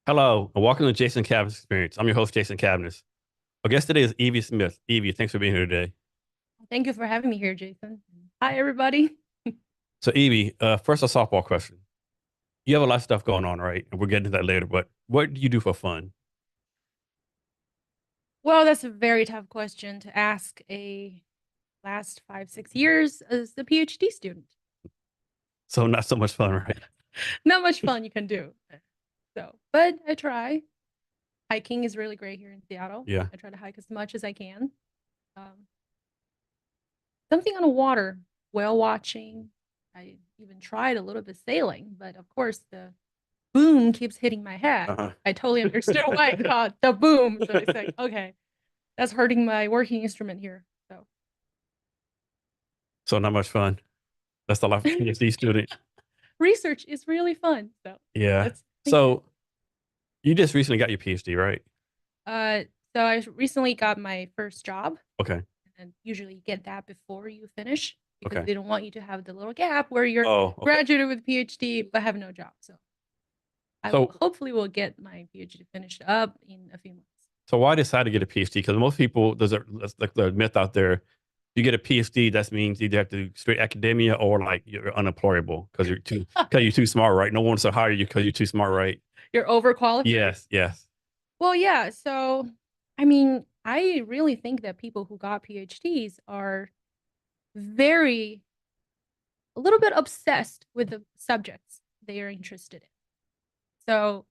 Hello, and welcome to Jason Cabin's Experience. I'm your host, Jason Cabinets. Our guest today is Evie Smith. Evie, thanks for being here today. Thank you for having me here, Jason. Hi, everybody. So, Evie, first a softball question. You have a lot of stuff going on, right? And we'll get into that later, but what do you do for fun? Well, that's a very tough question to ask a last 5, 6 years as a PhD student. So, not so much fun, right? Not much fun you can do. But I try. Hiking is really great here in Seattle. Yeah. I try to hike as much as I can. Um, Something on the water, whale watching. I even tried a little bit sailing, but of course the boom keeps hitting my head. Uh-huh. I totally understood why it's called the boom. So it's like, okay, that's hurting my working instrument here. So So, not much fun. That's the life of a PhD student. research is really fun. So Yeah. that's thank you. So, you just recently got your PhD, right? Uh, so I recently got my first job, Okay. and usually you get that before you finish because Okay. they don't want you to have the little gap where you're Oh, okay. graduated with PhD but have no job. So I will So, hopefully will get my PhD finished up in a few months. so why decide to get a PhD? Because most people, that's like the myth out there. You get a PhD, that means you either have to do straight academia or like you're unemployable because you're too smart, right? No one wants to hire you because you're too smart, right? You're overqualified. Yes, yes. Well, yeah. So I mean, I really think that people who got PhDs are very a little bit obsessed with the subjects they are interested in. So,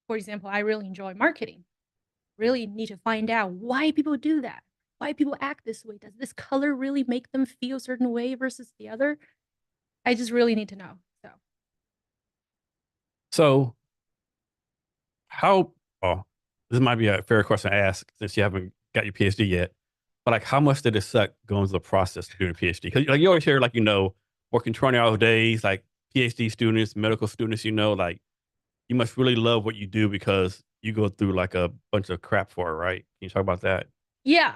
for example, I really enjoy marketing. Really need to find out why people do that. Why people act this way. Does this color really make them feel a certain way versus the other? I just really need to know. So, So how? Oh, this might be a fair question to ask since you haven't got your PhD yet. But like, how much did it suck going through the process of doing a PhD? Because like you always hear, like working 20-hour days, like PhD students, medical students, like you must really love what you do because you go through like a bunch of crap for it, right? Can you talk about that? yeah.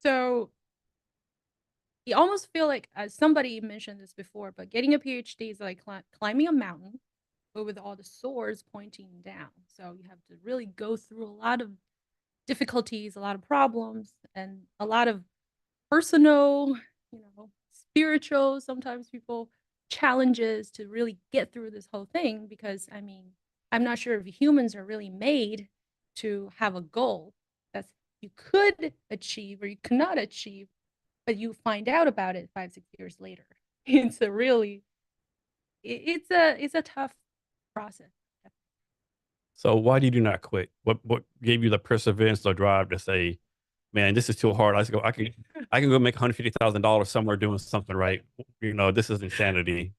So you almost feel like, as somebody mentioned this before, but getting a PhD is like climbing a mountain, but with all the swords pointing down. So you have to really go through a lot of difficulties, a lot of problems, and a lot of personal, spiritual, sometimes people challenges to really get through this whole thing. Because I mean, I'm not sure if humans are really made to have a goal that you could achieve or you cannot achieve, but you find out about it 5, 6 years later. It's a really, it's a tough process. So why did you not quit? What gave you the perseverance or drive to say, man, this is too hard. I can go make $150,000 somewhere doing something right. This is insanity.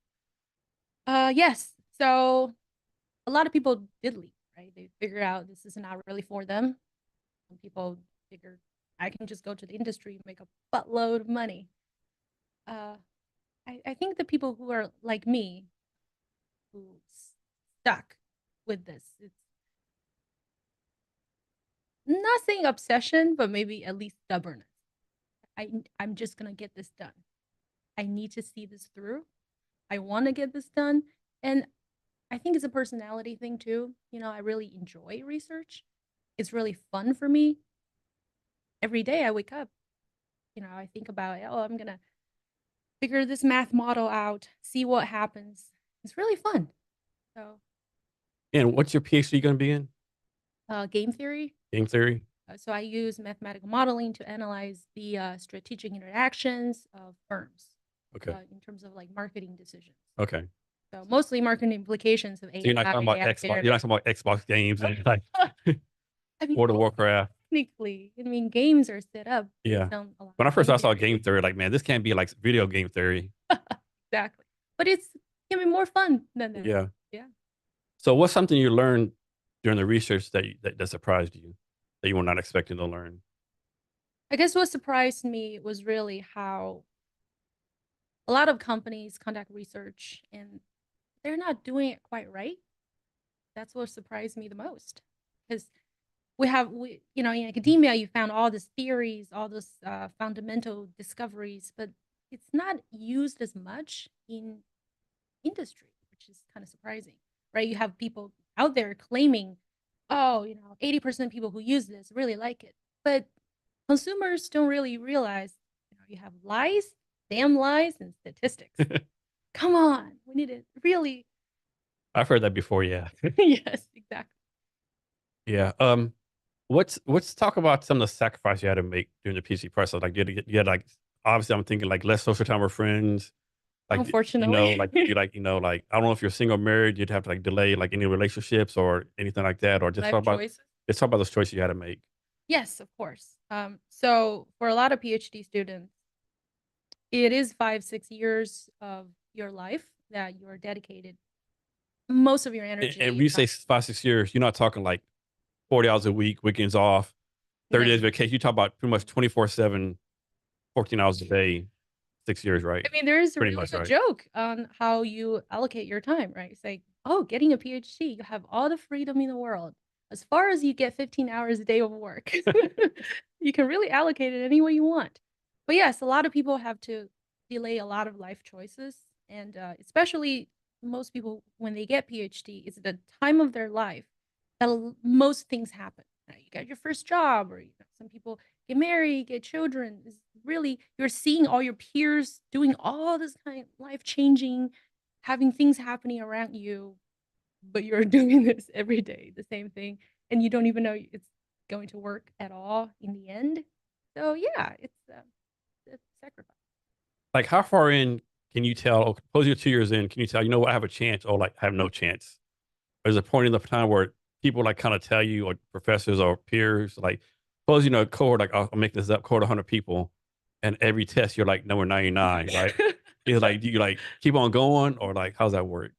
Yes. So a lot of people did leave, right? They figured out this is not really for them. Some people figured I can just go to the industry and make a buttload of money. Uh, I think the people who are like me, who stuck with this, it's not saying obsession, but maybe at least stubbornness. I'm just gonna get this done. I need to see this through. I want to get this done, and I think it's a personality thing too. I really enjoy research. It's really fun for me. Every day I wake up, I think about, oh, I'm gonna figure this math model out, see what happens. It's really fun. So, And what's your PhD going to be in? game theory. Game theory? So I use mathematical modeling to analyze the strategic interactions of firms Okay. in terms of like marketing decisions. Okay. So mostly marketing implications of So you're not talking about AI Xbox. You're not generative. talking about Xbox games and like I mean, World of Warcraft. technically, I mean, games are set up Yeah. based on a lot When I of first game saw theory. game theory, like, man, this can't be like video game theory. Exactly. But it's can be more fun than that. Yeah. Yeah. So what's something you learned during the research that surprised you that you were not expecting to learn? I guess what surprised me was really how a lot of companies conduct research and they're not doing it quite right. That's what surprised me the most. Because in academia, you found all these theories, all those fundamental discoveries, but it's not used as much in industry, which is kind of surprising, right? You have people out there claiming, oh, 80% of people who use this really like it. But consumers don't really realize, you have lies, damn lies, and statistics. Come on, we need to really. I've heard that before. Yeah. Yes, exactly. Yeah. Let's talk about some of the sacrifice you had to make during the PC process. Like you had like obviously I'm thinking like less social time with friends. Like Unfortunately. like I don't know if you're single or married, you'd have to like delay like any relationships or anything like that, or Life choices. just talk about those choices you had to make. Yes, of course. So for a lot of PhD students, it is 5, 6 years of your life that you're dedicated most of your And energy, when you time. say 5, 6 years, you're not talking like 40 hours a week, weekends off, 30 days No. vacation. You talk about pretty much 24/7, 14 hours a day, 6 years, right? I mean, there is a Pretty really much, good right? joke on how you allocate your time, right? It's like, oh, getting a PhD, you have all the freedom in the world. As far as you get 15 hours a day of work, you can really allocate it any way you want. But yes, a lot of people have to delay a lot of life choices. And especially most people, when they get PhD, it's the time of their life that most things happen. You got your first job, or some people get married, get children. Is really you're seeing all your peers doing all this kind of life changing, having things happening around you, but you're doing this every day, the same thing, and you don't even know it's going to work at all in the end. So yeah, it's a sacrifice. Like how far in can you tell? Okay, suppose you're 2 years in, can you tell? You know what? I have a chance, or like I have no chance. There's a point in the time where people like kind of tell you, or professors or peers, like suppose a cohort, like I'm making this up, cohort 100 people, and every test you're like number 99, right? Is like do you like keep on going, or like how's that work?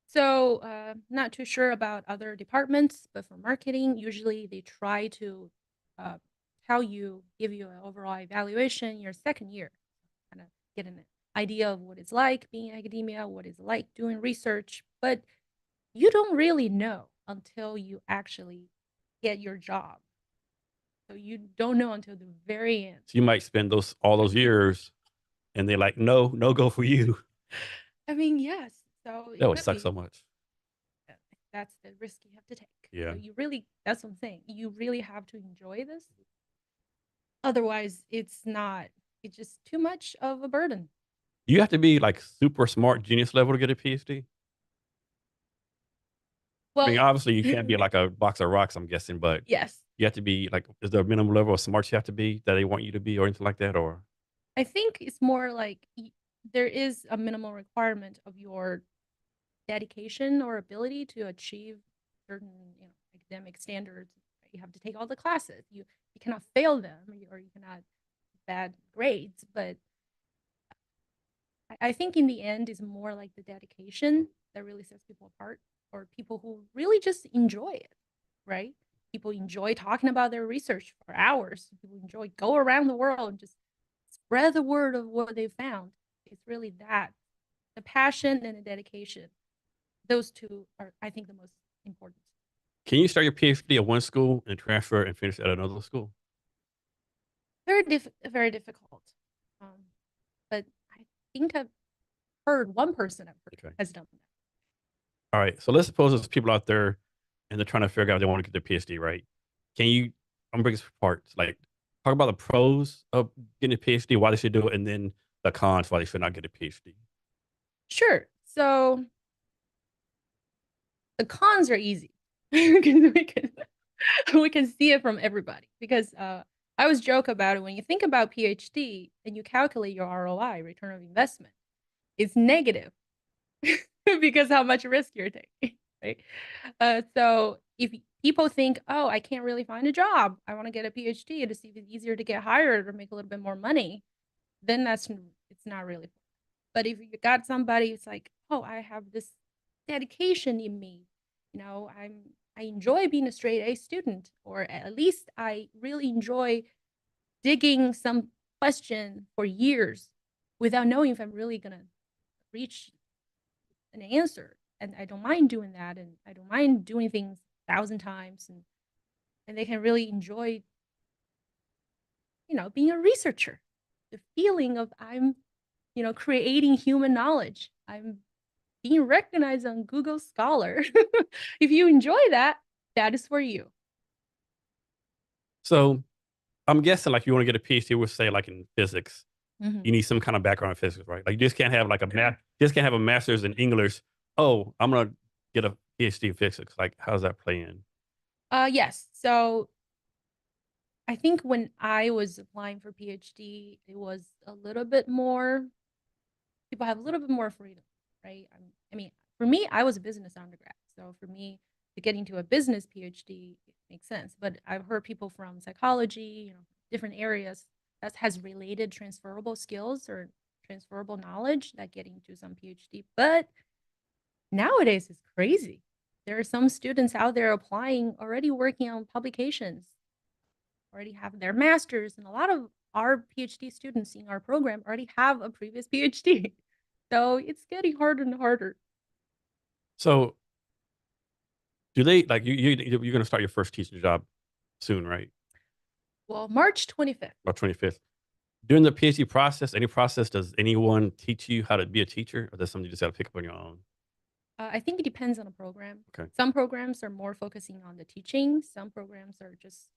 So, not too sure about other departments, but for marketing, usually they try to uh, tell you, give you an overall evaluation your second year, kind of get an idea of what it's like being in academia, what it's like doing research. But you don't really know until you actually get your job. So you don't know until the very end. So you might spend those all those years, and they're like, no, no go for you. I mean, yes. So That it would could suck so be. much. uh, That's the risk you have to take. Yeah. So that's what I'm saying. You really have to enjoy this. Otherwise, it's just too much of a burden. You have to be like super smart, genius level to get a PhD. I mean, Well, obviously you can't be like a box of rocks, I'm guessing, but yes. you have to be like, is there a minimum level of smarts you have to be that they want you to be, or anything like that? Or I think it's more like there is a minimal requirement of your dedication or ability to achieve certain, academic standards. You have to take all the classes. You cannot fail them, or you cannot bad grades. But I think in the end is more like the dedication that really sets people apart, or people who really just enjoy it, right? People enjoy talking about their research for hours. People enjoy go around the world and just spread the word of what they found. It's really that the passion and the dedication. Those two are, I think, the most important. can you start your PhD at one school and transfer and finish at another school? Very difficult. But I think I've heard one person I've heard Okay. has done that. All right. So let's suppose there's people out there and they're trying to figure out if they want to get their PhD, right? Can you, I'm bringing this apart, like talk about the pros of getting a PhD, why they should do it, and then the cons, why they should not get a PhD. Sure. So the cons are easy because we can see it from everybody. Because I always joke about it when you think about PhD and you calculate your ROI, return of investment, it's negative because how much risk you're taking, right? So if people think, oh, I can't really find a job, I want to get a PhD to see if it's easier to get hired or make a little bit more money, then it's not really. But if you got somebody, it's like, oh, I have this dedication in me. I enjoy being a straight A student, or at least I really enjoy digging some question for years without knowing if I'm really gonna reach an answer. And I don't mind doing that, and I don't mind doing things 1,000 times, and they can really enjoy, being a researcher. The feeling of I'm, creating human knowledge. I'm being recognized on Google Scholar. If you enjoy that, that is for you. So I'm guessing like you want to get a PhD, we'll say like in physics. Mhm. You need some kind of background in physics, right? Like you just can't have like a math, just can't have a master's in English. Oh, I'm gonna get a PhD in physics. Like, how does that play in? Yes. So I think when I was applying for PhD, it was a little bit more, people have a little bit more freedom, right? I mean, for me, I was a business undergrad. So for me, to get into a business PhD, it makes sense. But I've heard people from psychology, different areas that has related transferable skills or transferable knowledge that get into some PhD. But nowadays it's crazy. There are some students out there applying, already working on publications, already have their masters, and a lot of our PhD students in our program already have a previous PhD. So it's getting harder and harder. So do they like you're gonna start your first teaching job soon, right? Well, March 25th. About 25th. During the PhD process, any process, does anyone teach you how to be a teacher, or that's something you just got to pick up on your own? I think it depends on the program. Okay. Some programs are more focusing on the teaching. Some programs are just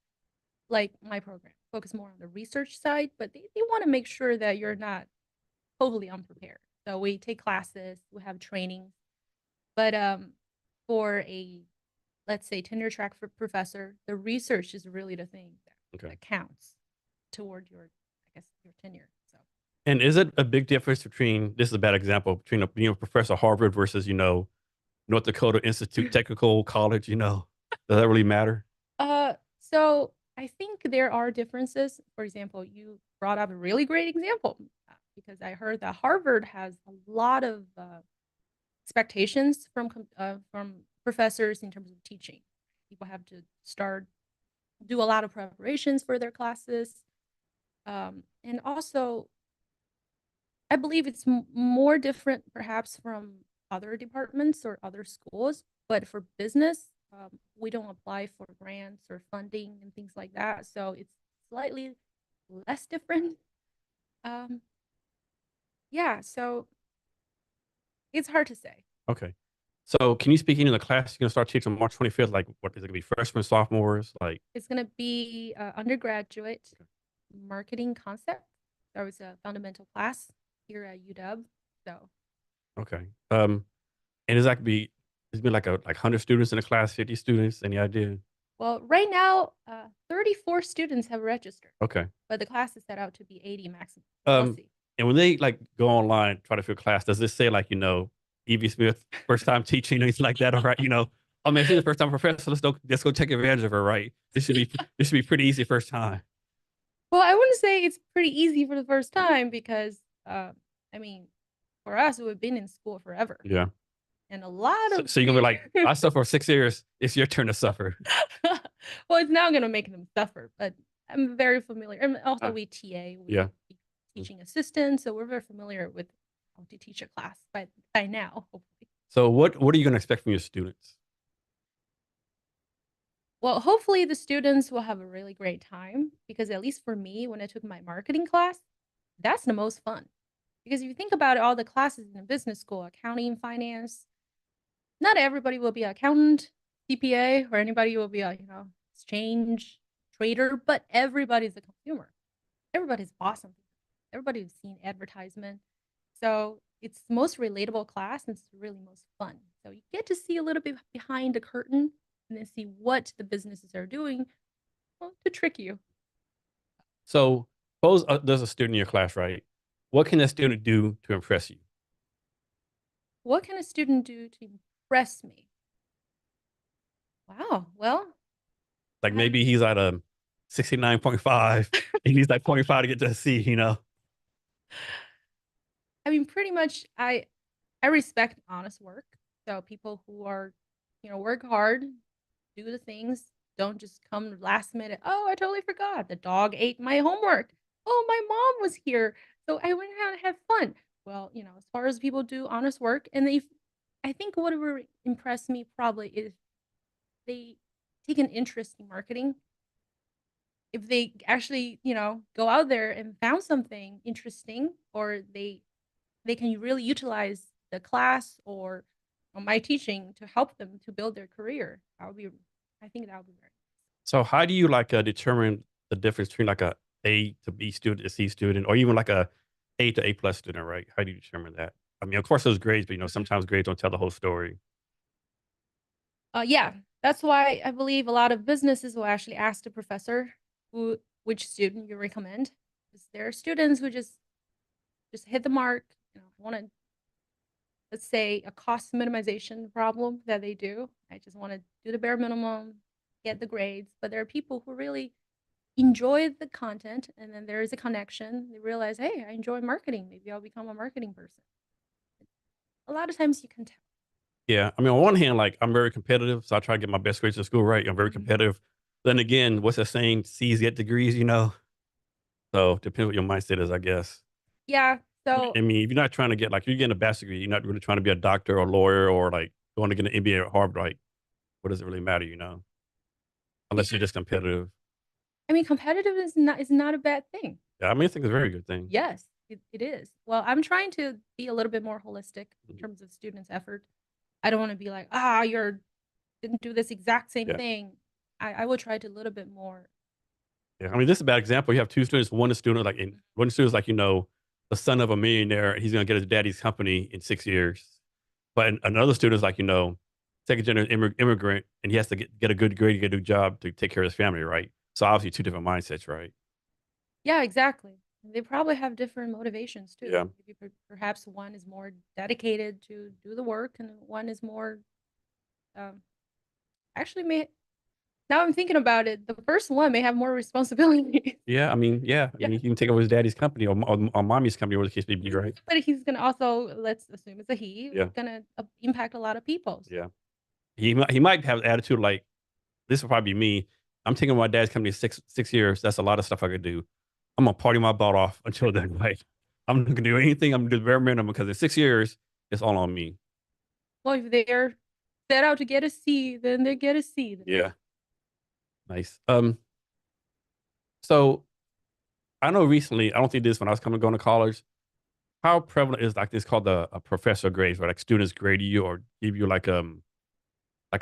like my program, focus more on the research side, but they want to make sure that you're not totally unprepared. So we take classes, we have training, but for a, let's say, tenure track for professor, the research is really the thing Okay. that counts toward your, I guess, your tenure. So And is it a big difference between, this is a bad example, between being a professor at Harvard versus, North Dakota Institute Technical College, does that really matter? so I think there are differences. For example, you brought up a really great example because I heard that Harvard has a lot of expectations from professors in terms of teaching. People have to do a lot of preparations for their classes, and also I believe it's more different perhaps from other departments or other schools, but for business, we don't apply for grants or funding and things like that. So it's slightly less different. Um, yeah, so it's hard to say. Okay. So can you speak into the class you're gonna start teaching on March 25th? Like, what is it gonna be, freshmen, sophomores? Like, It's going to be undergraduate marketing concept. That was a fundamental class here at UW. So, okay. And is that gonna be, it's been like 100 students in the class, 50 students? Any idea? well, right now, 34 students have registered, Okay. but the class is set out to be 80 maximum. We'll Um, see. and when they like go online, try to fill class, does this say like, Evie Smith, first time teaching, or anything like that? All right, I mean, she's the first time professor. Let's go take advantage of her, right? This should be pretty easy first time. Well, I wouldn't say it's pretty easy for the first time because, I mean, for us, we've been in school forever, Yeah. and a lot So, of so you're gonna be like, I suffer for 6 years. It's your turn to suffer. well, it's now gonna make them suffer, but I'm very familiar. And also Uh, we TA, yeah. we teaching assistants, so we're very familiar with how to teach a class by now, hopefully. So what are you gonna expect from your students? Well, hopefully the students will have a really great time because at least for me, when I took my marketing class, that's the most fun. Because if you think about it, all the classes in a business school, accounting, finance, not everybody will be an accountant, CPA, or anybody will be a, exchange trader, but everybody's a consumer. Everybody's awesome. Everybody's seen advertisement. So it's the most relatable class and it's really most fun. So you get to see a little bit behind the curtain and then see what the businesses are doing, well, to trick you. So suppose there's a student in your class, right? What can that student do to impress you? What can a student do to impress me? Wow. Well, Like maybe he's at a 69.5. He needs like point 0.5 to get to a C. I mean, pretty much I respect honest work. So people who are, work hard, do the things, don't just come last minute. Oh, I totally forgot. The dog ate my homework. Oh, my mom was here. So I went out and had fun. Well, as far as people do honest work, and if I think what would impress me probably is they take an interest in marketing. If they actually, go out there and found something interesting, or they can really utilize the class or my teaching to help them to build their career. I think that would be very. So how do you like determine the difference between like a A to B student, a C student, or even like a A to A plus student, right? How do you determine that? I mean, of course, those grades, but sometimes grades don't tell the whole story. Yeah, that's why I believe a lot of businesses will actually ask the professor which student you recommend. Because there are students who just hit the mark, want to, let's say, a cost minimization problem that they do. I just want to do the bare minimum, get the grades. But there are people who really enjoy the content, and then there is a connection. They realize, hey, I enjoy marketing. Maybe I'll become a marketing person. A lot of times you can tell. Yeah, I mean, on one hand, like I'm very competitive, so I try to get my best grades in school, right? I'm very Mhm. competitive. Then again, what's that saying? C's get degrees. So depends what your mindset is, I guess. Yeah. So I mean, if you're not trying to get like you're getting a bachelor's degree, you're not really trying to be a doctor or lawyer or like going to get an MBA at Harvard. Like, what does it really matter? Unless you're yeah, just competitive. I mean, competitive is not a bad thing. Yeah, I mean, I think it's a very good thing. Yes, it is. Well, I'm trying to be a little bit more holistic in Mhm. terms of students' effort. I don't want to be like, you're didn't do this exact same Yeah. thing. I will try to a little bit more. Yeah, I mean, this is a bad example. You have two students. One is student like, and one student is like, the son of a millionaire. He's going to get his daddy's company in 6 years. But another student is like, second generation immigrant, and he has to get a good grade, get a good job to take care of his family, right? So obviously, two different mindsets, right? Yeah, exactly. They probably have different motivations too. Yeah, Maybe perhaps one is more dedicated to do the work, and one is more um, actually may. Now I'm thinking about it. The first one may have more responsibilities. yeah. I mean, yeah. I Yeah, mean, he can take over his daddy's company or mommy's company, or the case may be, right? but he's gonna also, let's assume it's a he, Yeah, gonna impact a lot of people. yeah. He might have an attitude like this will probably be me. I'm taking my dad's company 6 years. That's a lot of stuff I could do. I'm gonna party my butt off until then. Like I'm not gonna do anything. I'm gonna do the bare minimum because in 6 years it's all on me. Well, if they're set out to get a C, then they get a C. Then Yeah, nice. So I know recently. I don't think this when I was coming going to college. How prevalent is like this called a professor grades, where like students grade you or give you like a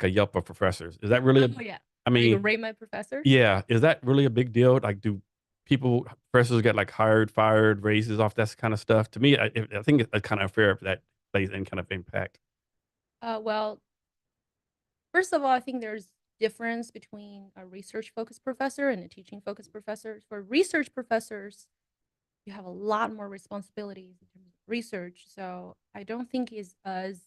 Yelp of professors? Is that really? oh yeah, I or you mean, can rate my professors. yeah, is that really a big deal? Like, do professors get like hired, fired, raises off that kind of stuff? To me, I think it's kind of unfair if that plays any kind of impact. Well, first of all, I think there's difference between a research focused professor and a teaching focused professor. For research professors, you have a lot more responsibilities in terms of research. So I don't think is as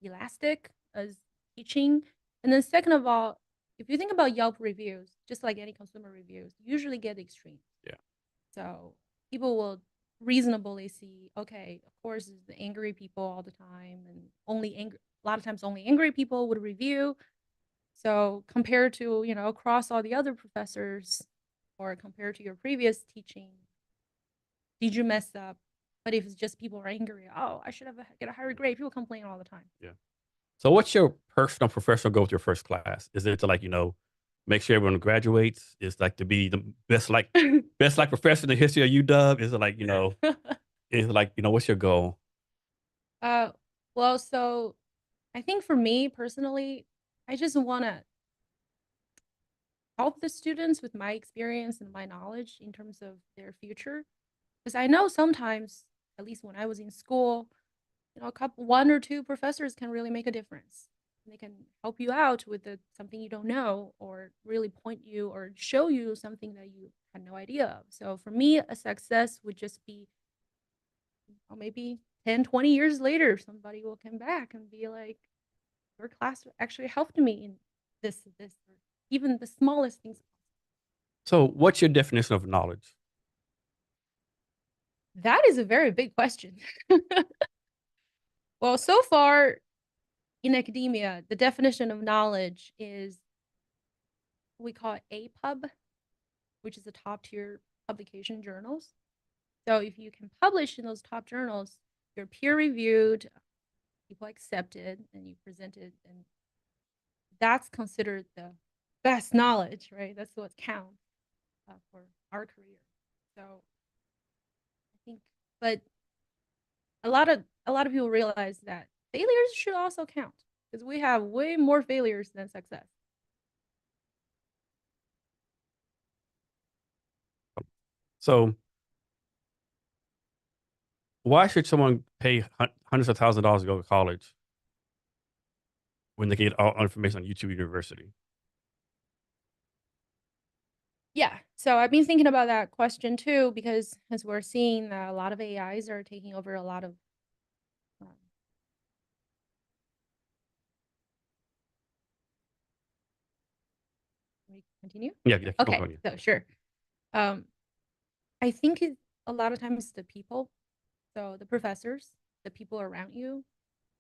elastic as teaching. And then second of all, if you think about Yelp reviews, just like any consumer reviews, you usually get extreme. Yeah, So people will reasonably see, okay, of course, it's the angry people all the time, and only angry. A lot of times, only angry people would review. So compared to across all the other professors, or compared to your previous teaching, did you mess up? But if it's just people are angry, oh, I should have get a higher grade. People complain all the time. yeah. So, what's your personal professional goal with your first class? Is it to like make sure everyone graduates? Is like to be the best like professor in the history of UW? Is it like Is it like what's your goal? uh, well, so I think for me personally, I just want to help the students with my experience and my knowledge in terms of their future. Because I know sometimes, at least when I was in school, one or two professors can really make a difference. They can help you out with something you don't know, or really point you or show you something that you had no idea of. So for me, a success would just be, maybe 10, 20 years later, somebody will come back and be like, your class actually helped me in this, or even the smallest things. So, what's your definition of knowledge? That is a very big question. Well, so far in academia, the definition of knowledge is, we call it APUB, which is the top tier publication journals. So if you can publish in those top journals, you're peer reviewed, people accept it, and you present it, and that's considered the best knowledge, right? That's what counts for our career. So I think, but a lot of people realize that failures should also count because we have way more failures than success. So why should someone pay hundreds of thousands of dollars to go to college when they get all information on YouTube University? Yeah. So I've been thinking about that question too because as we're seeing that a lot of AIs are taking over a lot of um, can we continue? Yeah, yeah, keep on Okay, going. so sure. Um, I think a lot of times the people, so the professors, the people around you,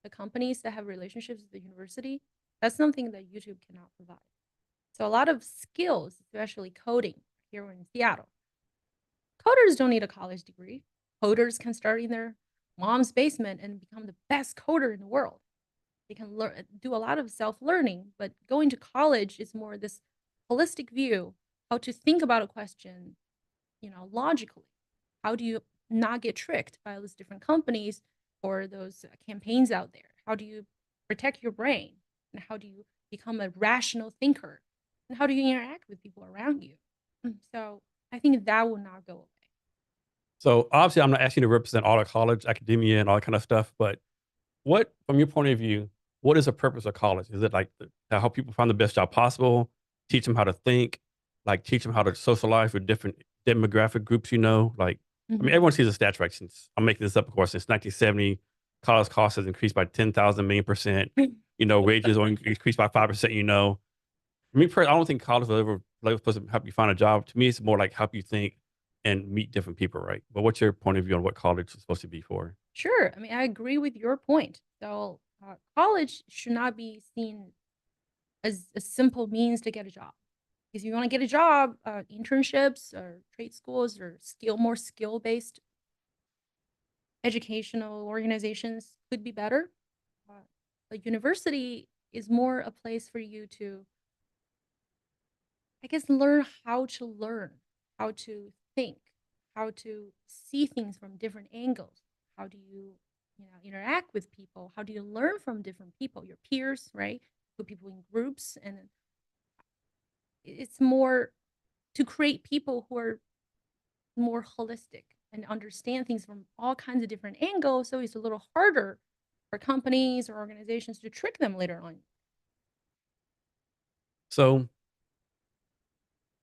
the companies that have relationships with the university, that's something that YouTube cannot provide. So a lot of skills, especially coding here in Seattle, coders don't need a college degree. Coders can start in their mom's basement and become the best coder in the world. They can learn, do a lot of self-learning, but going to college is more this holistic view, how to think about a question, logically. How do you not get tricked by all these different companies or those campaigns out there? How do you protect your brain? And how do you become a rational thinker? And how do you interact with people around you? So I think that will not go away. So obviously, I'm not asking you to represent all the college academia and all that kind of stuff, but what, from your point of view, what is the purpose of college? Is it like to help people find the best job possible, teach them how to think, like teach them how to socialize with different demographic groups? Like, I mean, Mhm. everyone sees the stats, right? Since I'm making this up, of course, since 1970, college costs has increased by 10,000 million percent. Wages only increased by 5%. I don't think college will ever like supposed to help you find a job. To me, it's more like help you think and meet different people, right? But what's your point of view on what college is supposed to be for? Sure. I mean, I agree with your point. So, college should not be seen as a simple means to get a job. Because if you want to get a job, internships or trade schools or more skill based educational organizations could be better. Uh, a university is more a place for you to, I guess, learn, how to think, how to see things from different angles. How do you interact with people? How do you learn from different people, your peers, right? Put people in groups, and it's more to create people who are more holistic and understand things from all kinds of different angles. So it's a little harder for companies or organizations to trick them later on. So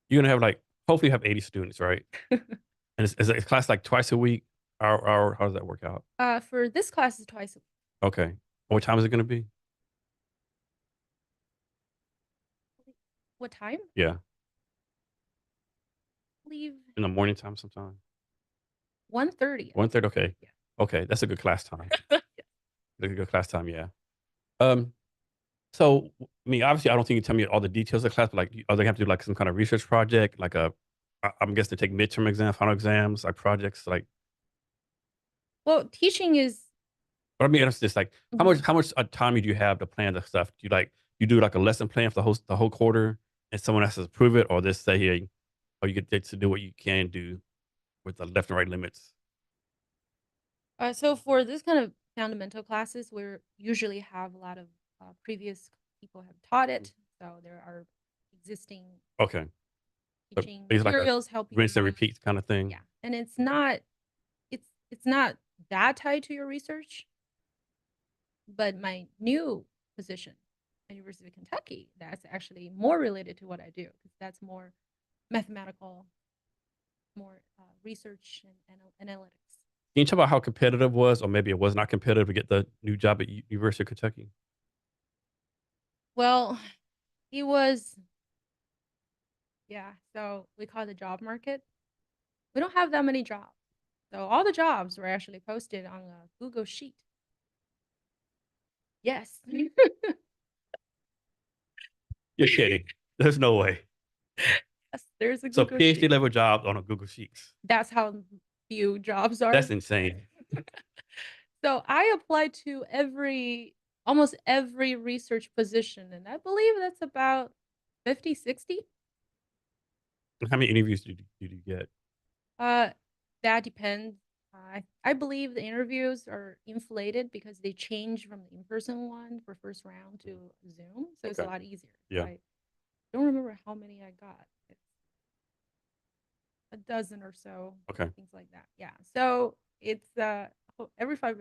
you're gonna have like hopefully you have 80 students, right? And is a class like twice a week? Or how does that work out? For this class is twice a week. Okay. What time is it gonna be? What time? Yeah. I believe In the morning time sometime. 1:30. 1:30. Okay. Yeah. Okay. That's a good class time. That's a good class time, yeah. Um, so I mean, obviously I don't think you tell me all the details of the class, but like are they have to do like some kind of research project, like I'm guessing they take midterm exams, final exams, like projects, like Well, teaching is but I mean it's just like mhm. how much time do you have to plan the stuff? You do like a lesson plan for the whole quarter and someone has to approve it, or just say hey, or you get to do what you can do with the left and right limits. So for this kind of fundamental classes, we usually have a lot of previous people have taught it, so there are existing Okay. So teaching it's like a materials helping rinse and you. repeat kind of thing. Yeah, and it's not that tied to your research, but my new position at University of Kentucky, that's actually more related to what I do because that's more mathematical, more research and analytics. Can you talk about how competitive it was, or maybe it was not competitive to get the new job at University of Kentucky? Well, it was, yeah, so we call it the job market. We don't have that many jobs. So all the jobs were actually posted on a Google Sheet. Yes. You're kidding. There's no way. Yes, there's a So Google PhD Sheet. level jobs on a Google Sheets. That's how few jobs are. That's insane. So I applied to almost every research position, and I believe that's about 50, 60. How many interviews did you get? Uh, that depends. I believe the interviews are inflated because they change from the in-person one for first round to Zoom, so it's a Okay. lot easier. So Yeah. I don't remember how many I got. It's a dozen or so, Okay. things like that. Yeah. So it's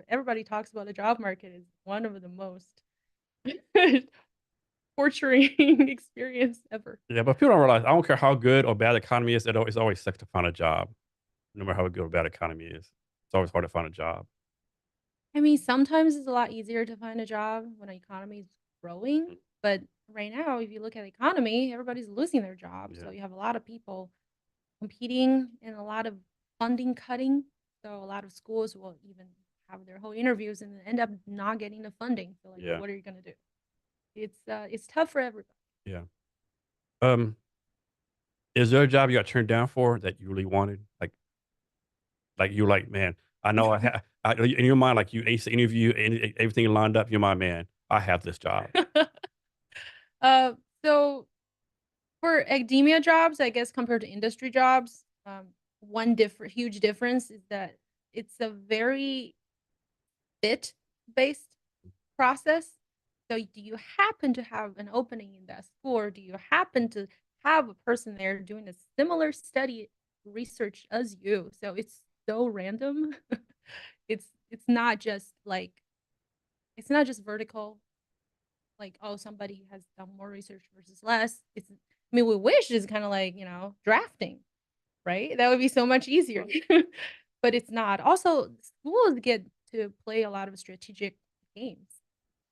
everybody talks about the job market is one of the most torturing experience ever. Yeah, but people don't realize I don't care how good or bad the economy is, it's always sucks to find a job, no matter how good or bad the economy is. It's always hard to find a job. I mean, sometimes it's a lot easier to find a job when the economy is growing, Mhm. but right now, if you look at the economy, everybody's losing their jobs. So Yeah. you have a lot of people competing and a lot of funding cutting. So a lot of schools will even have their whole interviews and end up not getting the funding. So like, Yeah. what are you gonna do? It's tough for everybody. Yeah. Um, is there a job you got turned down for that you really wanted? Like you like, man, I know in your mind, like you ace the interview and everything lined up. Your mind, man, I have this job. uh, so for academia jobs, I guess compared to industry jobs, one different huge difference is that it's a very fit based process. So do you happen to have an opening in that school, or do you happen to have a person there doing a similar study research as you? So it's so random. It's not just like it's not just vertical, like oh somebody has done more research versus less. I mean we wish it's kind of like, drafting, right? That would be so much easier. But it's not. Also, schools get to play a lot of strategic games.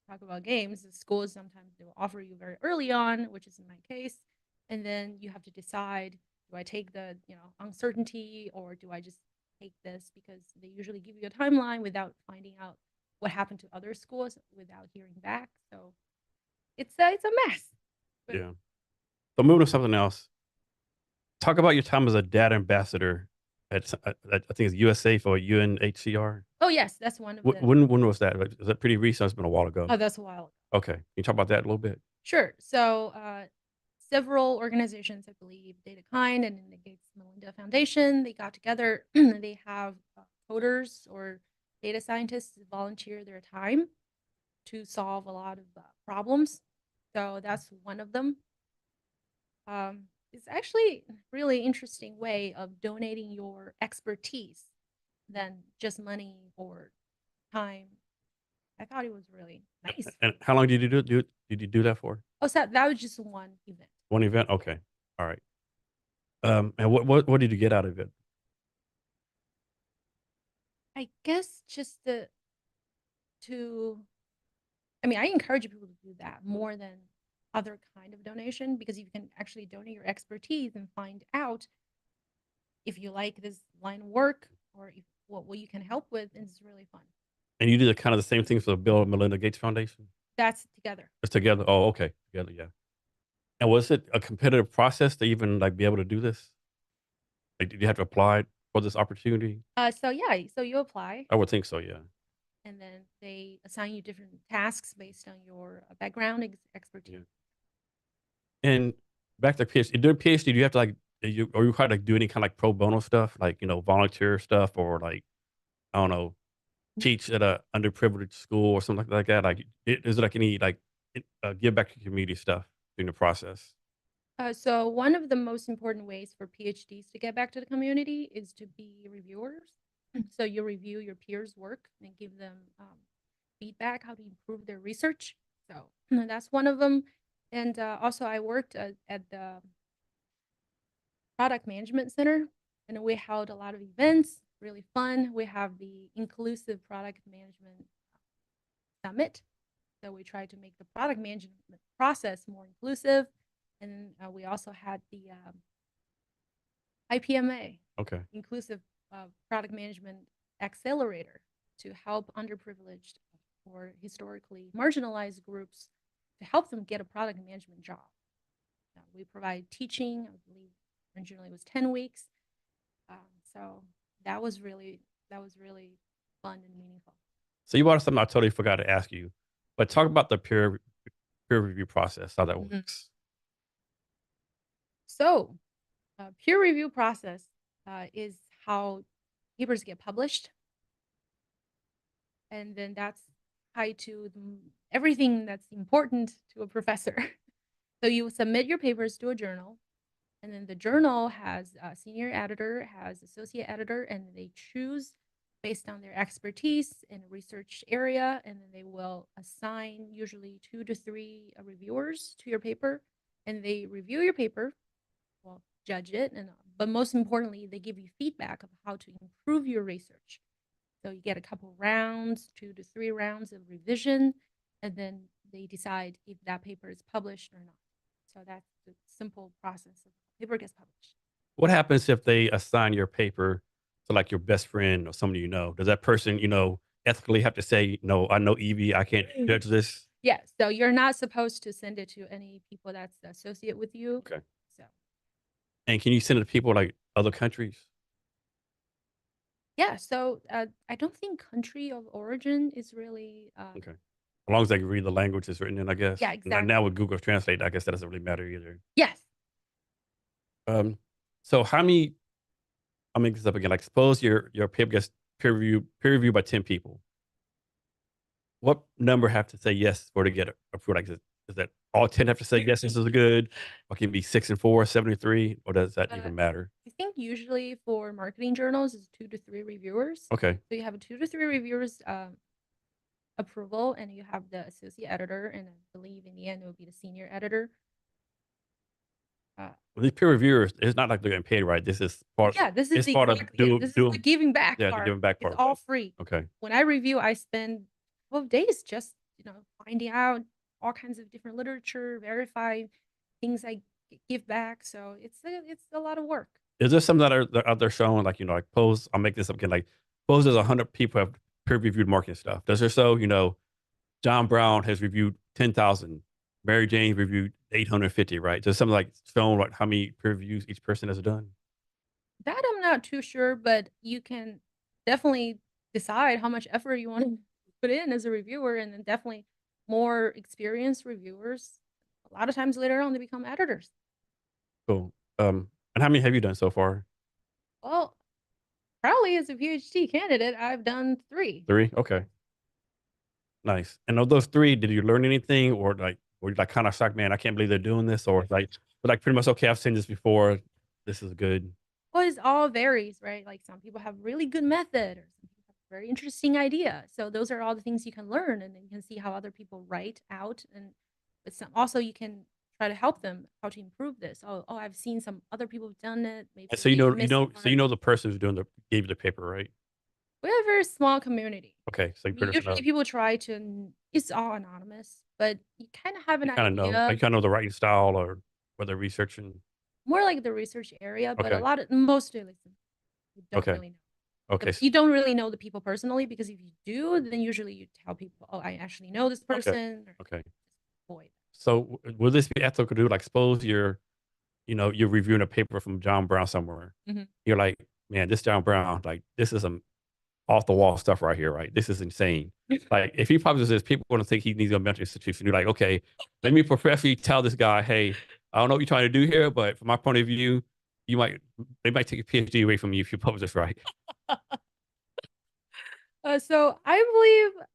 Talk about games, the schools sometimes they will offer you very early on, which is in my case, and then you have to decide: do I take the uncertainty, or do I just take this because they usually give you a timeline without finding out what happened to other schools without hearing back. So it's a mess. But Yeah. So moving to something else. Talk about your time as a data ambassador I think it's USA for UNHCR. oh yes, that's one of the. When was that? Like, was that pretty recent? It's been a while ago. Oh, that's a while. Okay. Can you talk about that a little bit? Sure. So, several organizations, I believe, Data Kind and the Gates Melinda Foundation, they got together. They have coders or data scientists volunteer their time to solve a lot of problems. So that's one of them. It's actually a really interesting way of donating your expertise than just money or time. I thought it was really nice. And how long did you did you do that for? Oh, so that was just one event. One event? Okay. All right. And what did you get out of it? I guess just to I mean, I encourage people to do that more than other kind of donation because you can actually donate your expertise and find out if you like this line of work or if what you can help with, and it's really fun. And you did kind of the same thing for the Bill and Melinda Gates Foundation? That's together. It's together. Oh, okay. Together, yeah. And was it a competitive process to even like be able to do this? Like, did you have to apply for this opportunity? So yeah, so you apply I would think so, yeah. and then they assign you different tasks based on your background Yeah. expertise. And back to PhD, during PhD, do you have to like, are you required to like, do any kind of like pro bono stuff, like, volunteer stuff or like, I don't know, teach at a underprivileged school or something like that? Like, is there like any like give back to community stuff during the process? So one of the most important ways for PhDs to get back to the community is to be reviewers. So you review your peers' work and give them feedback how to improve their research. So that's one of them. And also, I worked at the product management center, and we held a lot of events. Really fun. We have the inclusive product management summit. So we try to make the product management process more inclusive. And we also had the IPMA, Okay. Inclusive Product Management Accelerator, to help underprivileged or historically marginalized groups to help them get a product management job. We provide teaching. I believe originally it was 10 weeks. Um, so that was really fun and meaningful. So you brought up something I totally forgot to ask you, but talk about the peer review process, how that Mhm. works. So peer review process is how papers get published, and then that's tied to everything that's important to a professor. So you submit your papers to a journal, and then the journal has a senior editor, has associate editor, and they choose based on their expertise in a research area, and then they will assign usually 2 to 3 reviewers to your paper, and they review your paper, well, judge it, and but most importantly, they give you feedback of how to improve your research. So you get a couple rounds, 2 to 3 rounds of revision, and then they decide if that paper is published or not. So that's the simple process of paper gets published. What happens if they assign your paper to like your best friend or somebody you know? Does that person, ethically have to say, no, I know Evie, I can't judge this? Yeah, so you're not supposed to send it to any people that's associate with you. Okay. So And can you send it to people like other countries? yeah, so I don't think country of origin is really Okay. As long as they can read the language it's written in, I guess. yeah, And exactly. now with Google Translate, I guess that doesn't really matter either. Yes. Um, so how many, I'll make this up again. Like suppose your paper gets peer reviewed by 10 people. What number have to say yes for to get approved? Like, is that all 10 have to say yes, this is good? Or can it be 6 and 4, 7 and 3? Or does that even matter? I think usually for marketing journals is 2 to 3 reviewers. Okay. So you have a 2 to 3 reviewers approval, and you have the associate editor, and I believe in the end it will be the senior editor. Well, these peer reviewers, it's not like they're getting paid, right? This is part, Yeah, this is it's part of this is the giving back yeah, the part. giving back It's part. all free. Okay. When I review, I spend 12 days just finding out all kinds of different literature, verify things I give back. So it's a lot of work. Is there some that are out there showing like, like pose, I'll make this up again, like pose there's 100 people have peer reviewed marketing stuff. Does there show, John Brown has reviewed 10,000. Mary Jane reviewed 850, right? There's something like showing like how many peer reviews each person has done. That I'm not too sure, but you can definitely decide how much effort you want to put in as a reviewer, and then definitely more experienced reviewers. A lot of times later on, they become editors. Cool. And how many have you done so far? Well, probably as a PhD candidate, I've done 3. 3? Okay. Nice. And of those 3, did you learn anything or like, were you like kind of shocked, man, I can't believe they're doing this? Or like pretty much, okay, I've seen this before. This is good. Well, it all varies, right? Like some people have really good method, or some people have a very interesting idea. So those are all the things you can learn, and then you can see how other people write out, and but some also you can try to help them how to improve this. Oh, I've seen some other people have done it. Maybe And so they missed so one. the person who's gave you the paper, right? We have a very small community. Okay, so I you mean, pretty much usually know. people try to. It's all anonymous, but you kind of have You an kind of know. idea, You kind of know the writing style or whether researching. more like the research area. But a Okay. lot of most of it, you don't Okay. really know. Okay. You don't really know the people personally, because if you do, then usually you tell people, "Oh, I actually know this Okay. person." Or Okay. avoid. So will this be ethical to do? Like, suppose you're reviewing a paper from John Brown somewhere. Mm-hmm. You're like, man, this John Brown, like, this is some off the wall stuff right here, right? This is insane. Like, if he publishes this, people are going to think he needs a mental institution. You're like, okay, let me professionally tell this guy, hey, I don't know what you're trying to do here, but from my point of view, they might take a PhD away from you if you publish this right. So I believe,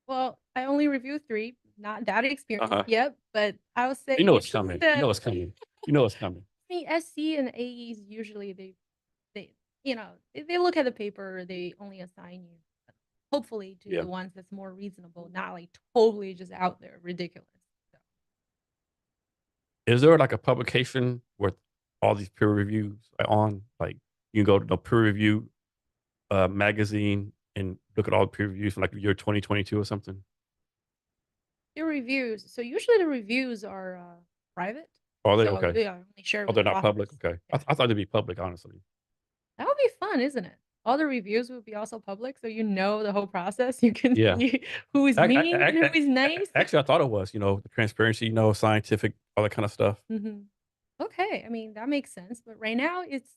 well, I only review 3, not that Uh experienced huh. yet, but I would say You know it's usually coming. You know it's coming. You know it's coming. the SC and AEs usually they they look at the paper, they only assign you hopefully to Yeah. the ones that's more reasonable, not like totally just out there ridiculous. So. Is there like a publication with all these peer reviews on? Like, you can go to the peer review magazine and look at all the peer reviews from like the year 2022 or something. The reviews. So usually the reviews are private. Oh, are they So okay? yeah, only share Oh, with they're the not public. authors. Okay, Yeah. I thought they'd be public, honestly. That would be fun, isn't it? All the reviews would be also public, so you know the whole process. You can Yeah. see who is mean and who is nice. Actually, I thought it was, the transparency, scientific, all that kind of stuff. Hmm. Okay, I mean that makes sense. But right now it's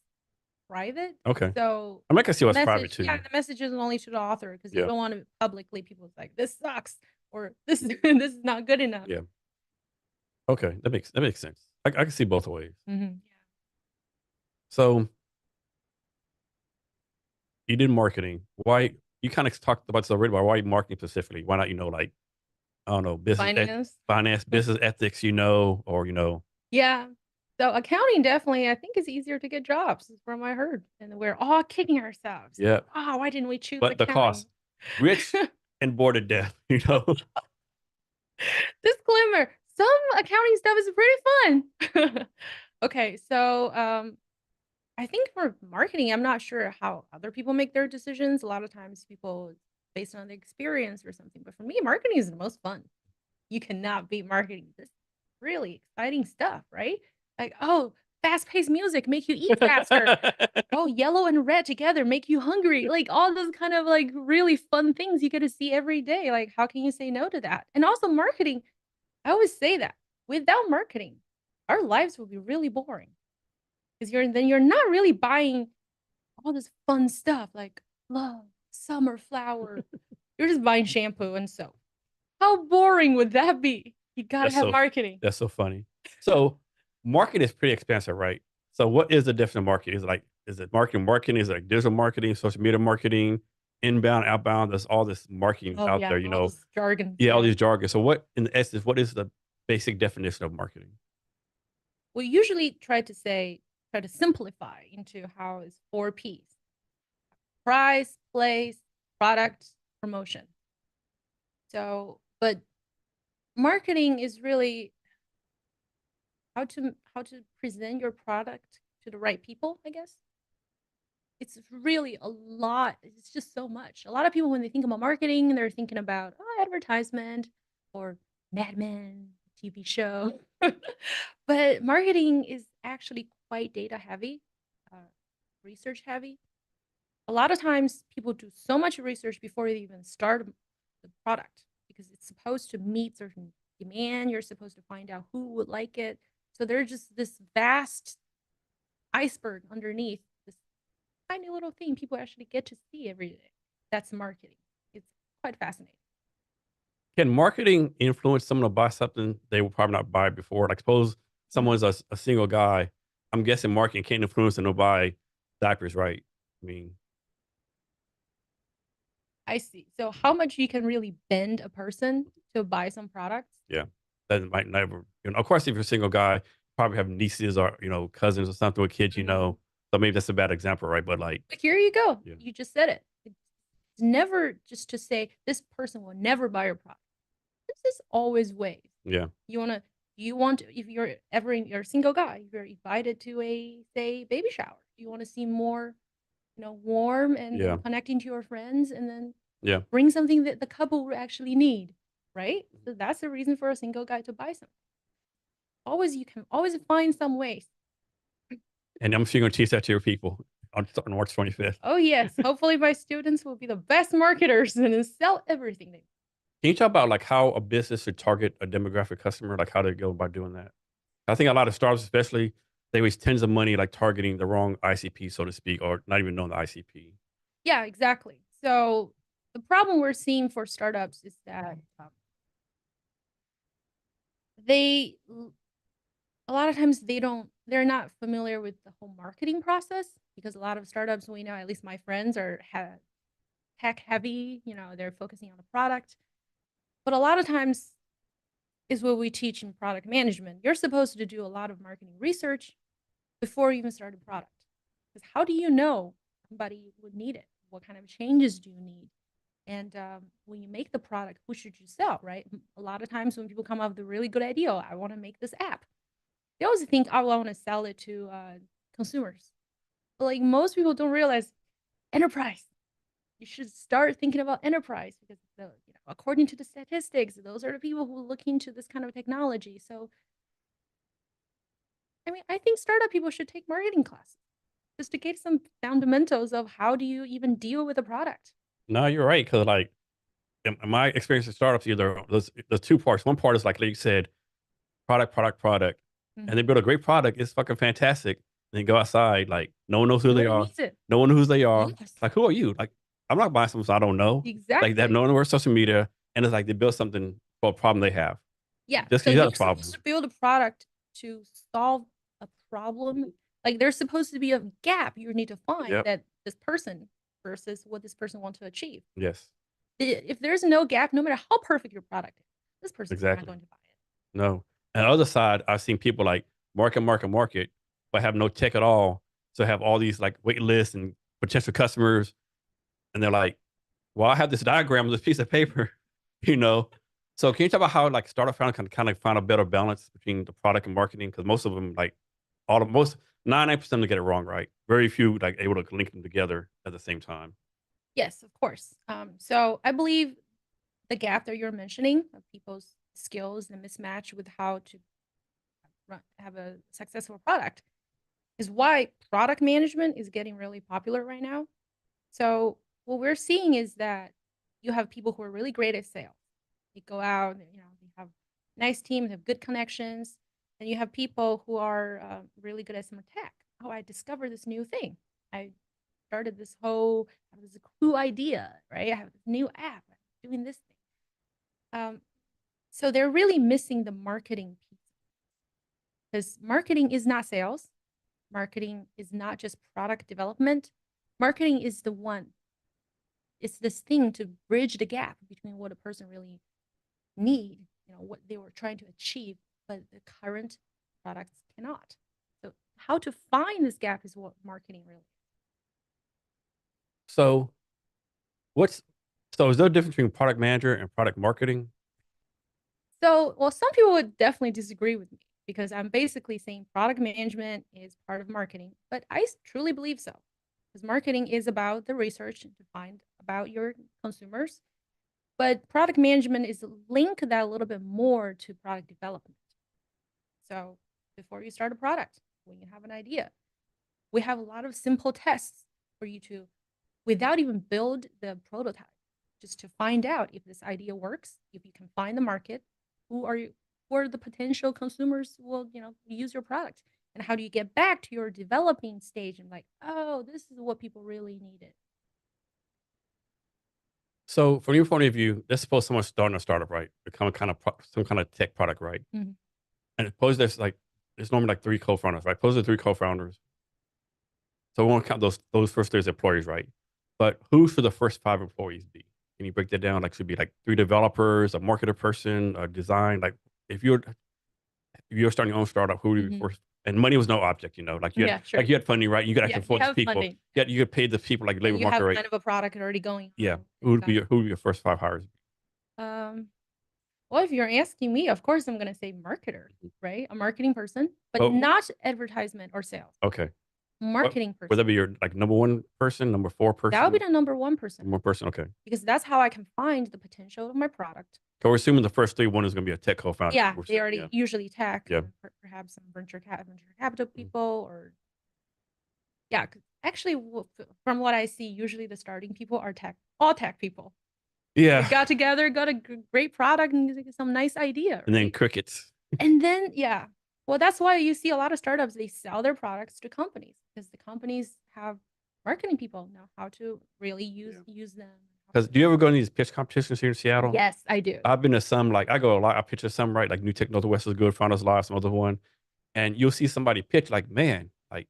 private, Okay. so I mean, I can see the what's private message, too. yeah, the message is only to the author, because you Yeah. don't want to publicly people like this sucks, or this this is not good enough. Yeah. Okay. That makes sense. I can see both ways. Hmm. So you did marketing. Why you kind of talked about this already, but why marketing specifically? Why not, like, I don't know, Finance. finance, business ethics, or Yeah. So accounting definitely, I think, is easier to get jobs, is from what I heard. And we're all kicking ourselves. yeah. Oh, why didn't we choose But the accounting? cost, rich and bored to death, Disclaimer, some accounting stuff is pretty fun. Okay, so I think for marketing, I'm not sure how other people make their decisions. A lot of times people based on the experience or something. But for me, marketing is the most fun. You cannot beat marketing. This really exciting stuff, right? Like, oh, fast-paced music make you eat faster. Oh, yellow and red together make you hungry. Like all those kind of like really fun things you get to see every day. Like, how can you say no to that? And also marketing, I always say that without marketing, our lives will be really boring because you're not really buying all this fun stuff like love, summer flower. You're just buying shampoo and soap. How boring would that be? You gotta that's have so marketing. that's so funny. So market is pretty expensive, right? So what is the definition of marketing? Is it marketing? Is it like digital marketing, social media marketing, inbound, outbound? There's all this marketing Oh out yeah, all there. those jargons. Yeah, all Yeah. these jargon. So what in essence, what is the basic definition of marketing? We usually try to simplify into how is four P's: price, place, product, promotion. So, but marketing is really how to present your product to the right people, I guess. It's really a lot. It's just so much. A lot of people, when they think about marketing, they're thinking about advertisement or Mad Men TV show. But marketing is actually quite data heavy, uh, research heavy. A lot of times people do so much research before they even start the product because it's supposed to meet certain demand. You're supposed to find out who would like it. So there's just this vast iceberg underneath this tiny little thing people actually get to see every day. That's marketing. It's quite fascinating. Can marketing influence someone to buy something they will probably not buy before? Like, suppose Mhm. someone's a single guy. I'm guessing marketing can't influence them to buy diapers, right? I mean, I see. So how much you can really bend a person to buy some products? yeah, that might never. Of course, if you're a single guy, you probably have nieces or cousins or something with kids. Mhm. So maybe that's a bad example, right? But like, But here you go. yeah, You just said it. It's never just to say this person will never buy your product. This is always ways. yeah, You wanna you want if you're a single guy, you're invited to a say baby shower. You want to seem more, warm and yeah, connecting to your friends and then yeah. bring something that the couple would actually need, right? So that's the reason for a single guy to buy something. Always you can always find some ways. And I'm sure you're gonna teach that to your people on March 25th. Oh yes, hopefully my students will be the best marketers and sell everything they. Can you talk about like how a business should target a demographic customer? Like how they go about doing that? I think a lot of startups, especially, they waste tons of money like targeting the wrong ICP, so to speak, or not even knowing the ICP. Yeah, exactly. So the problem we're seeing for startups is that they a lot of times they're not familiar with the whole marketing process because a lot of startups we know, at least my friends, are tech heavy. They're focusing on the product, but a lot of times is what we teach in product management. You're supposed to do a lot of marketing research before you even start a product, because how do you know somebody would need it? What kind of changes do you need? And when you make the product, who should you sell, right? A lot of times when people come up with a really good idea, I want to make this app, they always think, oh, I want to sell it to consumers. But like most people don't realize enterprise. You should start thinking about enterprise because according to the statistics, those are the people who look into this kind of technology. So I mean, I think startup people should take marketing classes just to get some fundamentals of how do you even deal with a product. No, you're right. Cause like in my experience in startups, either there's two parts. One part is like you said, product. And they Mhm. build a great product. It's fucking fantastic. Then go outside, like no one knows who they Nobody are. needs it. No one knows who they are. Yes, Like, who are you? Like, I'm not buying something I don't know. Like they have exactly. no one social media. And it's like they build something for a problem they have. Yeah. Just So because you have you're a supposed problem. to build a product to solve a problem. Like there's supposed to be a gap you need to find Yep. that this person. versus what this person wants to achieve. Yes, If there's no gap, no matter how perfect your product is, this person's not exactly. going to buy it. No. And the other side, I've seen people like market, but have no tech at all. So have all these like wait lists and potential customers. And they're like, well, I have this diagram on this piece of paper, you know? So can you talk about how like startup founders can kind of find a better balance between the product and marketing? Because most of them, like all the most 99% of them get it wrong, right? Very few like able to link them together at the same time. Yes, of course. So I believe the gap that you're mentioning of people's skills and mismatch with how to have a successful product is why product management is getting really popular right now. So what we're seeing is that you have people who are really great at sales. They go out, they have a nice team, they have good connections, and you have people who are really good at some tech. Oh, I discovered this new thing. I started this whole, it was a cool idea, right? I have this new app, I'm doing this thing. So they're really missing the marketing piece because marketing is not sales. Marketing is not just product development. Marketing is the one, it's this thing to bridge the gap between what a person really need, what they were trying to achieve, but the current products cannot. So how to find this gap is what marketing really is. So what's so is there a difference between product manager and product marketing? So, well, some people would definitely disagree with me because I'm basically saying product management is part of marketing, but I truly believe so. Because marketing is about the research to find about your consumers, but product management is link that a little bit more to product development. So, before you start a product, when you have an idea, we have a lot of simple tests for you to, without even build the prototype, just to find out if this idea works, if you can find the market, who are you, who are the potential consumers who will, use your product, and how do you get back to your developing stage and like, oh, this is what people really needed. So from your point of view, let's suppose someone's starting a startup, right? Become kind of some kind of tech product, right? Mhm. And suppose there's normally like three co-founders, right? Suppose there's three co-founders. So we won't count those first three as employees, right? But who should the first five employees be? Can you break that down? Like should be like three developers, a marketer person, a design. Like if you're starting your own startup, who would be Mhm. first? And money was no object, like Yeah, sure. you had funding, right? You could Yeah, actually you afford these have people. funding. Yet you could pay the people like And labor you market have rate. kind of a product already going Yeah. on. Who would be your first five hires? Um, well, if you're asking me, of course I'm gonna say marketer, Mhm. right? A marketing person, but Oh, not advertisement or sales. okay. What Marketing would person. that be your like number one person, number four That would be person, the number one person number one person? Okay. because that's how I can find the potential of my product. So we're assuming the first three, one is going to be a tech co-founder. Yeah, We're they saying, yeah, already usually tech, yeah. perhaps some venture capital Mm. people, or yeah. Actually, from what I see, usually the starting people are all tech people. They Yeah. got together, got a great product and some nice idea, And then right? crickets. And then, yeah, well, that's why you see a lot of startups, they sell their products to companies because the companies have marketing people know how to really Yeah. use them. Because do you ever go to these pitch competitions here in Seattle? Yes, I do. I've been to some, like I go a lot. I pitch to some, right? Like New Tech Northwest is good, Founders Live, some other one. And you'll see somebody pitch like, man, like,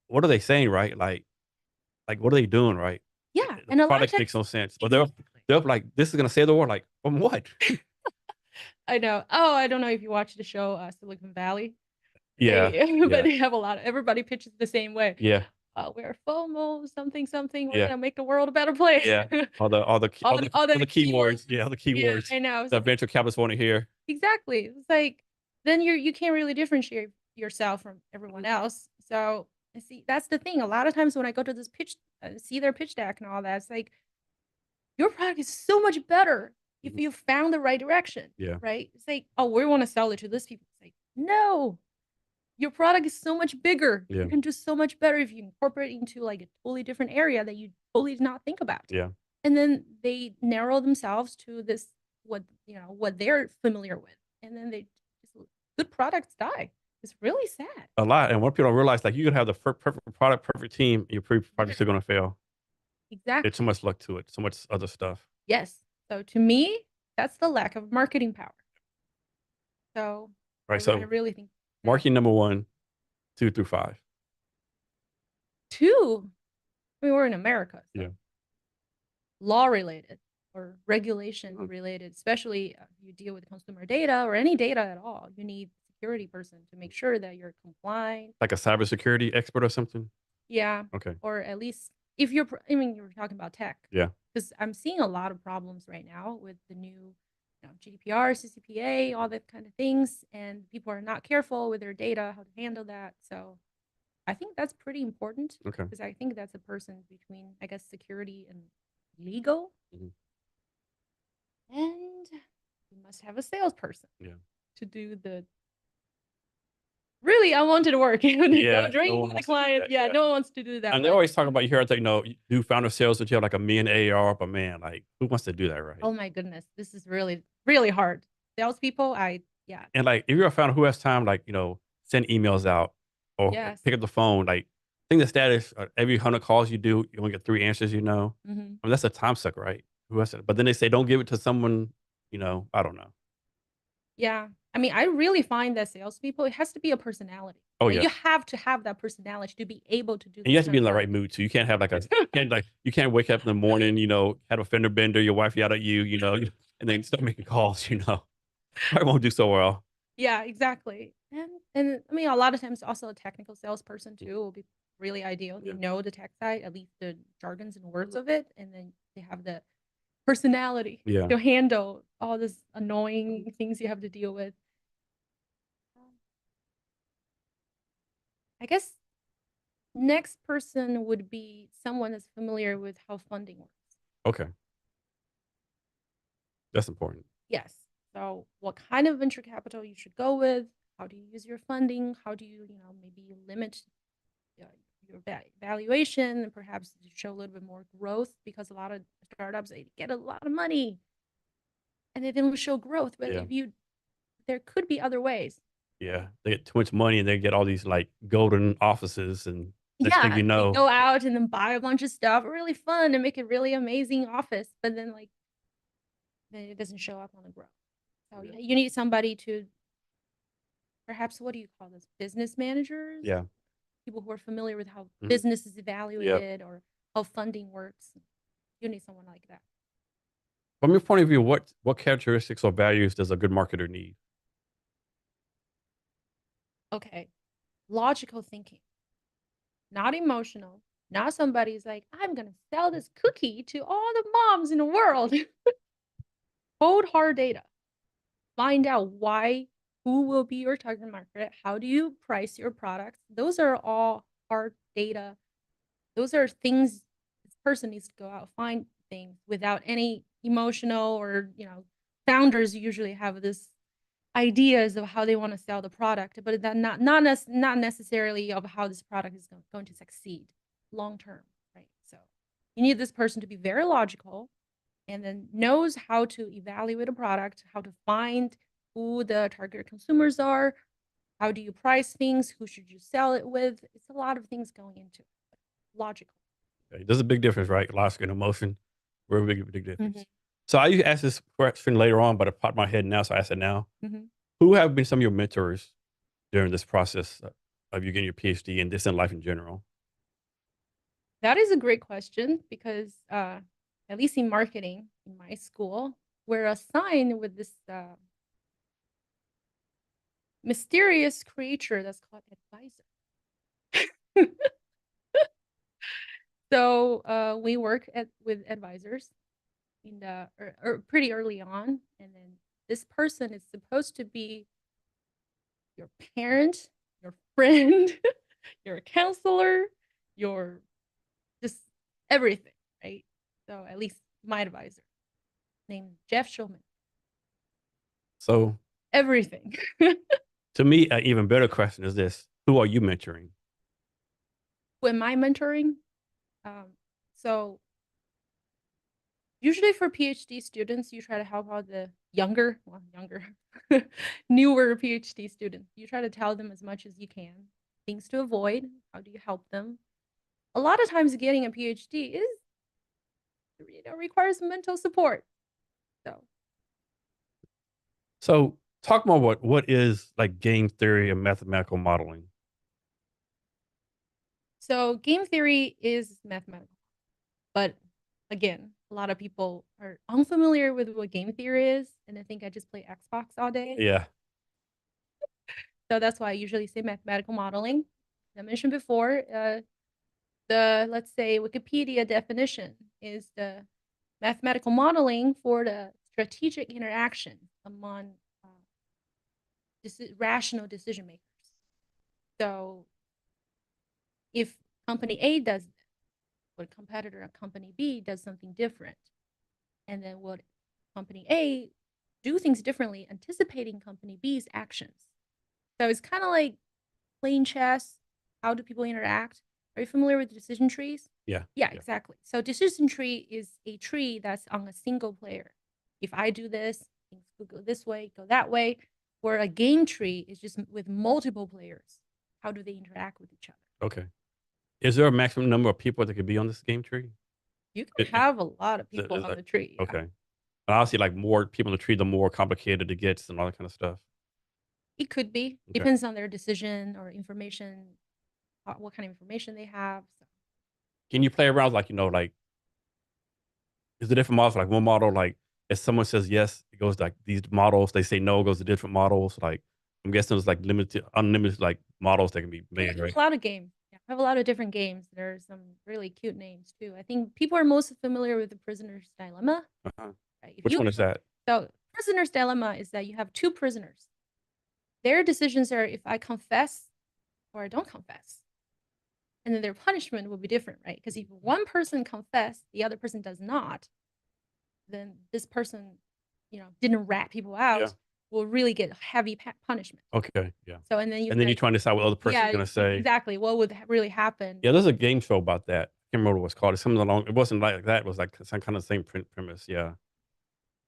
what are they saying, right? Like what are they doing, right? Yeah, The and a lot of product tech makes no sense. But they're exactly. they're like, this is gonna save the world. Like, from what? I know. Oh, I don't know if you watch the show Silicon Valley. Yeah. But Yeah. they have a lot of everybody pitches the same way. Yeah. We're FOMO, something, something. We're Yeah. gonna make the world a better place. Yeah. All All the the keywords. keywords. Yeah, all the Yeah, keywords I know. that venture capitalists want to hear. Exactly. It's like then you can't really differentiate yourself from everyone else. So I see that's the thing. A lot of times when I go to this pitch, see their pitch deck and all that, it's like your product is so much better if Mhm. you found the right direction, Yeah. right? It's like, oh, we want to sell it to this people. It's like, no, your product is so much bigger. Yeah. You can do so much better if you incorporate into like a totally different area that you totally did not think about. Yeah. And then they narrow themselves to this what they're familiar with. And then they just good products die. It's really sad. A lot. And what people don't realize, like you can have the perfect product, perfect team, your project's Yeah, still gonna fail. There's so exactly. much luck to it, so much other stuff. Yes. So to me, that's the lack of marketing power. So Right. I So really think that marking number one, two through five. two. I mean, we're in America, so Yeah. law related or regulation Mm. related, especially you deal with consumer data or any data at all, you need a security person to make sure that you're compliant. Like a cybersecurity expert or something? Yeah, Okay. or at least if you're, I mean, you were talking about tech, Yeah. because I'm seeing a lot of problems right now with the new, GDPR, CCPA, all that kind of things, and people are not careful with their data, how to handle that. So I think that's pretty important Okay. because I think that's a person between, I guess, security and legal. Mhm. And you must have a salesperson Yeah. to do the really unwanted work. Go Yeah. No drink one with the wants to do client. that. Yeah, Yeah. no one wants to do that. And they But always talk about, you hear it's like, you do founder sales that you have like a million AR, but man, like who wants to do that, right? oh my goodness, this is really, really hard. Salespeople, yeah, And like if you're a founder who has time, like, send emails out or yes. pick up the phone, like think the status, every 100 calls you do, you only get 3 answers, Hmm. I mean, that's a time suck, right? Who has to, but then they say, don't give it to someone, I don't know. Yeah. I mean, I really find that salespeople, it has to be a personality. Oh Like, yeah. you have to have that personality to be able to do And you this have to kind be in of the work. right mood too. You can't have you can't wake up in the morning, have a fender bender, your wife yell at you, and then start making calls. I won't do so well. Yeah, exactly. And I mean, a lot of times also a technical salesperson too will be really ideal. They Yeah. know the tech side, at least the jargons and words of it, and then they have the personality Yeah. to handle all this annoying things you have to deal with. I guess next person would be someone that's familiar with how funding works. Okay. That's important. Yes. So, what kind of venture capital you should go with? How do you use your funding? How do you, maybe limit uh, your valuation and perhaps show a little bit more growth because a lot of startups they get a lot of money and they don't show growth. But Yeah. if you, there could be other ways. Yeah. They get too much money and they get all these like golden offices and next thing Yeah, you they know, go out and then buy a bunch of stuff, really fun, and make a really amazing office. But then, like, then it doesn't show up on the growth. So yeah. you need somebody to perhaps what do you call this? Business managers, Yeah. people who are familiar with how Mhm. business is Yeah. evaluated or how funding works. You need someone like that. From your point of view, what characteristics or values does a good marketer need? Okay, logical thinking, not emotional. Not somebody's like, I'm gonna sell this cookie to all the moms in the world. Hold hard data. Find out why, who will be your target market. How do you price your products? Those are all hard data. Those are things this person needs to go out find things without any emotional or founders usually have this ideas of how they want to sell the product, but that not necessarily of how this product is going to succeed long term, right? So you need this person to be very logical and then knows how to evaluate a product, how to find who the target consumers are, how do you price things, who should you sell it with. It's a lot of things going into it. Logical. Okay, there's a big difference, right? Logic and emotion. Very big Hmm. difference. So I used to ask this question later on, but it popped in my head now, so I ask it now. Hmm. Who have been some of your mentors during this process of you getting your PhD and this in life in general? That is a great question because, at least in marketing in my school, we're assigned with this mysterious creature that's called advisor. So we work with advisors in the or pretty early on, and then this person is supposed to be your parent, your friend, your counselor, your just everything, right? So at least my advisor named Jeff Schulman. So Everything. to me, an even better question is this: who are you mentoring? Who am I mentoring? So usually for PhD students, you try to help out the younger, newer PhD students. You try to tell them as much as you can, things to avoid. How do you help them? A lot of times getting a PhD is, requires mental support. So, So talk more about what is like game theory and mathematical modeling. So game theory is mathematical, but again, a lot of people are unfamiliar with what game theory is, and I think I just play Xbox all day. Yeah. So that's why I usually say mathematical modeling. I mentioned before, the let's say Wikipedia definition is the mathematical modeling for the strategic interaction among rational decision makers. So if company A does this, what competitor at company B does something different, and then what company A do things differently, anticipating company B's actions. So it's kind of like playing chess. How do people interact? Are you familiar with decision trees? Yeah. Yeah, exactly. So decision tree is a tree that's on a single player. If I do this, things could go this way, go that way. Where a game tree is just with multiple players. How do they interact with each other? Okay. Is there a maximum number of people that could be on this game tree? You can have a lot of people Is on it- the tree. Yeah. okay. And obviously, like more people on the tree, the more complicated it gets and all that kind of stuff. It could be. Okay. Depends on their decision or information, what kind of information they have. So. Can you play around like like is the different models like one model like if someone says yes, it goes like these models. They say no, it goes to different models. Like I'm guessing it's like limited, unlimited like models that can be I made, have right? a lot of games. Yeah, I have a lot of different games. There's some really cute names too. I think people are most familiar with the prisoner's dilemma. Uh-huh. Right? Which one is that? So prisoner's dilemma is that you have two prisoners. Their decisions are if I confess or I don't confess. And then their punishment will be different, right? Because if one person confess, the other person does not, then this person, didn't rat people out, Yeah. will really get heavy punishment. Okay. Yeah. So and then And then you're trying to decide what other person's yeah, gonna say. exactly. What would really happen? Yeah, there's a game show about that. I can't remember what it's called. It's something along. It wasn't like that. It was like some kind of same premise. Yeah.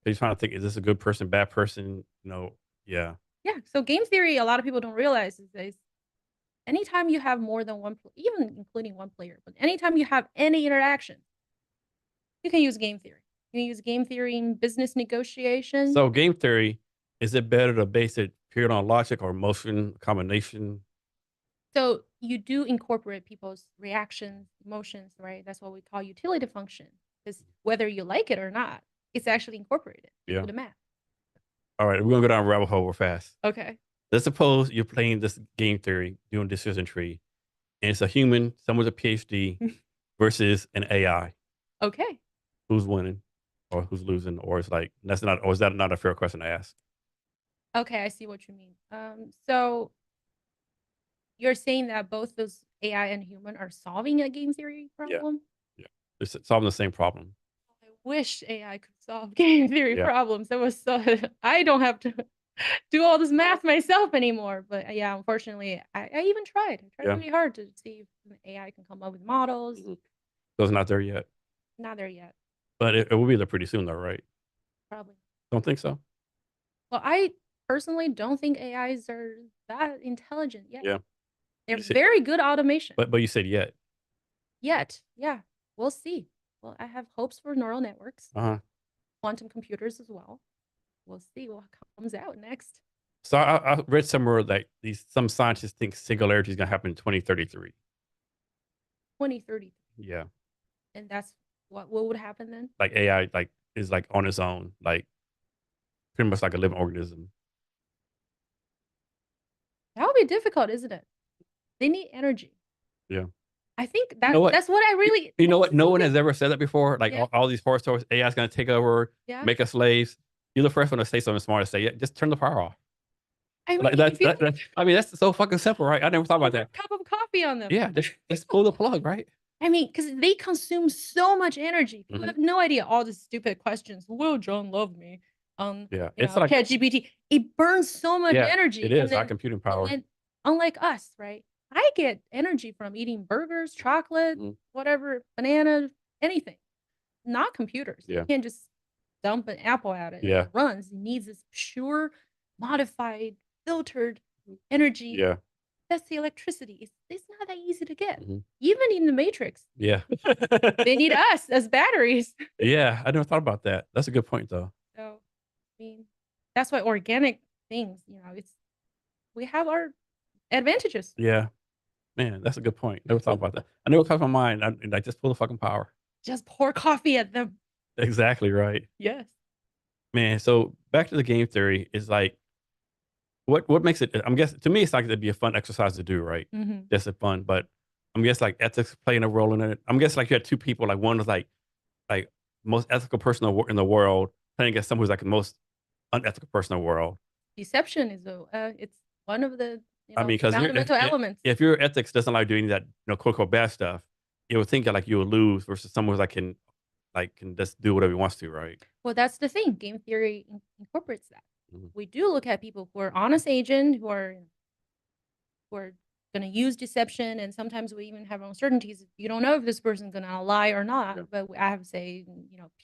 You're trying to think: is this a good person, bad person? No. Yeah. Yeah. So game theory, a lot of people don't realize is anytime you have more than one, even including one player, but anytime you have any interaction, you can use game theory. You can use game theory in business negotiation. So game theory, is it better to base it purely on logic or emotion combination? So you do incorporate people's reactions, emotions, right? That's what we call utility function. Because whether you like it or not, it's actually incorporated Yeah. into the math. All right, we're gonna go down a rabbit hole real fast. Okay. Let's suppose you're playing this game theory, doing decision tree, and it's a human, someone's a PhD, versus an AI. Okay. Who's winning, or who's losing, or it's like that's not, or is that not a fair question to ask? Okay, I see what you mean. So you're saying that both those AI and human are solving a game theory Yeah, problem? yeah, it's solving the same problem. I wish AI could solve game theory Yeah, problems. It was so I don't have to do all this math myself anymore. But yeah, unfortunately, I even tried. I tried yeah. really hard to see if an AI can come up with models. Mhm. So it's not there yet, Not there yet, but it will be there pretty soon, though, right? probably. Don't think so. Well, I personally don't think AIs are that intelligent yet. Yeah, They're you said, very good automation. but you said yet. Yet, yeah, we'll see. Well, I have hopes for neural networks, Uh huh. quantum computers as well. We'll see what comes out next. So I read somewhere that some scientists think singularity is gonna happen in 2033. 2030. Yeah, And that's what would happen then? like AI like is like on its own, like pretty much like a living organism. That would be difficult, isn't it? They need energy. Yeah. I think You know what? that's what I really You know what? that's No one something- has ever said that before. Like Yeah. all these horror stories, AI is going to take over, Yeah. make us slaves. You're the first one to say something smart to say, yeah, just turn the power off. I mean, Like if you I mean, that's so fucking simple, right? I never thought about pour a that. cup of coffee on them. Yeah, just pull the plug, right? I mean, because they consume so much energy. People Mhm. have no idea all the stupid questions. Will John love me? Yeah, it's like ChatGPT. It burns so much yeah, energy. it And is our then, computing and power. then, unlike us, right? I get energy from eating burgers, chocolate, Mhm. whatever, banana, anything. Not computers. Yeah. You can't just dump an apple at it. Yeah. It runs. It needs this pure, modified, filtered energy. Yeah, That's the electricity. It's not that easy to get. Mhm. Even in the Matrix, yeah. they need us as batteries. Yeah, I never thought about that. That's a good point, though. So, I mean, that's why organic things, we have our advantages. Yeah. Man, that's a good point. Never thought about that. I never crossed my mind. I just pull the fucking power. Just pour coffee at them. Exactly right. Yes. Man, so back to the game theory is like what makes it I'm guessing to me it's like it'd be a fun exercise to do, right? Hmm. Just a fun, but I'm guessing like ethics playing a role in it. I'm guessing like you had two people, like one was like most ethical person in the world playing against someone who's like the most unethical person in the world. Deception is it's one of the I mean, because fundamental elements. if your ethics doesn't like doing that, quote unquote bad stuff, you would think that like you will lose versus someone who's like can just do whatever he wants to, right? Well, that's the thing. Game theory incorporates that. Mhm. We do look at people who are honest agent, who are going to use deception, and sometimes we even have uncertainties. You don't know if this person's going to lie or not. Yeah. But I have to say,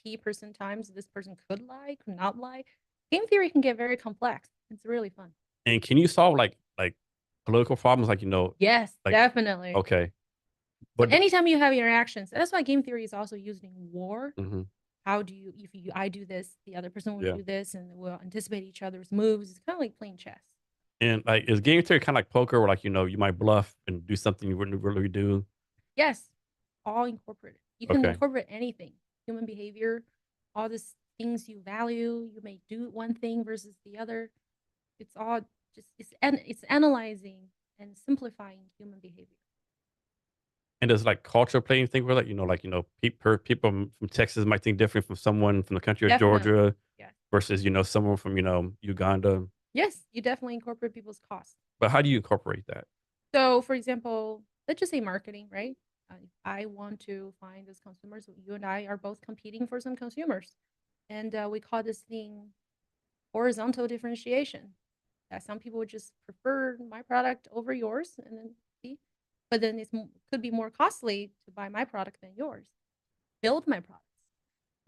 P% times this person could lie, could not lie. Game theory can get very complex. It's really fun. And can you solve like political problems Yes, like definitely. okay, So but anytime you have interactions, that's why game theory is also used in war. mhm, How do you, if you, I do this, the other person will yeah. do this, and we'll anticipate each other's moves. It's kind of like playing chess. And like is game theory kind of like poker, where like you might bluff and do something you wouldn't really do? Yes, all incorporated. You can Okay. incorporate anything, human behavior, all these things you value. You may do one thing versus the other. It's all just it's analyzing and simplifying human behavior. And does like culture play anything with it? People from Texas might think different from someone from the country of Definitely, Georgia yes, versus someone from Uganda. yes. You definitely incorporate people's costs. But how do you incorporate that? So, for example, let's just say marketing, right? If I want to find those consumers, you and I are both competing for some consumers, and we call this thing horizontal differentiation. That some people would just prefer my product over yours, and then see, but then it could be more costly to buy my product than yours. Build my products.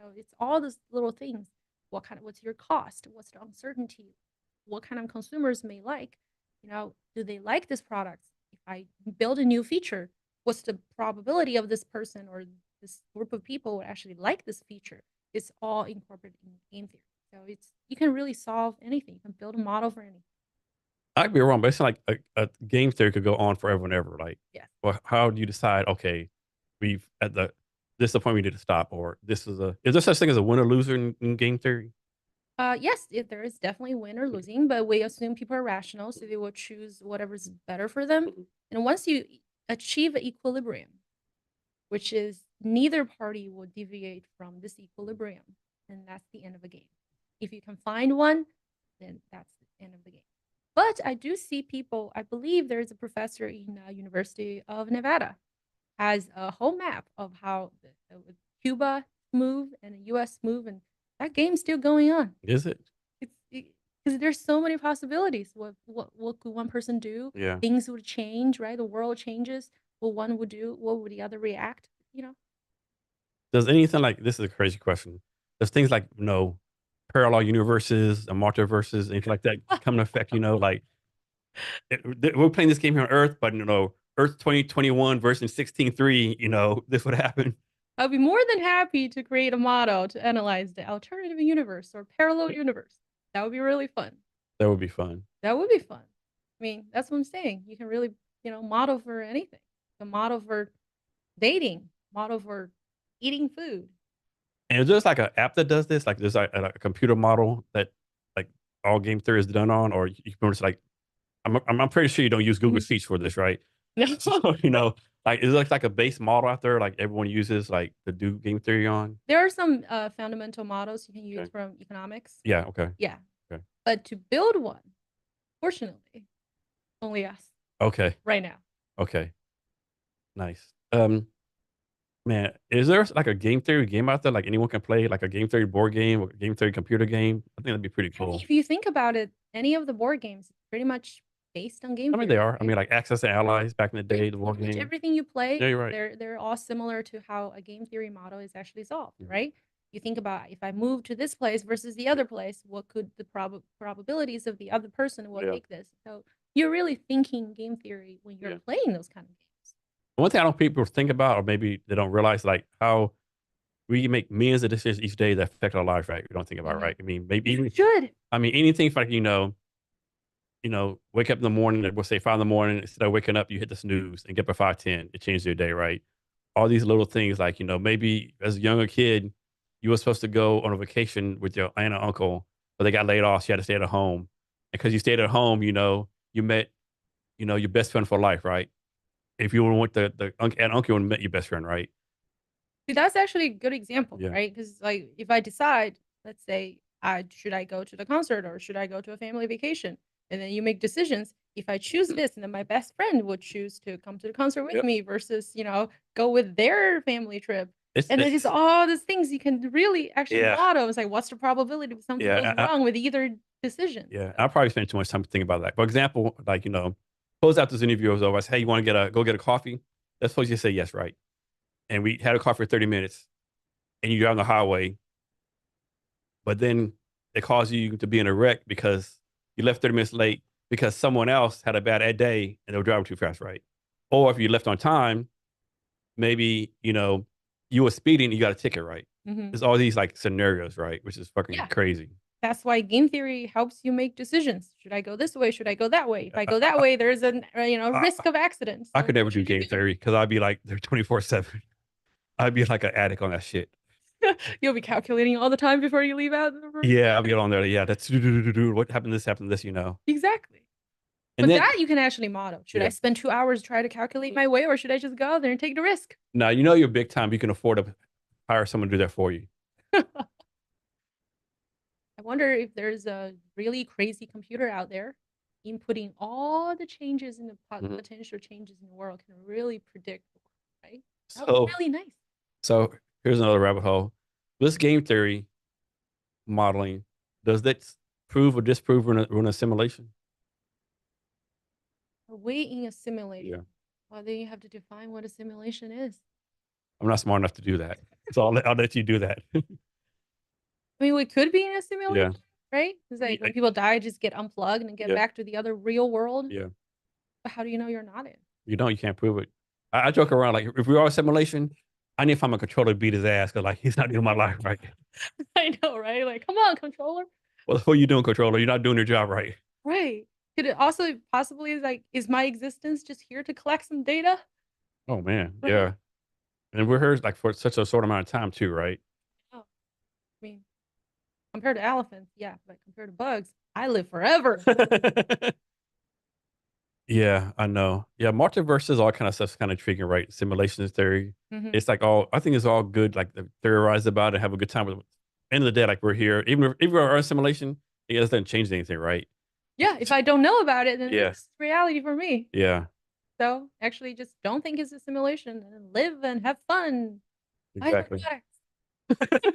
So it's all those little things. What's your cost? What's the uncertainty? What kind of consumers may like? Do they like this product? If I build a new feature, what's the probability of this person or this group of people would actually like this feature? It's all incorporated in game theory. So you can really solve anything. You can build a model for anything. I could be wrong, but it's like a game theory could go on forever and ever. Like, Yes. well, how do you decide? Okay, we've at the this is the point we need to stop, or is there such thing as a winner loser in game theory? Yes, there is definitely win or losing, but we assume people are rational, so they will choose whatever's better for them. And once you achieve equilibrium, which is neither party will deviate from this equilibrium, and that's the end of the game. If you can find one, then that's the end of the game. But I do see people. I believe there is a professor in University of Nevada has a whole map of how Cuba move and the U.S. move, and that game's still going on. Is it? It's because there's so many possibilities. What could one person do? Yeah. Things would change, right? The world changes. What one would do? What would the other react? Does anything like this is a crazy question? Does things like parallel universes and multiverses, anything like that come into effect? Like we're playing this game here on Earth, but Earth 2021 version 16.3. This would happen. I'll be more than happy to create a model to analyze the alternative universe or parallel universe. That would be really fun. That would be fun. That would be fun. I mean, that's what I'm saying. You can really, model for anything. The model for dating, model for eating food. And is there's like an app that does this? Like there's a computer model that like all game theory is done on, or you can just like I'm pretty sure you don't use Google Sheets for this, right? No. So like is it like a base model out there like everyone uses like to do game theory on? There are some fundamental models you can use Okay. from economics. Yeah. Okay. Yeah. Okay. But to build one, fortunately, only us Okay. right now. Okay. Nice. Man, is there like a game theory game out there like anyone can play, like a game theory board game or game theory computer game? I think that'd be pretty cool. If you think about it, any of the board games pretty much based on game I mean, theory. they are. I Right? mean, like Access to Allies back in the day, the board Pretty much game. everything you play, Yeah, you're right. they're all similar to how a game theory model is actually solved, Mhm. right? You think about if I move to this place versus the other place, what could the probabilities of the other person will Yeah. take this? So you're really thinking game theory when you're Yeah. playing those kind of games. One thing I don't people think about, or maybe they don't realize, like how we make millions of decisions each day that affect our life, right? We don't think about, it, Mhm. right? I mean, maybe You even, should. I mean, anything like, wake up in the morning, we'll say 5 in the morning, instead of waking up, you hit the snooze and get up at 5:10. It changes your day, right? All these little things, like, maybe as a younger kid, you were supposed to go on a vacation with your aunt or uncle, but they got laid off. So you had to stay at home. And because you stayed at home, you met, your best friend for life, right? If you would want the aunt and uncle would have met your best friend, right? See, that's actually a good example, Yeah. right? Because like if I decide, let's say, I should I go to the concert or should I go to a family vacation, and then you make decisions. If I choose this, and then my best friend would choose to come to the concert with Yep. me versus go with their family trip, It's, and then just it's all these things you can really actually yeah. model. It's like what's the probability if something goes Yeah. wrong with either decision? Yeah, I probably spent too much time thinking about that. For example, like, close out this interview was over. I said, hey, you want to go get a coffee? That's supposed to say yes, right? And we had a coffee for 30 minutes and you're on the highway, but then it caused you to be in a wreck because you left 30 minutes late because someone else had a bad day and they were driving too fast, right? Or if you left on time, maybe, you were speeding, you got a ticket, right? Hmm. There's all these like scenarios, right? Which is fucking Yeah. crazy. That's why game theory helps you make decisions. Should I go this way? Should I go that way? If I I, go that I, way, there's a I, risk of accident. I So could never what do should you game do? theory because I'd be like, they're 24/7. I'd be like an addict on that shit. You'll be calculating all the time before you leave out the room. Yeah, I'll be on there. Yeah, that's what happened. This happened. This. Exactly. And But then that you can actually model. Should I yeah, spend 2 hours trying to calculate my way, or should I just go out there and take the risk? now you're big time. You can afford to hire someone to do that for you. I wonder if there's a really crazy computer out there inputting all the changes in the Mhm. potential changes in the world can really predict, right? That would be So really nice. so here's another rabbit hole. This game theory modeling, does that prove or disprove in a simulation? A way in a Yeah, simulation. Well, then you have to define what a simulation is. I'm not smart enough to do that, so I'll let you do that. I mean, we could be in a simulation, Yeah, right? It's like yeah, when people die, just get unplugged and get yeah, back to the other real world. yeah. But how do you know you're not in? You can't prove it. I joke around like if we are a simulation, I need to find my controller to beat his ass because like he's not doing my life right. I know, right? Like, come on, controller. Well, what are you doing, controller? You're not doing your job right. Right. Could it also possibly like, is my existence just here to collect some data? Oh man, Right. yeah. And we're here like for such a short amount of time too, right? Oh, I mean, compared to elephants, yeah, but compared to bugs, I live forever. Yeah, I know. Yeah, multiverses, all kind of stuff's kind of intriguing, right? Simulations theory. Hmm. It's like I think it's all good, like to theorize about it, have a good time with it. End of the day, like we're here, even we're a simulation, it doesn't change anything, right? Yeah, if I don't know about it, then Yeah, it's reality for me. yeah, So actually, just don't think it's a simulation and live and have fun. Buy exactly. narcotics.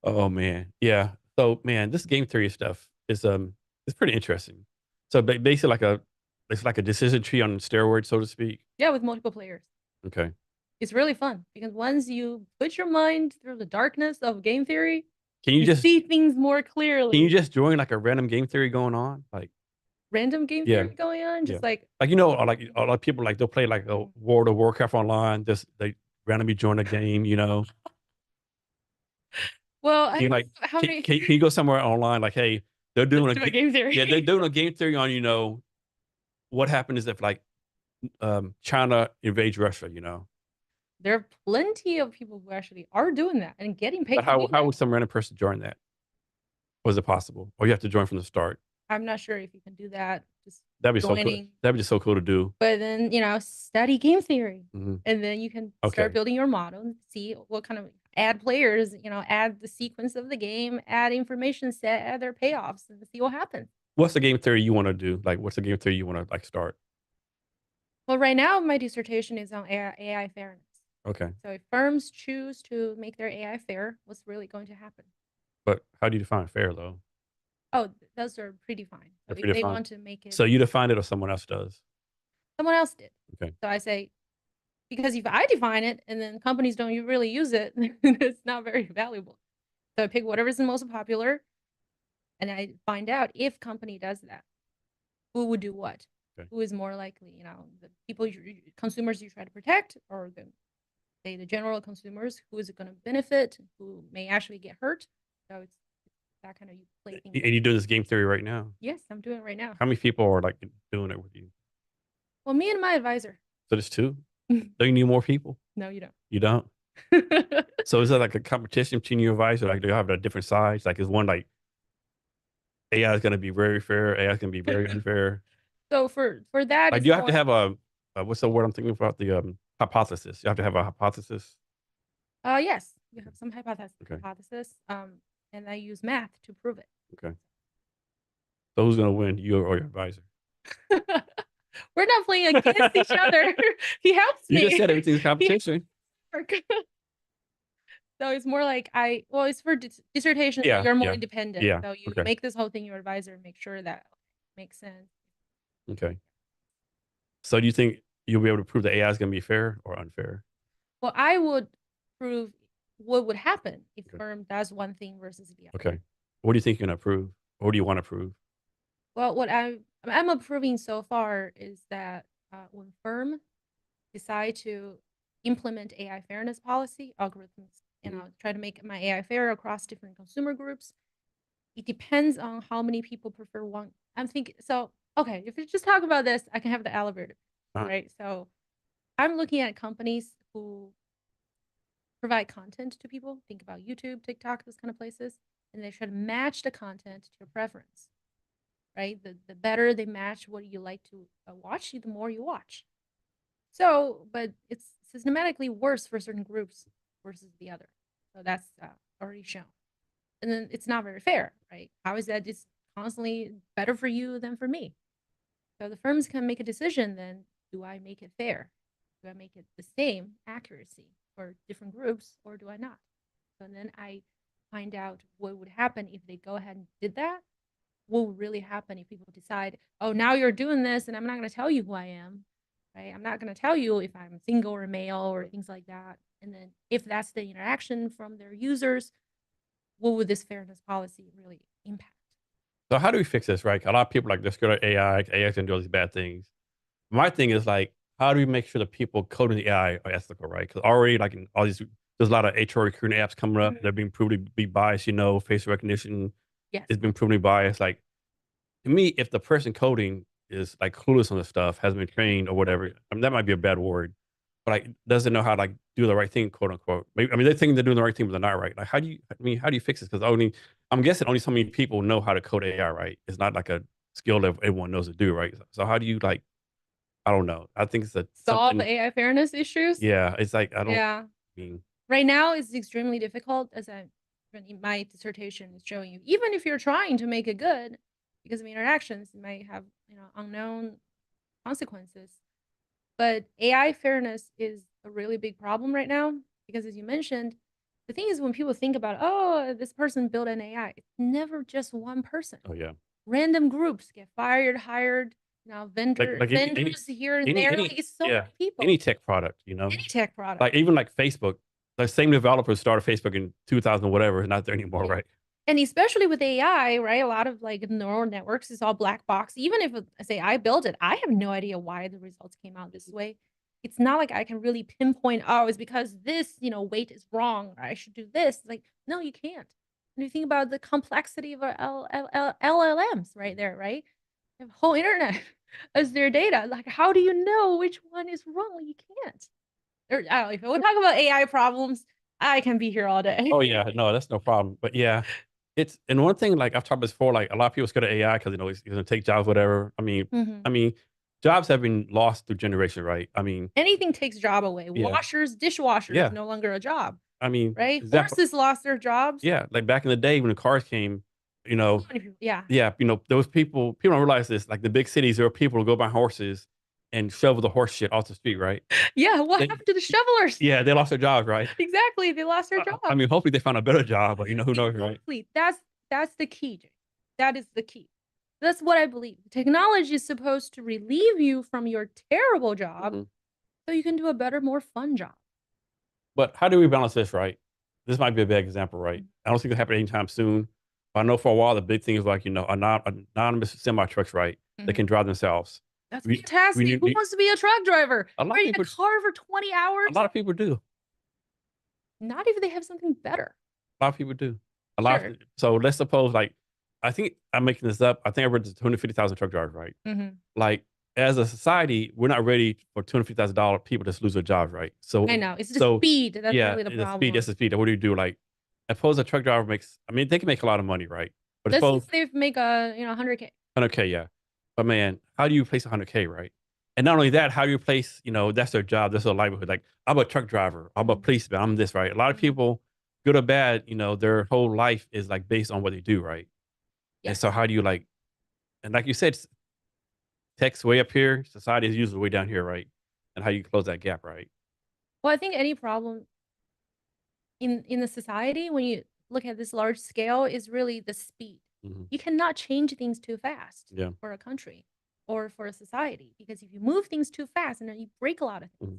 Oh man, yeah. So man, this game theory stuff is it's pretty interesting. So basically, it's like a decision tree on steroids, so to speak. Yeah, with multiple players. Okay. It's really fun because once you put your mind through the darkness of game theory, Can you you just see things more can you clearly. just join like a random game theory going on? Like, Random game yeah, theory going on, yeah. just like, Like like a lot of people like they'll play like a World of Warcraft online. Just they randomly join a game. well, I You don't like know how many can you go somewhere online like, hey, they're doing let's do a game yeah, they're theory. doing a game theory on what happens if like China invades Russia. There are plenty of people who actually are doing that and getting But paid to do how that. would some random person join that? Was it possible? Or you have to join from the start? I'm not sure if you can do that, just That'd be so cool. joining. That'd be just so cool to do. But then, study game theory. Mhm. And then you can start Okay. building your model and see what kind of add players, add the sequence of the game, add information set, add their payoffs, and see what happens. What's the game theory you want to do? Like, what's the game theory you want to like start? Well, right now my dissertation is on AI fairness. Okay. So if firms choose to make their AI fair, what's really going to happen? But how do you define fair though? Oh, those are predefined. So They're if they predefined. want to make it, So you define it or someone else does? someone else did. Okay. So I say, because if I define it and then companies don't really use it, it's not very valuable. So I pick whatever's the most popular and I find out if company does that, who would do what, Okay. who is more likely, the people, consumers you try to protect, or the general consumers, who is it going to benefit, who may actually get hurt. So it's that kind of you play things And out. you're doing this game theory right now. Yes, I'm doing it right now. How many people are like doing it with you? Well, me and my advisor. So there's two. Don't you need more people? No, you don't. You don't. So is that like a competition between you advisors? Like, do you have a different sides? Like, is one like AI is going to be very fair, AI is going to be very unfair? So for that, Like, it's do you have to more. have a what's the word I'm thinking about? The hypothesis. You have to have a hypothesis. Yes, you have some hypothesis. Okay. And I use math to prove it. Okay. So who's going to win, you or your advisor? We're not playing against each other. He helps You just me. said everything's competition. So it's more like well, it's for dissertation. Yeah. You're more Yeah. independent. Yeah. So you Okay. make this whole thing your advisor and make sure that makes sense. Okay. So do you think you'll be able to prove that AI is going to be fair or unfair? Well, I would prove what would happen if Okay. firm does one thing versus the other. Okay. What do you think you're going to prove? What do you want to prove? Well, what I'm approving so far is that when firm decide to implement AI fairness policy algorithms, and I'll try to make my AI fair across different consumer groups. It depends on how many people prefer one. I'm thinking so. Okay, if we just talk about this, I can have the elevator, right? So I'm looking at companies who provide content to people. Think about YouTube, TikTok, those kind of places, and they try to match the content to your preference, right? The better they match what you like to watch, the more you watch. So, but it's systematically worse for certain groups versus the other. So that's already shown. And then it's not very fair, right? How is that it's constantly better for you than for me? So the firms can make a decision then, do I make it fair? Do I make it the same accuracy for different groups or do I not? So then I find out what would happen if they go ahead and did that. What would really happen if people decide, oh, now you're doing this and I'm not going to tell you who I am, right? I'm not going to tell you if I'm single or male or things like that. And then if that's the interaction from their users, what would this fairness policy really impact? So how do we fix this, right? A lot of people are like, let's go to AI. AI can do all these bad things. My thing is like, how do we make sure the people coding the AI are ethical, right? Because already, like in all these, there's a lot of HR recruiting apps coming up. They're being proven to be biased. Face recognition Yes. has been proven to be biased. Like to me, if the person coding is like clueless on the stuff, hasn't been trained or whatever, I mean, that might be a bad word, but like doesn't know how to like do the right thing, quote unquote. Maybe, I mean, they think they're doing the right thing, but they're not right. Like, how do you fix this? Because only, I'm guessing only so many people know how to code AI, right? It's not like a skill that everyone knows to do, right? So how do you like, I don't know. I think it's Solve something, the AI fairness issues. yeah, it's like, I don't Yeah. mean, Right now, it's extremely difficult, as my dissertation is showing you. Even if you're trying to make it good, because of interactions, it might have unknown consequences. But AI fairness is a really big problem right now because, as you mentioned, the thing is when people think about, oh, this person built an AI, it's never just one person. oh yeah. Random groups get fired, hired, Like vendors here and there. Like it's so yeah, many people. any tech product, Any tech product. like even like Facebook, the same developers started Facebook in 2000 whatever is not there anymore, Yeah. right? And especially with AI, right? A lot of like neural networks is all black box. Even if say I built it, I have no idea why the results came out this way. It's not like I can really pinpoint, oh, it's because this, weight is wrong, or I should do this. Like, no, you can't. And you think about the complexity of our LLMs right there, right? They have whole internet as their data. Like, how do you know which one is wrong? You can't. Or I don't know. If we talk about AI problems, I can be here all day. Oh yeah, no, that's no problem. But yeah, it's and one thing like I've talked about this before, like a lot of people scared of AI because it's going to take jobs, whatever. Mhm. I mean, jobs have been lost through generation, right? Anything takes job away. Yeah, Washers, dishwashers, yeah. no longer a job, I mean, right? example, Horses lost their jobs. yeah, like back in the day when the cars came, you So know, many people. Yeah. yeah, those people don't realize this. Like the big cities, there are people who go by horses and shovel the horse shit off the street, right? Yeah. What They, happened to the shovelers? yeah, they lost their jobs, right? Exactly. They lost their I job. mean, hopefully they found a better job, but who knows, right? Exactly. That's the key, Jake. That is the key. That's what I believe. Technology is supposed to relieve you from your terrible job Mhm. so you can do a better, more fun job. But how do we balance this, right? This might be a bad example, right? Mhm. I don't think it'll happen anytime soon. But I know for a while the big thing is like, anonymous semi trucks, right? They Mhm. can drive themselves. That's We, we fantastic. need, Who wants to be a truck driver? a lot of Are you in a people, car for 20 a hours? lot of people do. Not if they have something better. A lot of people do. A lot. Sure. So let's suppose like, I think I'm making this up. I think I read the 250,000 truck drivers, right? Hmm. Like as a society, we're not ready for $250,000 people to lose their jobs, right? I So, know. It's the so speed that's yeah, really the the speed, that's problem. the speed. What do you do? Like, suppose a truck driver makes, I mean, they can make a lot of money, right? But Let's suppose just say make a 100K. 100K, yeah. But man, how do you replace 100K, right? And not only that, how do you replace, that's their job, that's their livelihood. Like, I'm a truck driver, I'm a Hmm. policeman, I'm this, right? A lot of Hmm. people, good or bad, their whole life is like based on what they do, right? And so Yes. how do you like, and like you said, tech's way up here, society is usually way down here, right? And how you close that gap, right? Well, I think any problem in the society when you look at this large scale is really the speed. Hmm. You cannot change things too fast Yeah. for a country or for a society because if you move things too fast and then you break a lot of things. Hmm.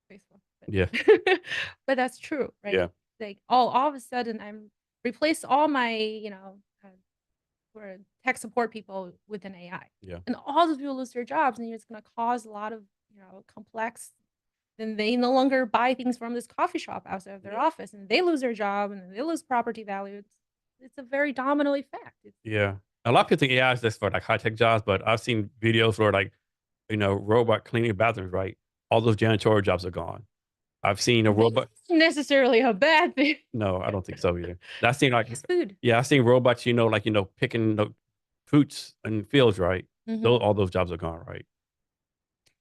Graceful, Yeah. but but that's true, right? Yeah. Like all of a sudden I'm replace all my, for tech support people with an AI. Yeah. And all those people lose their jobs and it's gonna cause a lot of, complex then they no longer buy things from this coffee shop outside of their Yeah. office and they lose their job and then they lose property value. It's a very domino effect. It's Yeah. A lot of people think AI is just for like high tech jobs, but I've seen videos where like, robot cleaning bathrooms, right? All those janitorial jobs are gone. I've seen a that's robot. necessarily a bad thing. No, I don't think so either. I've seen like, It's food. yeah, I've seen robots, like, picking the fruits and fields, right? Hmm. All those jobs are gone, right?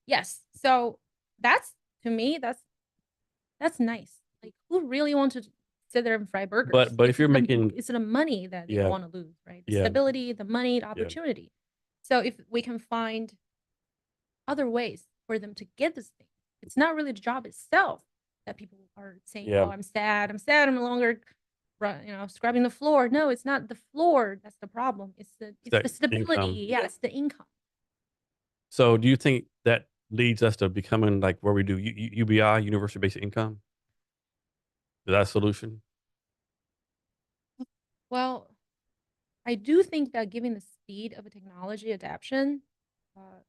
Yes. So that's to me, that's nice. Like who really wants to sit there and fry burgers? But if you're making, It's the money that they don't yeah, want to lose, right? The yeah, stability, the money, the yeah, opportunity. So if we can find other ways for them to get this thing, it's not really the job itself that people are saying, yeah, "Oh, I'm sad, I'm no longer, scrubbing the floor." No, it's not the floor that's the problem. it's It's that the income. stability. Yeah, it's the income. So do you think that leads us to becoming like where we do UBI, universal basic income? Is that a solution? Well, I do think that given the speed of a technology adaptation, uh,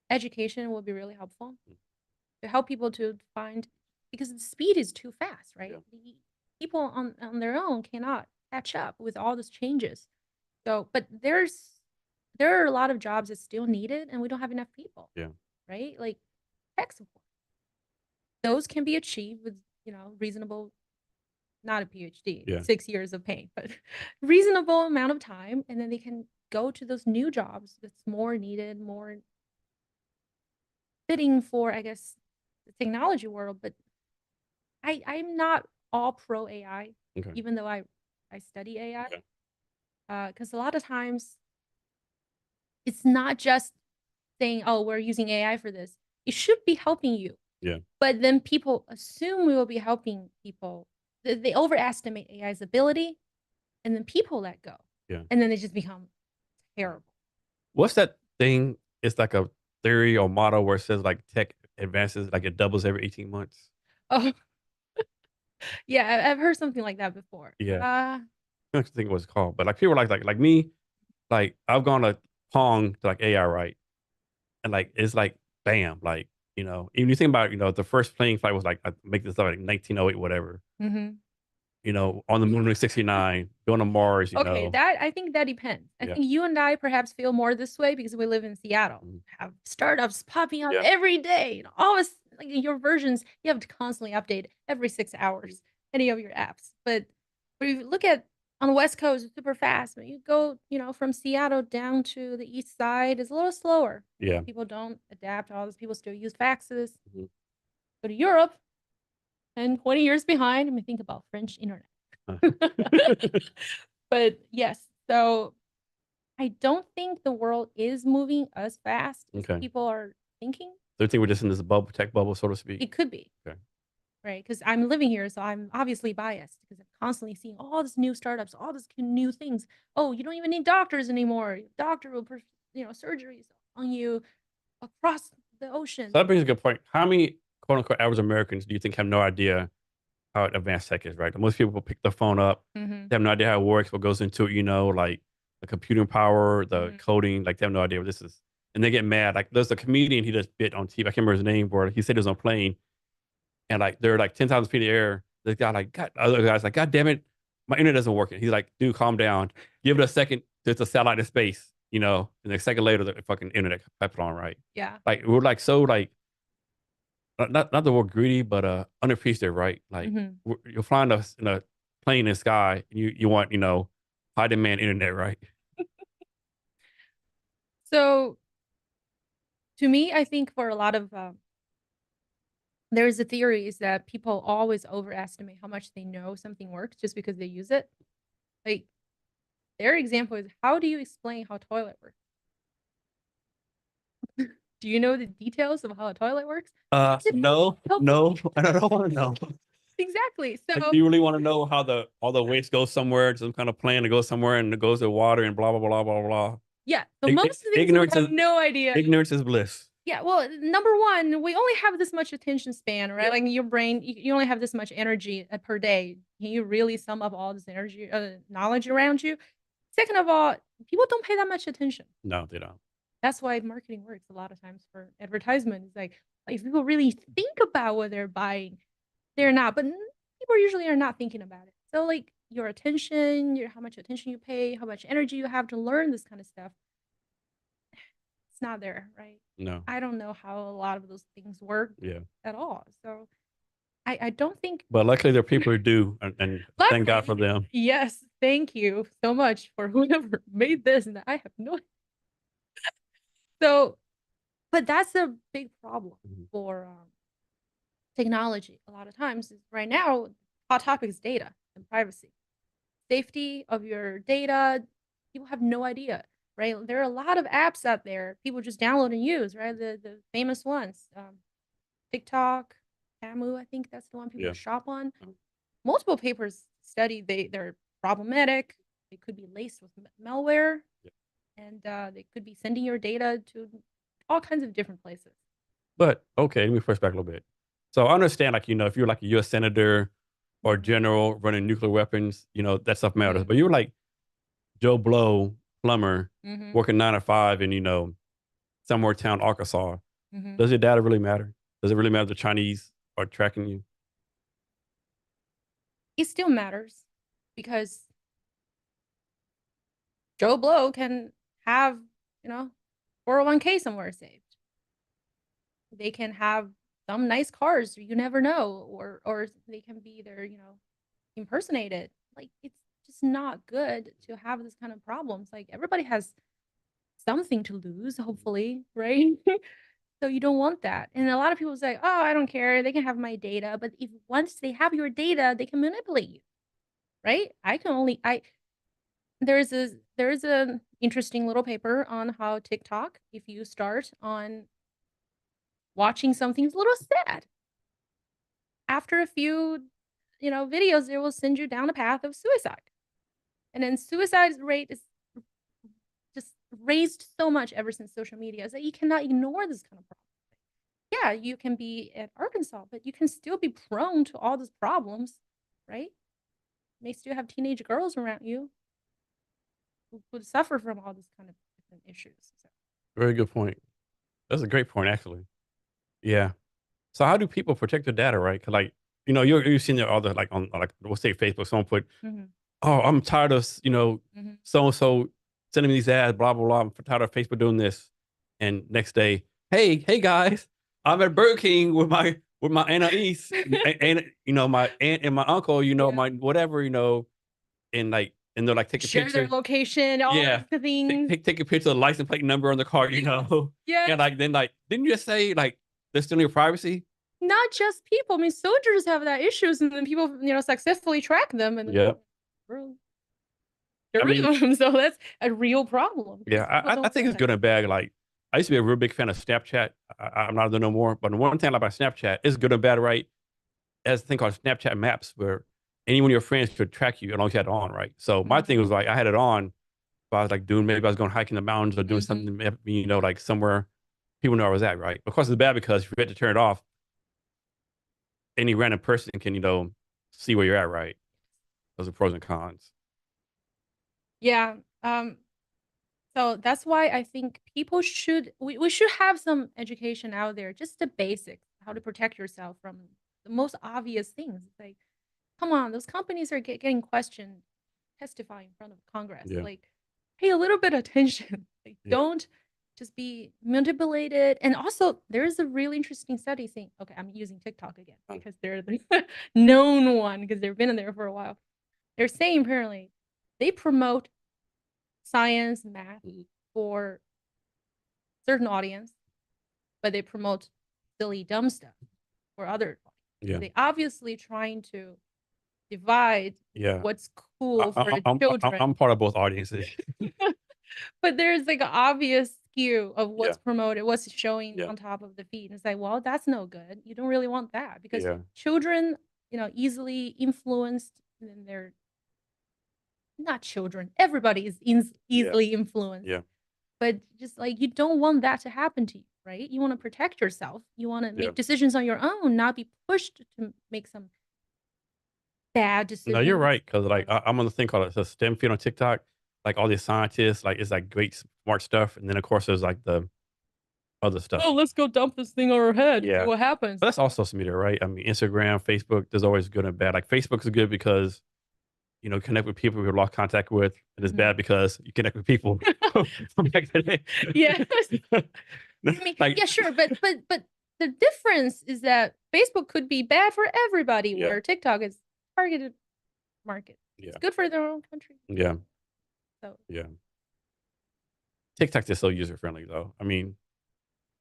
education will be really helpful to help people to find because the speed is too fast, right? Yeah, People on their own cannot catch up with all these changes. So, but there are a lot of jobs that's still needed, and we don't have enough people, yeah, right? Like tech support, those can be achieved with reasonable, not a PhD, yeah, 6 years of pain, but reasonable amount of time, and then they can go to those new jobs that's more needed, more fitting for, I guess, the technology world. But I'm not all pro AI, okay, even though I study okay, AI, because a lot of times it's not just saying, "Oh, we're using AI for this." It should be helping you, yeah, but then people assume we will be helping people. They overestimate AI's ability, and then people let go, yeah. and then they just become terrible. What's that thing? It's like a theory or model where it says like tech advances, like it doubles every 18 months. Oh, yeah, I've heard something like that before. Yeah. I don't think what it's called, but like people like me, like I've gone to Pong to like AI, right? And like it's like bam, like, even you think about, the first plane flight was like, I make this up like 1908, whatever, Hmm. on the moon in 69, going to Mars, Okay, that I think that depends. I yeah. think you and I perhaps feel more this way because we live in Seattle. Mhm. Have startups popping up Yeah. every day. Always like your versions, you have to constantly update every 6 hours any of your apps. But if you look at on the West Coast, it's super fast. But you go, from Seattle down to the East Side, it's a little slower. Yeah. People don't adapt. All those people still use faxes. Mhm. Go to Europe and 20 years behind. I mean, think about French internet. But yes, so I don't think the world is moving as fast as Okay. people are thinking. So you think we're just in this bubble, tech bubble, so to speak? It could be, Okay. right? Because I'm living here, so I'm obviously biased because I'm constantly seeing all these new startups, all these new things. Oh, you don't even need doctors anymore. Doctor will, surgeries on you across the So ocean. that brings a good point. How many quote unquote average Americans do you think have no idea how advanced tech is, right? Most people pick the phone up, Hmm. they have no idea how it works, what goes into it, like the computing power, the Hmm. coding, like they have no idea what this is. And they get mad. Like there's a comedian he just bit on TV. I can't remember his name, but he said he was on a plane and like there are like 10,000 feet in the air. This guy like God, other guys like, God damn it, my internet doesn't work. He's like, dude, calm down. Give it a second. There's a satellite in space, and a second later, the fucking internet kept on, right? Yeah. Like, we're like, so like, not the word greedy, but unappreciative, right? Like, Hmm. you're flying in a plane in the sky, and you want, high demand internet, right? So to me, I think for a lot of there's a theory is that people always overestimate how much they know something works just because they use it. Like their example is, how do you explain how toilet works? Do you know the details of how a toilet works? No, no, I don't want to know. Exactly. Like, So do you really want to know how all the waste goes somewhere, some kind of plan to go somewhere, and it goes to water and blah blah blah blah blah. yeah, so most of the things we have no idea. Ignorance is bliss. Yeah, well, number one, we only have this much attention span, right? Like your brain, you only have this much energy per day. Can you really sum up all this energy, knowledge around you? Second of all, people don't pay that much attention. No, they don't. That's why marketing works a lot of times for advertisement. It's like if people really think about what they're buying, they're not. But people usually are not thinking about it. So like your attention, how much attention you pay, how much energy you have to learn this kind of stuff, it's not there, right? No. I don't know how a lot of those things work Yeah. at all. So I don't think. But luckily, there are people who do, and thank God for Luckily, them. yes, thank you so much for whoever made this, and I have no. So, but that's a big problem Mhm. for technology. A lot of times, right now, hot topic is data and privacy, safety of your data. People have no idea, right? There are a lot of apps out there people just download and use, right? The famous ones, TikTok, Tamu, I think that's the one people Yeah. shop on. Mhm. Multiple papers study they're problematic. They could be laced with malware, Yeah. and they could be sending your data to all kinds of different places. But okay, let me push back a little bit. So I understand, like, if you're like a U.S. senator or Mm-hmm. general running nuclear weapons, that stuff matters. Mm-hmm. But you're like Joe Blow, plumber, Mm-hmm. working 9 to 5 in somewhere town Arkansas. Mm-hmm. Does your data really matter? Does it really matter if the Chinese are tracking you? It still matters because Joe Blow can have, you know, 401k somewhere saved. They can have some nice cars, you never know, or they can be there, impersonated. Like it's just not good to have this kind of problems. Like everybody has something to lose, hopefully, right? So you don't want that. And a lot of people say, "Oh, I don't care. They can have my data." But if once they have your data, they can manipulate you, right? I can only I there's a interesting little paper on how TikTok, if you start on watching something a little sad, after a few, videos, it will send you down a path of suicide. And then suicide rate is just raised so much ever since social media that you cannot ignore this kind of problem. Yeah, you can be at Arkansas, but you can still be prone to all these problems, right? You may still have teenage girls around you who would suffer from all these kind of different issues. So. Very good point. That's a great point, actually. Yeah. So how do people protect their data, right? 'Cause, like, you've seen all the, like, on, like, we'll say Facebook, someone put, Mhm, "Oh, I'm tired of, mhm. so and so sending me these ads, blah blah blah. I'm tired of Facebook doing this." And next day, hey guys, I'm at Burger King with my aunt and niece, and my aunt and my uncle, Yeah. my whatever, and they're like, take a Share their picture. location, all Yeah. of the things. Take a picture of the license plate number on the car, Yes. and, like, then, like, didn't you just say, like, they're stealing your privacy? Not just people. I mean, soldiers have that issues, and then people, successfully track them, and Yeah. bro, I get rid mean, of them. So that's a real problem yeah, because people I don't think it's realize. good and bad. Like, I used to be a real big fan of Snapchat. I'm not there no more. But one thing about Snapchat, it's good and bad, right? There's a thing called Snapchat Maps where any one of your friends could track you as long as you had it on, right? So my thing Mhm, was, like, I had it on. If I was like maybe I was going hiking the mountains or doing mhm. something, like somewhere people know I was at, right? Of course, it's bad because if you had to turn it off, any random person can, see where you're at, right? Those are pros and cons. Yeah. So that's why I think people we should have some education out there, just the basics, how to protect yourself from the most obvious things. It's like come on, those companies are getting questioned, testifying in front of Congress. Yeah. Like, pay a little bit of attention. Like, Yeah. don't just be manipulated. And also, there is a really interesting study saying, okay, I'm using TikTok again because they're the known one because they've been in there for a while. They're saying apparently they promote science, math for certain audience, but they promote silly, dumb stuff for other. Yeah. They obviously trying to divide Yeah. what's cool for the children. I'm part of both audiences. But there's like an obvious skew of Yeah. what's promoted, what's showing Yeah. on top of the feed. And it's like, well, that's no good. You don't really want that because Yeah. children, easily influenced, and they're not children. Everybody is Yeah. easily influenced. Yeah. But just like you don't want that to happen to you, right? You want to protect yourself. You want to Yeah. make decisions on your own, not be pushed to make some bad No, you're decisions. right. Cause like I'm on the thing called it's a STEM feed on TikTok. Like all these scientists, like it's like great smart stuff. And then of course there's like the other stuff. Oh, let's go dump this thing on our head and see Yeah. what happens. But that's all social media, right? I mean, Instagram, Facebook, there's always good and bad. Like Facebook is good because connect with people you lost contact with, and it's bad because you connect with people from back in the day. Yes. I mean, Like, yeah, sure, but the difference is that Facebook could be bad for everybody, yeah, where TikTok is targeted market. yeah, It's good for their own country. yeah, So yeah. TikTok's just so user friendly, though. I mean,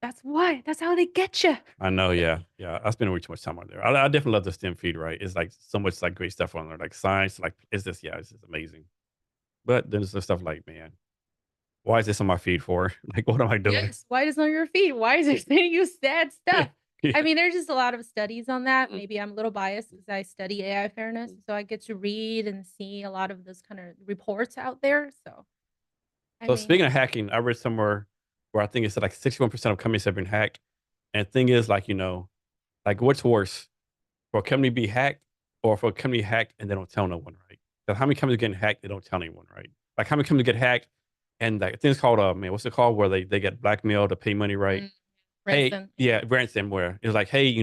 that's why. That's how they get you. I know, yeah, yeah. I spend way too much time on there. I definitely love the STEM feed, right? It's like so much like great stuff on there, like science, like it's just amazing. But then there's the stuff like, man, why is this on my feed for? Like, what am I doing? Yes. Why does on your feed? Why is it sending you sad stuff? Yeah. I mean, there's just a lot of studies on that. Mhm. Maybe I'm a little biased because I study AI fairness, so I get to read and see a lot of those kind of reports out there. So, I So mean, speaking of hacking, I read somewhere where I think it said like 61% of companies have been hacked. And the thing is, like, like what's worse for a company to be hacked or for a company hacked and they don't tell no one, right? Because how many companies are getting hacked, they don't tell anyone, right? Like how many companies get hacked and like things called man, what's it called? Where they get blackmailed to pay money, right? Hey, Princeton. yeah, ransomware. It's like, hey,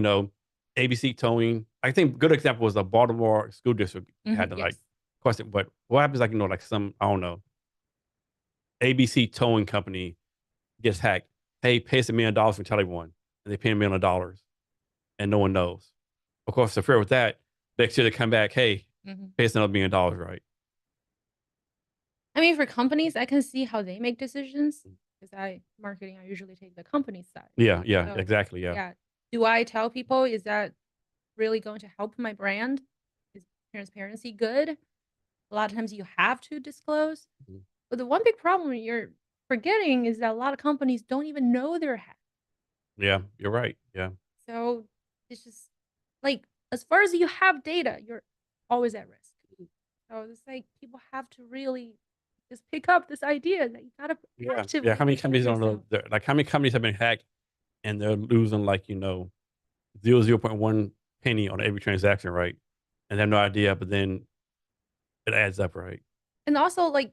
ABC towing. I think good example was the Baltimore school district had to like Yes. question, but what happens like, like some, I don't know, ABC towing company gets hacked. Hey, pay us $1 million for everyone. And they pay $1 million and no one knows. Of course, to fair with that, next year they come back, hey, pay us another $1 million, right? I mean, for companies, I can see how they make decisions because marketing, I usually take the company side. Yeah, yeah, So, exactly. Yeah. yeah. Do I tell people, is that really going to help my brand? Is transparency good? A lot of times you have to disclose. Mhm. But the one big problem you're forgetting is that a lot of companies don't even know they're hacked. Yeah, you're right. Yeah. So it's just like, as far as you have data, you're always at risk. So it's like people have to really just pick up this idea that you gotta Yeah. Yeah. actively How many protect companies don't know? yourself. Like, how many companies have been hacked and they're losing like, 0.1 penny on every transaction, right? And they have no idea, but then it adds up, right? And also, like,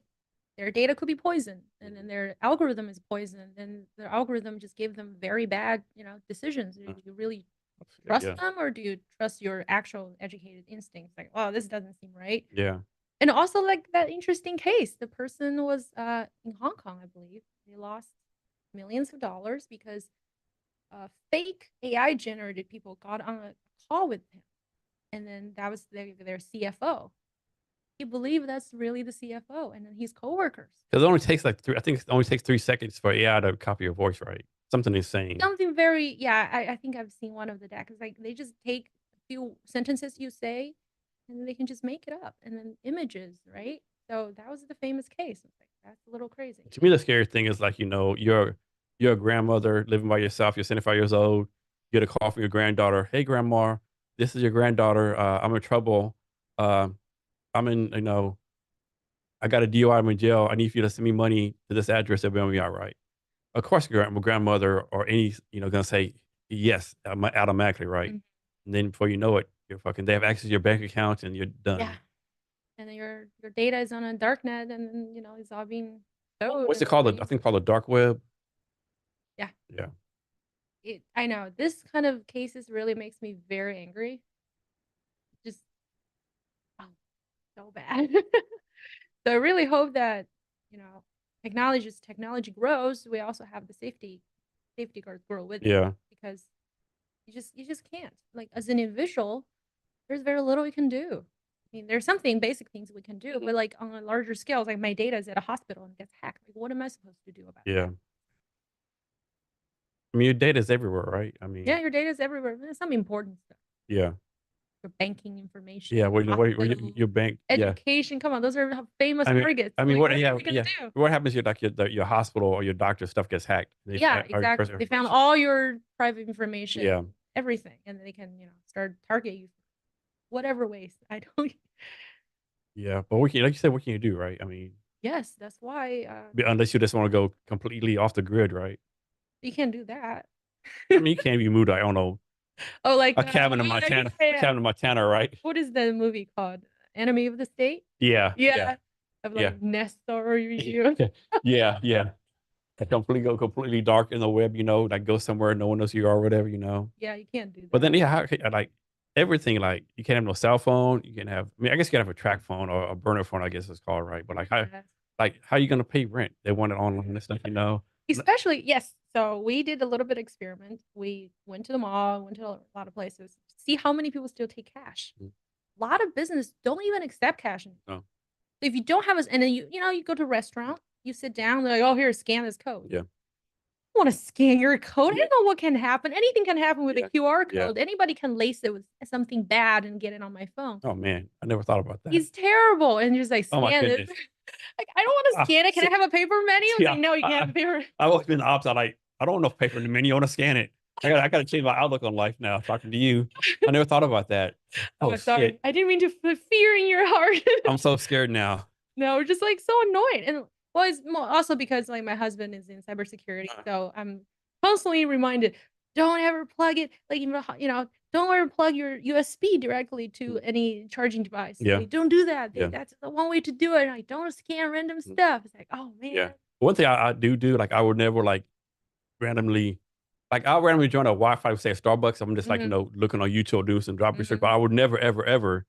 their data could be poisoned, and then Mhm. their algorithm is poisoned, and their algorithm just gave them very bad, decisions. Do you really trust Yeah. them, or do you trust your actual educated instincts? Like, oh, this doesn't seem right. Yeah. And also, like that interesting case, the person was in Hong Kong, I believe. They lost millions of dollars because fake AI generated people got on a call with him, and then that was their CFO. He believed that's really the CFO, and then his coworkers. Because it only takes like I think it only takes 3 seconds for AI to copy your voice, right? Something insane. Something very, yeah. I think I've seen one of the decks. Like they just take a few sentences you say, and then they can just make it up, and then images, right? So that was the famous case. It's like that's a little crazy. To me, the scary thing is like, you're a grandmother living by yourself, you're 75 years old, you get a call from your granddaughter, hey grandma, this is your granddaughter, I'm in trouble. Uh, I'm in, I got a DUI, I'm in jail. I need you to send me money to this address, everything will be all right. Of course, your grandmother or any, gonna say yes automatically, right? Mhm. And then before you know it, they have access to your bank account and you're Yeah, done. and then your data is on a dark net, and then it's all being showed What's it and called? I used. think called the dark web. Yeah, Yeah. I know this kind of cases really makes me very angry. Just so bad. So I really hope that, you know, technology grows, we also have the safety guards grow with it, Yeah. because you just can't. Like as an individual, there's very little we can do. I mean, there's something basic things we can do, but like on a larger scale, like my data is at a hospital and gets hacked. Like, what am I supposed to do about Yeah. that? I mean, your data's everywhere, right? I Yeah, mean, your data is everywhere. There's some important stuff. yeah. Your banking information, Yeah. Where hospital, your bank. Yeah. education. Come on, those are famous targets. I mean, Like, what? what are Yeah. we gonna Yeah. do? What happens if like your hospital or your doctor stuff gets hacked? Yeah, Or your exactly. personal They found information. all your private information, Yeah. everything, and they can, start target you whatever ways. I don't. Yeah. But what can, like you said, what can you do, right? I mean, Yes, that's why unless you just want to go completely off the grid, right? you can't do that. I mean, you can't be moved. I don't know, Oh, like a cabin in oh, no, Montana, a yeah. cabin in Montana, right? What is the movie called? Enemy of the State? Yeah. Yeah. Yeah. Of Yeah. like Nestor you. Yeah. Yeah. Completely dark in the web, like go somewhere no one knows who you are, or whatever, Yeah, you can't do But then, that. yeah, like everything, like you can't have no cell phone. You can have, I mean, I guess you can have a track phone or a burner phone, I guess it's called, right? But Yes. like how you gonna pay rent? They want it online and stuff. Especially, yes. So we did a little bit of experiment. We went to the mall, went to a lot of places, see how many people still take cash. Mm. A lot of business don't even accept cash anymore. Oh, So if you don't have a, and then you go to a restaurant, you sit down, they're like, oh, here, scan this code. yeah, Want to scan your code. I don't know what can happen. Anything can happen with a yeah, QR yeah. code. Anybody can lace it with something bad and get it on my phone. Oh man, I never thought about that. He's terrible. And just like Oh my scan it. goodness. Like, I don't want to Ah, scan it. Can I see, have a paper menu? It's yeah, like, no, you can't have a paper. I've always been the opposite. Like, I don't know paper in the menu. I want to scan it. I gotta change my outlook on life now. Talking to you, I never thought about that. Oh Oh, sorry. shit, I didn't mean to put fear in your heart. I'm so scared now. No, we're just like so annoyed. And well, it's also because like my husband is in cybersecurity. Uh, So I'm constantly reminded, don't ever plug it, like, don't ever plug your USB directly to any charging device. Yeah, Like, don't do that. yeah. That's the one way to do it. Like, don't scan random stuff. It's like, oh Yeah. man. One thing I do, like I would never like randomly, like I'll randomly join a Wi-Fi, say at Starbucks. I'm just like, Mhm, looking on YouTube, doing some job research, but mhm. I would never, ever, ever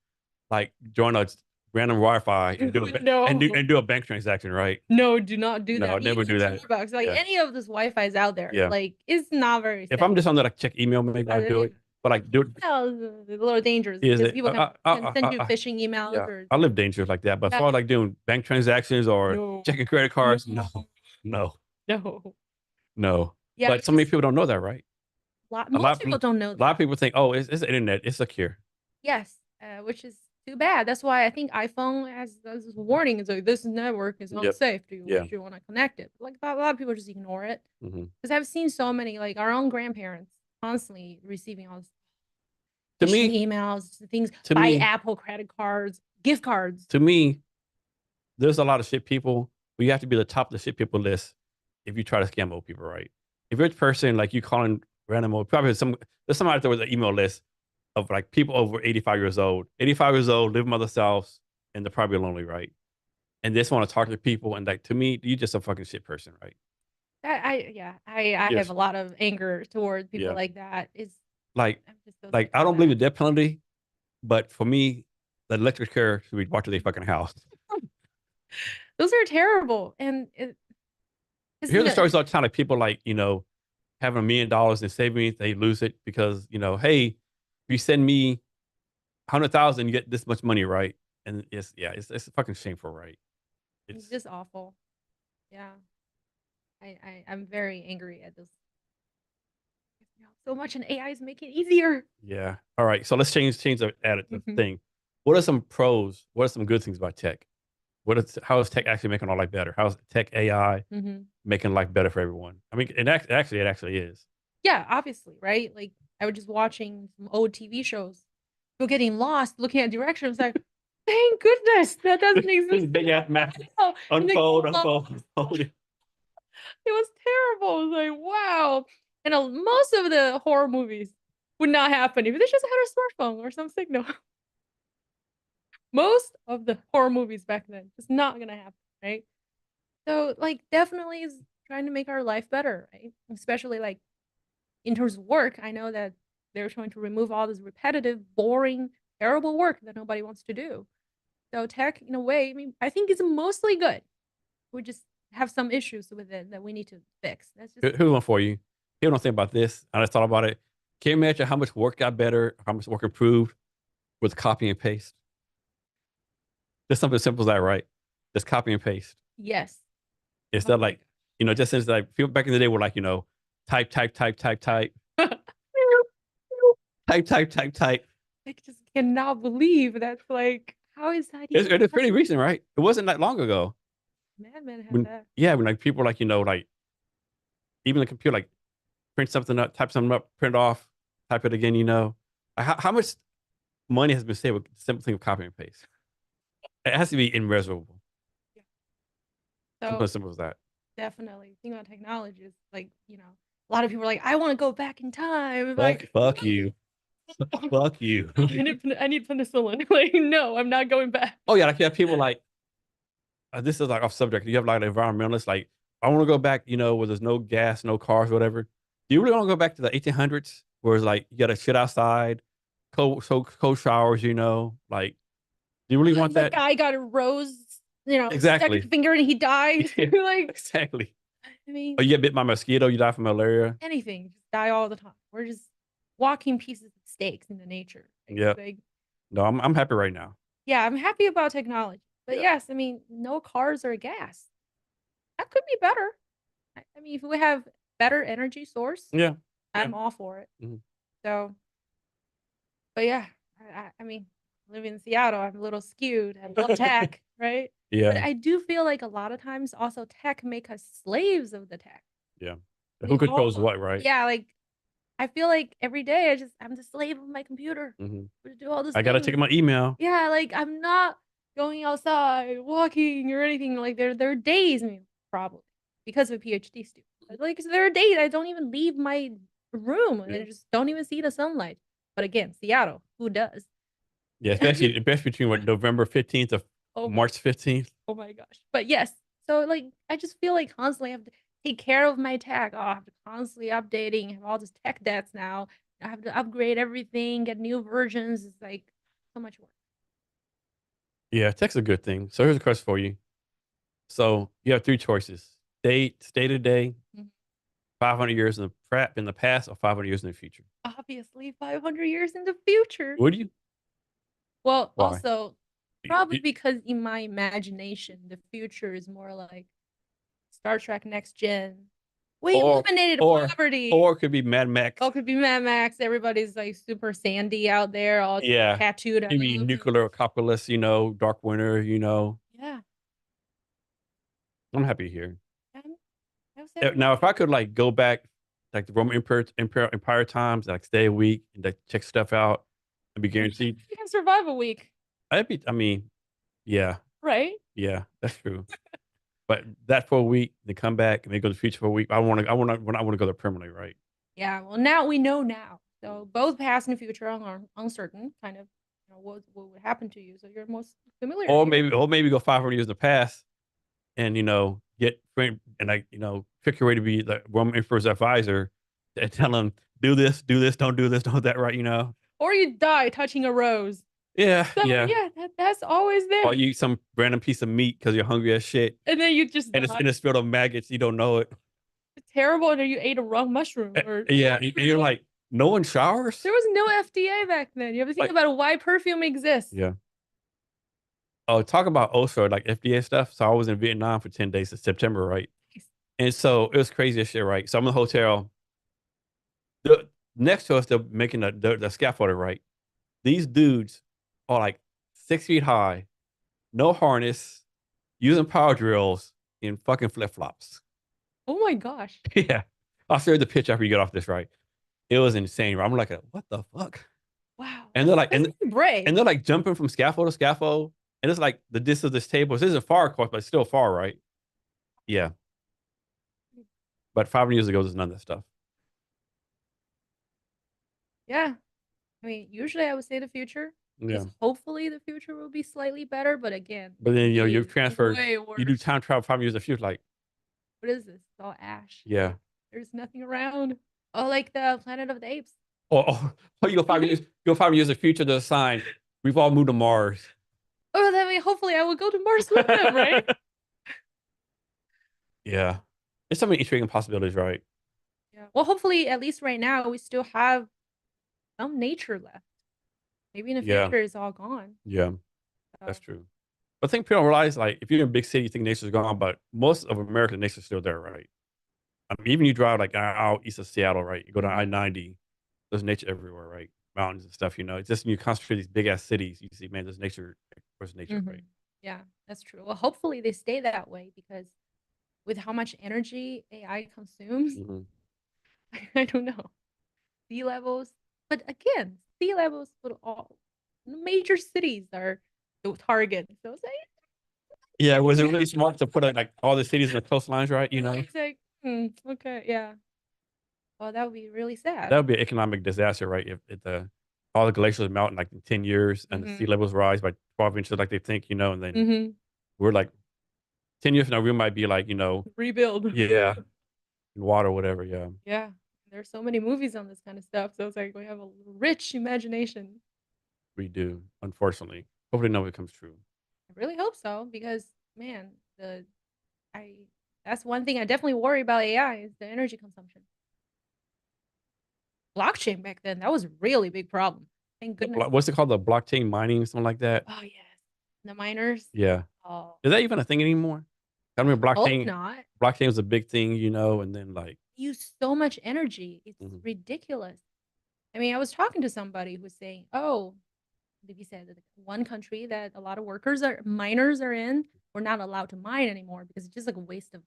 like join a random Wi-Fi and do No. and do a bank transaction, right? No, do not do No, that. I'd never Even do that. Starbucks, like Yeah. any of this Wi-Fi's out there, Yeah. like it's not very If safe. I'm just on there like check email, maybe I'll do it. But like do it Well, it's a little dangerous is because it people can send you phishing emails yeah. or I live dangerous like that. But as yeah. far as like doing bank transactions or No, checking credit cards, no, no, no. no. Yeah, But so many people don't know that, right? A most lot, people don't know a lot of that. people think, oh, it's the internet, it's secure. Yes, which is too bad. That's why I think iPhone has this warning. It's like this network is Yep. unsafe. Yeah. Do you want to connect it? Like a lot of people just ignore it Hmm. because I've seen so many, like our own grandparents, constantly receiving all To this phishing me, emails, things, to buy me, Apple credit cards, gift cards. to me, there's a lot of shit people. We have to be the top of the shit people list if you try to scam old people, right? If you're a person like you calling random old, probably there's somebody out there with an email list of like people over 85 years old, 85 years old, live in mother's house, and they're probably lonely, right? And they just want to talk to people. And like to me, you just a fucking shit person, right? I have Yes. a lot of anger towards people Yeah. like that. Is Like, I'm just so like sick I of don't believe that. in death penalty, but for me, the electric chair should be brought to their fucking house. Those are terrible, and You it's hear the stories all the time, like people like, having $1 million in savings, they lose it because, hey, if you send me 100,000, you get this much money, right? And it's fucking shameful, right? it's It's just awful. Yeah, I'm very angry at this. So much, and AI is making it easier. yeah. All right. So let's change the Mhm, thing. What are some pros? What are some good things about tech? How is tech actually making our life better? How is tech AI mhm. making life better for everyone? I mean, it actually is. Yeah, obviously, right? Like I was just watching some old TV shows, people getting lost, looking at directions. Like, thank goodness that doesn't This exist. big ass map. Oh, and they Unfold, get unfold, lost. unfold. It was terrible. It was like, wow. And most of the horror movies would not happen if they just had a smartphone or some signal. Most of the horror movies back then, it's not gonna happen, right? So, like, definitely is trying to make our life better, right? Especially like in terms of work. I know that they're trying to remove all this repetitive, boring, terrible work that nobody wants to do. So tech, in a way, I mean, I think it's mostly good. We just have some issues with it that we need to fix. That's just Here's one for you. People don't think about this. I just thought about it. Can you imagine how much work got better, how much work improved with copy and paste? Just something simple as that, right? Just copy and paste. yes. Instead of like, just since like people back in the day were like, type, type, type, type, type, type, type, type, type. I just cannot believe that's like, how is that even It's pretty possible? recent, right? It wasn't that long ago. Madman had When that. yeah, when like people like, like even the computer like print something up, type something up, print off, type it again. How much money has been saved with the simple thing of copy and paste? It has to be immeasurable. Yeah. Something So as simple as that. definitely, think about technology is like, a lot of people are like, I want to go back in time. If Fuck you. Fuck you. I need penicillin. Like, no, I'm not going back. Oh yeah, like you have people like this is like off subject. You have like environmentalists like I want to go back, where there's no gas, no cars, whatever. Do you really want to go back to the 1800s where it's like you got to shit outside, cold showers, like do you really want The that? guy got a rose, second Exactly. finger and he died. Yeah, Like, exactly. I mean, Or you get bit by a mosquito, you die from malaria. anything, just die all the time. We're just walking pieces of steaks into nature. Yeah. Like, No, I'm happy right now. yeah, I'm happy about technology. But Yeah. yes, I mean, no cars or gas. That could be better. I mean, if we have better energy source, Yeah. Yeah. I'm all for it. Mhm. So, but yeah, I mean, living in Seattle, I'm a little skewed. I love tech, right? But Yeah. I do feel like a lot of times also tech make us slaves of the tech. Yeah. Who We controls all, what, right? yeah, like I feel like every day I'm the slave of my computer Hmm. to do all these I gotta check things. my email. Yeah, like I'm not going outside, walking or anything. Like there are days, I mean, probably because of a PhD student. Like there are days I don't even leave my room and Yeah. I just don't even see the sunlight. But again, Seattle, who does? Yeah, especially between what November 15th of Oh my, March 15th. oh my gosh. But yes, so like I just feel like constantly I have to take care of my tech. Oh, I have to constantly updating, have all this tech debts now. I have to upgrade everything, get new versions. It's like so much work. Yeah, tech's a good thing. So here's a question for you. So you have three choices: stay today, Mhm. 500 years in the past, or 500 years in the future. Obviously, 500 years in the future. Would you? Well, Why? also, probably because in my imagination, the future is more like Star Trek Next Gen. We Or eliminated or poverty. or it could be Mad Max. Oh, could be Mad Max. Everybody's like super sandy out there, all Yeah, tattooed up. maybe nuclear apocalypse. Dark winter. Yeah. I'm happy here. I'm, I was happy. Now, if I could like go back, like the Roman Empire times, like stay a week and like check stuff out and be guaranteed. You can survive a week, I mean, yeah, right? yeah, that's true. But that for a week, then come back and then go to the future for a week. I want to go there permanently, right? Yeah. Well, now we know now. So both past and future are uncertain, kind of, what would happen to you. So you're most familiar Or here. maybe go 500 years in the past and get friend and like pick your way to be the Roman Emperor's advisor and tell him do this, don't do this, don't that, right? Or you die touching a rose. Yeah, So yeah. yeah, that's always Or there. you eat some random piece of meat because you're hungry as shit, And then you just and it's die. and it's filled with maggots. You don't know it. It's terrible, and then you ate a wrong mushroom. Or Yeah, and you're like, no one showers. there was no FDA back then. You have to think Like, about why perfume exists. yeah. Oh, talk about OSHA, like FDA stuff. So I was in Vietnam for 10 days in September, right? And so it was crazy as shit, right? So I'm in the hotel. The next to us, they're making the scaffolding, right? These dudes are like 6 feet high, no harness, using power drills in fucking flip flops. Oh my gosh! Yeah, I'll show you the picture after you get off this, right? It was insane. Right? I'm like, what the fuck? Wow, And they're like, that's brave. and they're like jumping from scaffold to scaffold, and it's like the distance of this table. This isn't far, of course, but it's still far, right? Yeah, but 5 years ago, there's none of that stuff. Yeah, I mean, usually I would say the future Yeah, because hopefully the future will be slightly better. But again, but then you be transfer, way you do worse. time travel 5 years in the future, like What is this? It's all ash. yeah, There's nothing around. Oh, like the Planet of the Apes. or you go 5 years, in the future, there's a sign. We've all moved to Mars. Oh, that way, hopefully, I will go to Mars with them, right? Yeah. There's so many intriguing possibilities, right? Yeah. Well, hopefully, at least right now, we still have some nature left. Maybe in the Yeah. future, it's all gone. Yeah. That's So, true. But I think people don't realize, like, if you're in a big city, you think nature's gone, but most of America, nature's still there, right? I mean, even you drive like out east of Seattle, right? You go to mhm, I-90, there's nature everywhere, right? Mountains and stuff, It's just when you concentrate these big ass cities, you see, man, there's nature, mhm. right? Yeah, that's true. Well, hopefully, they stay that way because with how much energy AI consumes, Hmm. I don't know. Sea levels, but again, sea levels for all major cities are the target. So it's Yeah, was it like, really smart to put like all the cities in the coastlines, right? it's like, okay, yeah. Well, that would be really That sad. would be an economic disaster, right? If the all the glaciers melt in like in 10 years and the sea Mhm. levels rise by 12 inches, like they think, and then Mhm. we're like 10 years from now, we might be like, Rebuild. yeah, in water, whatever. Yeah, Yeah. There's so many movies on this kind of stuff. So it's like we have a rich imagination. we do, unfortunately. Hopefully, none of it comes true. I really hope so because man, the I that's one thing I definitely worry about AI is the energy consumption. Blockchain back then, that was a really big problem. Thank goodness. What's it called? The blockchain mining, something like that. Oh yes. The miners. Yeah. Oh, Is that even a thing anymore? I I remember hope not. blockchain was a big thing, and then like, Use so much energy. It's mhm, ridiculous. I mean, I was talking to somebody who was saying, "Oh, like you said, that one country that a lot of workers are miners are in, we're not allowed to mine anymore because it's just like a waste of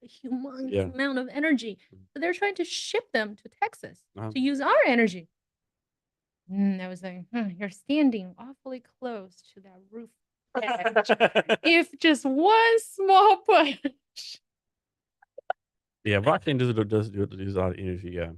a humongous yeah. amount of energy. So they're trying to ship them to Texas Uh-huh. to use our energy." I was like, you're standing awfully close to that roof edge. If just one small push. Yeah, blockchain does a lot of energy. Yeah,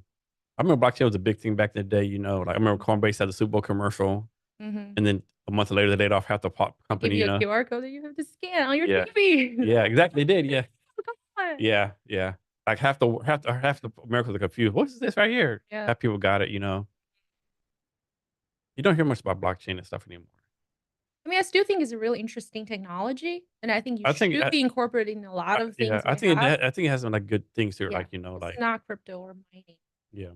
I remember blockchain was a big thing back in the day. Like I remember Coinbase had the Super Bowl commercial, Mm-hmm. and then a month later they laid off half the pop Give company. you a QR code that you have to scan on your Yeah, TV. yeah, exactly. They did. Yeah, Come on. yeah, yeah. Like half the Americans are confused. What's this right here? Yeah. Half people got it. You don't hear much about blockchain and stuff anymore. I mean, I still think it's a really interesting technology, and I think you I think, should be incorporating a lot of yeah, things we have. I think it has some like good things to it. Yeah, Like it's like, not crypto or mining. yeah,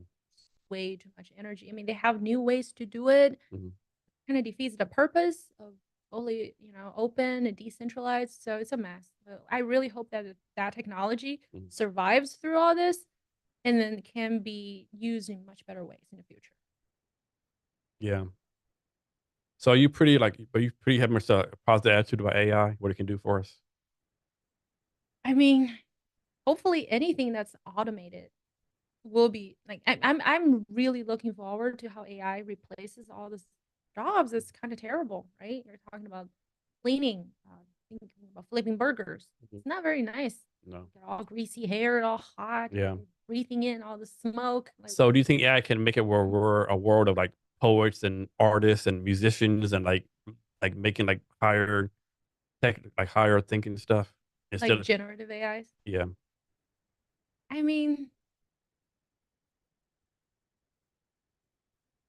Way too much energy. I mean, they have new ways to do it. mhm, Kind of defeats the purpose of fully, open and decentralized. So it's a mess. But I really hope that that technology mhm, survives through all this and then can be used in much better ways in the future. yeah. So are you pretty have much a positive attitude about AI, what it can do for us? I mean, hopefully anything that's automated will be like I'm really looking forward to how AI replaces all this jobs. It's kind of terrible, right? You're talking about cleaning, thinking about flipping burgers. Mhm. It's not very nice. No. Got all greasy hair, all hot, Yeah. breathing in all the smoke. Like, So do you think AI can make it where we're a world of like poets and artists and musicians and like making like higher thinking stuff instead of generative AIs. yeah. I mean,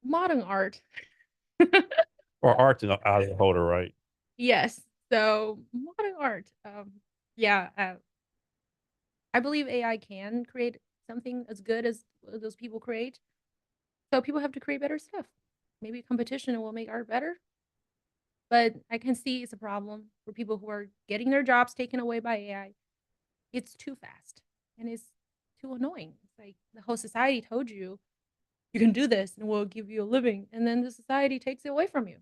modern art. Or art out of the holder, right? Yes. So modern art. Yeah. I believe AI can create something as good as those people create. So people have to create better stuff. Maybe competition will make art better. But I can see it's a problem for people who are getting their jobs taken away by AI. It's too fast and it's too annoying. It's like the whole society told you you can do this and we'll give you a living, and then the society takes it away from you.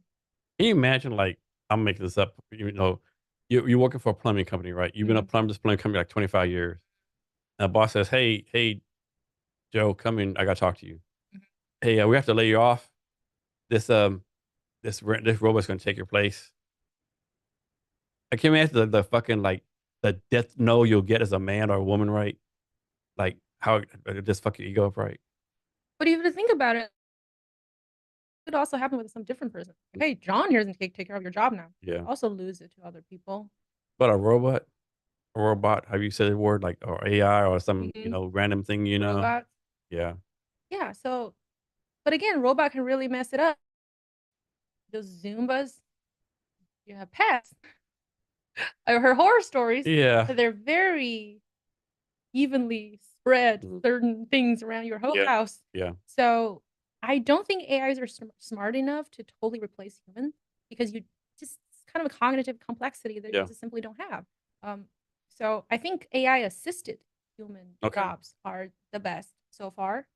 Can you imagine like I'm making this up, you're working for a plumbing company, right? You've been a Mhm. plumber this plumbing company like 25 years. And the boss says, hey, Joe, come in, I gotta talk to you. Mhm. Hey, we have to lay you off. This this robot's gonna take your place. I can't imagine the fucking like the death no you'll get as a man or a woman, right? Like how just fuck your ego up, right? But even to think about it, it could also happen with some different person. Like, hey, John here doesn't take care of your job now. Yeah. Also lose it to other people. But a robot, have you said the word like or AI or some, Hmm. random thing, Robots. Yeah. Yeah. So, but again, robot can really mess it up. Those Zumbas, you have pets, or her horror stories, Yeah. they're very evenly spread Mhm. certain things around your whole Yeah. house. Yeah. So I don't think AIs are smart enough to totally replace humans because you just it's kind of a cognitive complexity that you Yeah. just simply don't have. Um, so I think AI assisted human Okay. jobs are the best so far,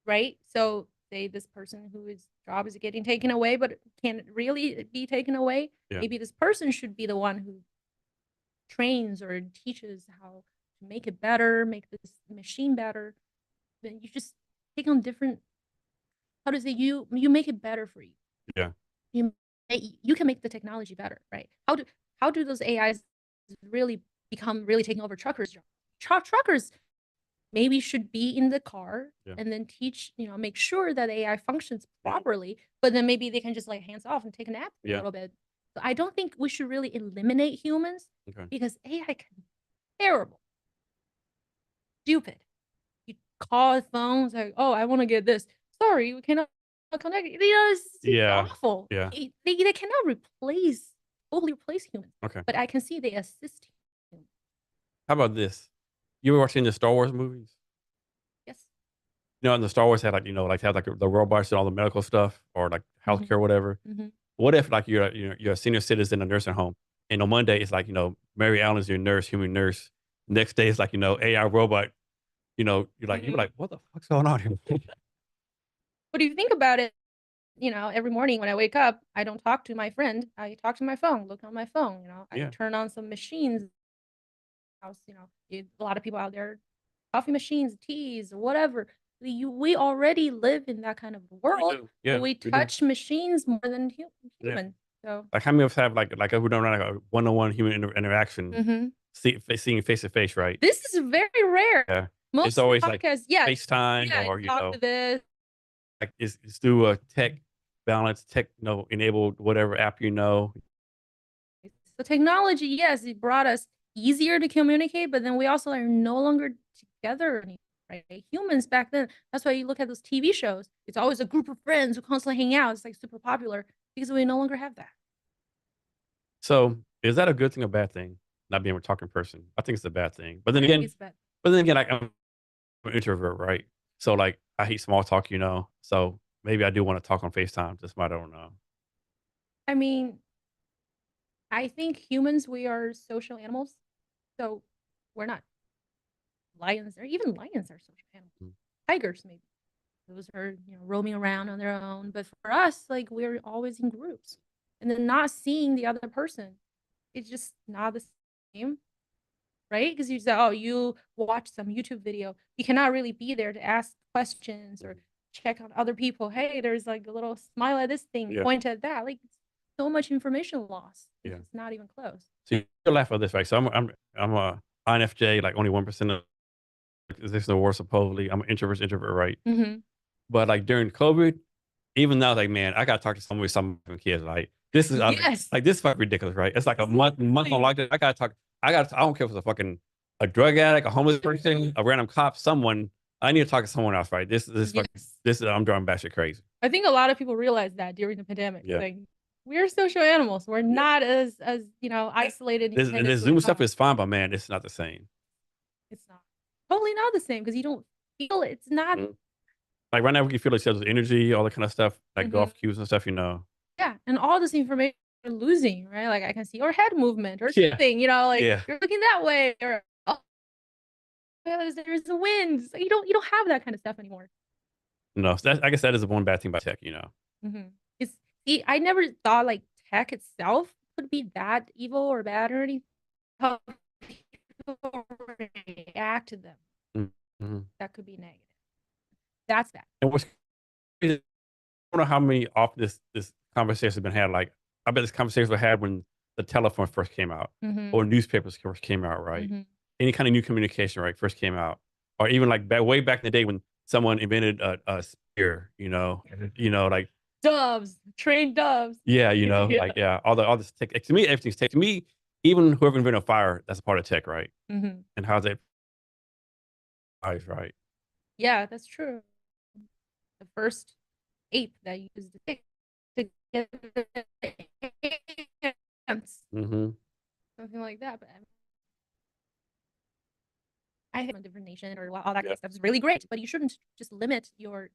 right? So say this person whose job is getting taken away, but can it really be taken away? Yeah. Maybe this person should be the one who trains or teaches how to make it better, make this machine better. Then you just take on different, how to say, you make it better for you. Yeah. You you can make the technology better, right? How do those AIs really become really taking over truckers' jobs? Truckers maybe should be in the car Yeah. and then teach, make sure that AI functions Yeah. properly, but then maybe they can just like hands off and take a nap for a Yeah. little bit. So I don't think we should really eliminate humans Okay. because AI can be terrible, stupid. You call phones like, oh, I want to get this. Sorry, we cannot connect. It's Yeah. awful. Yeah. They cannot totally replace humans, Okay. but I can see they assist humans. How about this? You ever watching the Star Wars movies? Yes. In the Star Wars had like have like the robots and all the medical stuff or like Hmm. healthcare, whatever. Hmm. What if like you're a senior citizen in a nursing home, and on Monday it's like Mary Allen's your nurse, human nurse. Next day it's like AI robot. You're like, what the fuck's going on here? But if you think about it, every morning when I wake up, I don't talk to my friend. I talk to my phone, look on my phone. I Yeah. turn on some machines. A lot of people out there, coffee machines, teas, whatever. We already live in that kind of We world do. where Yeah, we we do. touch machines more than Yeah. human. So, Like how many of us have like we don't like a one-on-one human interaction, mhm. seeing face to face, right? This is very rare. Yeah. It's Most of the always like podcasts, yes, FaceTime yeah, or talk to this. like it's through a tech balance, tech enabled whatever app So technology, yes, it brought us easier to communicate, but then we also are no longer together anymore, right? Humans back then, that's why you look at those TV shows. It's always a group of friends who constantly hang out. It's like super popular because we no longer have that. So is that a good thing or bad thing? Not being able to talk in person. I think it's a bad thing. I think it's bad. But then again, like I'm an introvert, right? So like I hate small talk. So maybe I do want to talk on FaceTime. Just I don't know. I mean, I think humans, we are social animals. So we're not lions, or even lions are social animals. Mm. Tigers, maybe. Those are, roaming around on their own. But for us, like we're always in groups. And then not seeing the other person, it's just not the same, right? Because you say, oh, you watch some YouTube video. You cannot really be there to ask questions or Mhm. check on other people. Hey, there's like a little smile at this thing, Yeah. point at that. Like so much information lost. It's Yeah. just not even close. So you laugh at this, right? So I'm a INFJ, like only 1% of this the world supposedly. I'm an introvert, right? Hmm. But like during COVID, even now, like man, I gotta talk to some kids. Like this is Yes. like this is fucking ridiculous, right? It's like a month on lockdown. I gotta talk. I don't care if it's a fucking a drug addict, a homeless person, a random cop, someone. I need to talk to someone else, right? Yes. This is I'm driving batshit crazy. I think a lot of people realize that during the pandemic. Yeah. Like we're social animals. We're Yeah. not as isolated This independently. Zoom stuff is fine, but man, it's not the same. It's not totally not the same because you don't feel it. It's not. Mhm. Like right now, we can feel each other's energy, all that kind of stuff, like Mhm. golf cues and stuff. Yeah, and all this information you're losing, right? Like I can see your head movement or Yeah. something, like Yeah. you're looking that way, or oh, there's the wind. So you don't have that kind of stuff anymore. No, so I guess that is the one bad thing about tech. Hmm. It's see, I never thought like tech itself could be that evil or bad or anything. How people react to them, Mhm. that could be negative. That's bad. And what's crazy, I don't know how many off this conversation has been had. Like, I bet this conversation was had when the telephone first came out, Hmm. or newspapers first came out, right? Hmm. Any kind of new communication, right, first came out, or even like way back in the day when someone invented a spear. Like Doves, trained doves. yeah, Yeah. like yeah, all this tech. To me, everything's tech. To me, even whoever invented fire, that's a part of tech, right? Hmm. And how's that life, right? Yeah, that's true. The first ape that used the stick to get Mm-hmm. something like that. But I think a different nation or all that kind of stuff is really great, but you shouldn't just limit your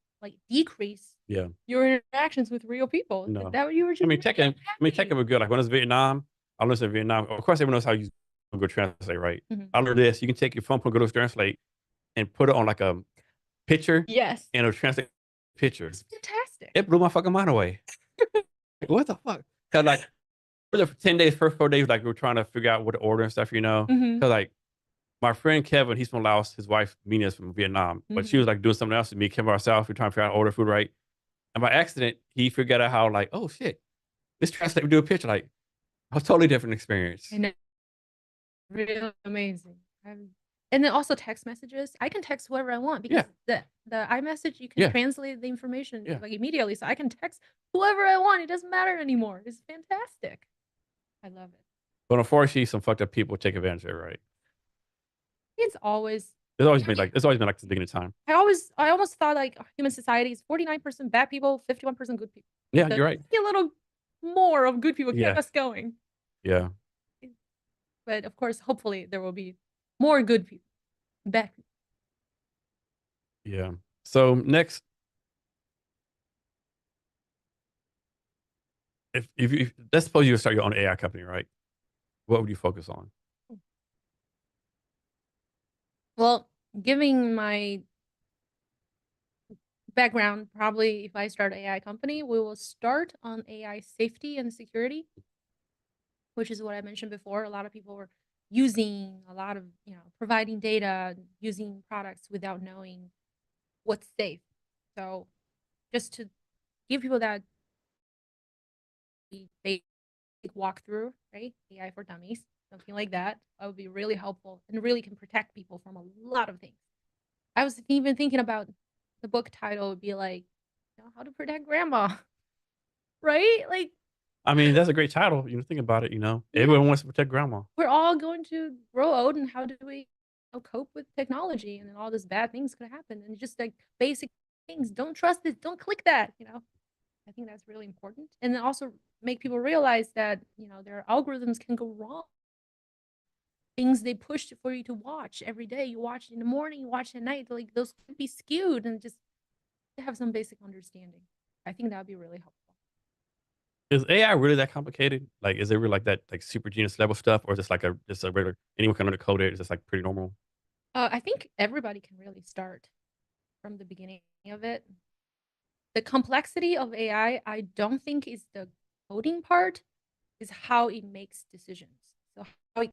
decrease your interactions with real people. No. That you were just tech can be good. Like when I was in Vietnam, I learned in Vietnam. Of course, everyone knows how you use Google Translate, right? I learned this. You can take your phone, put Google Translate, and put it on like a picture, yes, and it'll translate pictures. it's fantastic. It blew my fucking mind away. Like, what the fuck? Cause like for the 10 days, first 4 days, like we were trying to figure out what to order and stuff, Cause like my friend Kevin, he's from Laos. His wife Mina is from Vietnam, but she was like doing something else with me, Kevin ourselves. We're trying to figure out how to order food, right? And by accident, he figured out how like, oh shit, this translate. We do a picture, like a totally different experience. I know, really amazing. And then also text messages. I can text whoever I want because the iMessage you can translate the information like immediately, so I can text whoever I want. It doesn't matter anymore. It's fantastic. I love it. But unfortunately, some fucked up people take advantage of it, right? It's always been like this the beginning of time. I almost thought like human society is 49% bad people, 51% good people. Yeah, you're right. A little more of good people keep us going. Yeah. But of course, hopefully there will be more good people, bad people. Yeah. So next, if you let's suppose you start your own AI company, right? What would you focus on? Well, giving my background, probably if I start an AI company, we will start on AI safety and security, which is what I mentioned before. A lot of people were using a lot of, providing data, using products without knowing what's safe. So just to give people that basic walkthrough, right? AI for dummies, something like that would be really helpful and really can protect people from a lot of things. I was even thinking about the book title would be like, how to protect grandma, right? Like, I mean, that's a great title. Think about it. Everyone wants to protect grandma. We're all going to grow old, and how do we cope with technology? And then all these bad things could happen. And just like basic things, don't trust this, don't click that. I think that's really important. And then also make people realize that their algorithms can go wrong. Things they push for you to watch every day. You watch in the morning, you watch at night. Like those could be skewed, and just to have some basic understanding. I think that would be really helpful. Is AI really that complicated? Like, is it really like that, like super genius level stuff, or just like just a regular anyone can undercode it? Is just like pretty normal? I think everybody can really start from the beginning of it. The complexity of AI, I don't think is the coding part, is how it makes decisions. So how it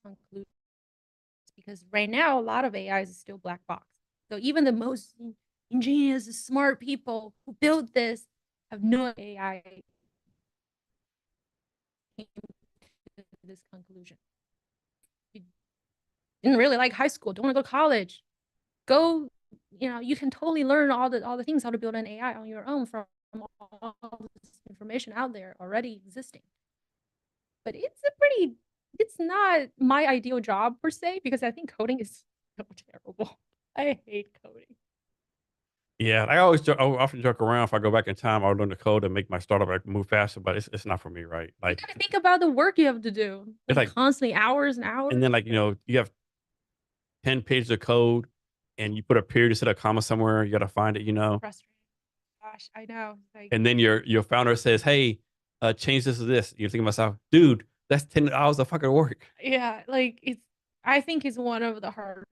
concludes, because right now a lot of AI is still black box. So even the most ingenious, smart people who build this have no AI came to this conclusion. You didn't really like high school, don't want to go to college, go, you can totally learn all the things how to build an AI on your own from all this information out there already existing. But it's not my ideal job per se, because I think coding is so terrible. I hate coding. Yeah, I often joke around. If I go back in time, I'll learn the code and make my startup move faster. But it's not for me, right? Like, you gotta think about the work you have to do. It's like constantly hours and hours. And then you have 10 pages of code, and you put a period instead of a comma somewhere. You got to find it. Frustrating. Gosh, I know. And then your founder says, "Hey, change this to this." You're thinking to myself, dude, that's 10 hours of fucking work. Yeah, like I think it's one of the harder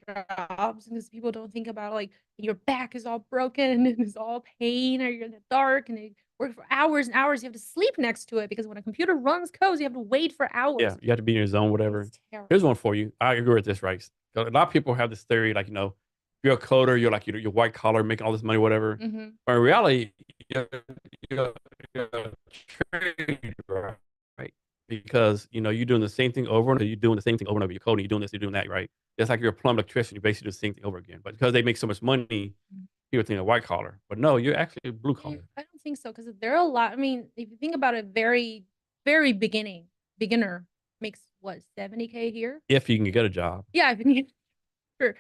jobs, because people don't think about like your back is all broken and it's all pain, or you're in the dark and you work for hours and hours. You have to sleep next to it, because when a computer runs codes, you have to wait for hours. Yeah, you have to be in your zone, whatever. Here's one for you. I agree with this, right? A lot of people have this theory, like, you're a coder, you're like, you're white collar, making all this money, whatever. But in reality, you're a trader, right? Because, you're doing the same thing over and over. You're doing the same thing over and over. You're coding, you're doing this, you're doing that, right? It's like you're a plumber, electrician. You basically do the same thing over again. But because they make so much money, people think they're white collar. But no, you're actually blue collar. I don't think so, because there are a lot. I mean, if you think about it, very, very beginner makes what, 70K here? If you can get a job. Yeah, if you can get, sure.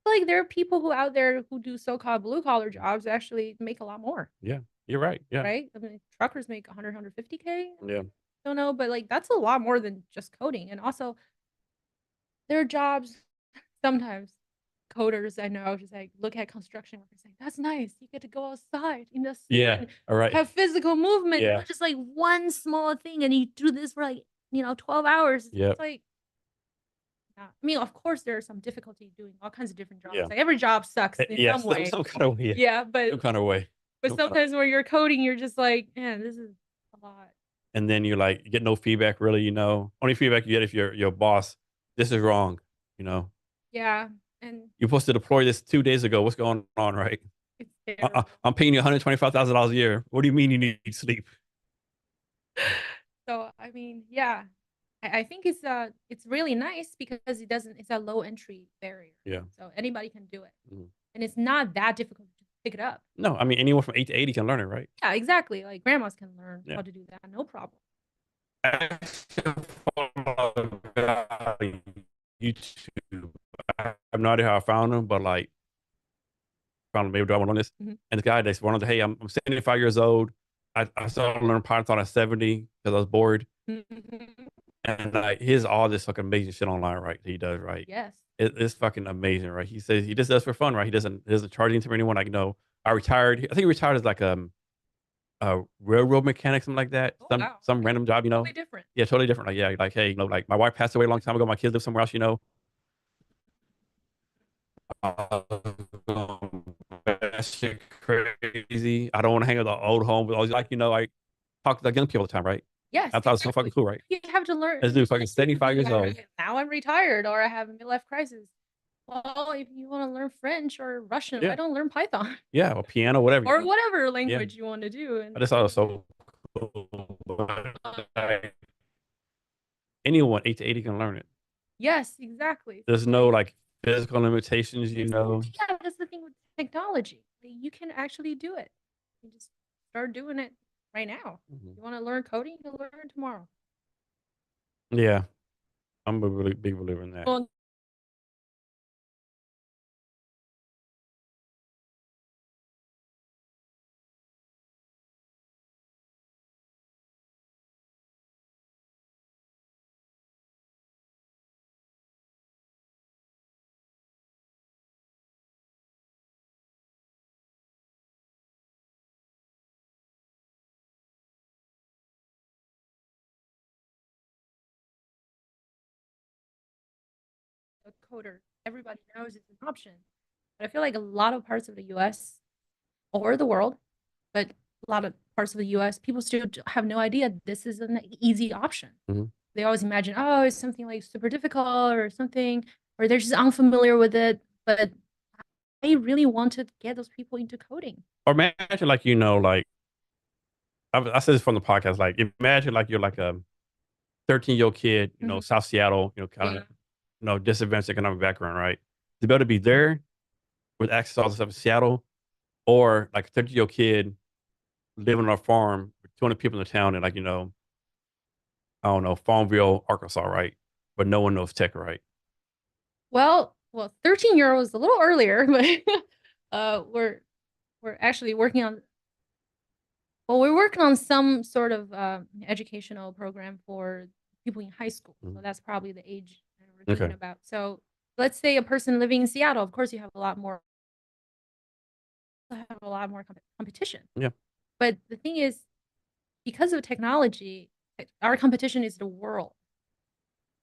But like there are people who out there who do so-called blue collar jobs that actually make a lot more. Yeah. You're right. Yeah. right? I mean, truckers make 100, 150K. Yeah. Don't know, but like that's a lot more than just coding. And also, there are jobs sometimes coders I know just like look at construction workers like that's nice. You get to go outside in the Yeah. sun, All right. have physical movement, Yeah. not just like one small thing, and you do this for like 12 hours. Yep. It's like I mean, of course, there are some difficulty doing all kinds of different jobs. Yeah. Like every job sucks in Yeah. some way. Some kind of way. Yeah, Some kind of way. but Some kind of, sometimes when you're coding, you're just like, man, this is a lot. and then you're like, you get no feedback really, only feedback you get if your boss, this is wrong, you know. Yeah, and You're supposed to deploy this 2 days ago. What's going on, right? it's terrible. I'm paying you $125,000 a year. What do you mean you need sleep? So I mean, yeah, I think it's really nice because it's a low entry barrier. Yeah. So anybody can do it. Mhm. And it's not that difficult to pick it up. No, I mean anyone from 8 to 80 can learn it, right? Yeah, exactly. Like grandmas can learn Yeah. how to do that, no problem. YouTube. I have no idea how I found them, but like found maybe do I want to learn this? Mhm. And the guy they wanted to, hey, I'm 75 years old. I started learning Python at 70 because I was bored. And like here's all this fucking amazing shit online, right? He does, right? Yes. It's fucking amazing, right? He says he just does for fun, right? He doesn't charge anything for anyone. Like, no, I retired. I think he retired as like a railroad mechanic, something like that. Oh, Some wow. some random job, Totally different. Yeah, totally different. Like, yeah, like, hey, like my wife passed away a long time ago. My kids live somewhere else. That shit crazy. I don't want to hang out with the old home with all these, like, I talk to like young people all the time, right? Yes. I thought it was so fucking cool, right? You have to learn. This dude fucking 75 years old. Now I'm retired or I have a midlife crisis. Well, if you want to learn French or Russian, Yeah. why don't learn Python? Yeah, or piano, whatever. Or whatever language you want to do. I just thought it was so cool. Anyone 8 to 80 can learn it. Yes, exactly. There's no like physical limitations. Yeah, that's the thing with technology. You can actually do it. You just start doing it right now. You want to learn coding, you can learn tomorrow. Yeah, I'm a really big believer in that. Well, a coder, everybody knows it's an option. But I feel like a lot of parts of the US or the world, but a lot of parts of the US, people still have no idea this is an easy option. Mhm. They always imagine, oh, it's something like super difficult or something, or they're just unfamiliar with it. But I really want to get those people into coding. Or imagine like like I said this from the podcast. Like imagine like you're like a 13-year-old kid, South Seattle, kind of disadvantaged economic background, right? To be able to be there with access to all the stuff in Seattle, or like a 13-year-old kid living on a farm with 200 people in the town and like I don't know, Farmville, Arkansas, right? But no one knows tech, right? Well, 13-year-old is a little earlier, but we're actually working on. Well, we're working on some sort of educational program for people in high school. So that's probably the age that we're thinking about. So let's say a person living in Seattle. Of course, you have a lot more competition. Yeah. But the thing is, because of technology, our competition is the world.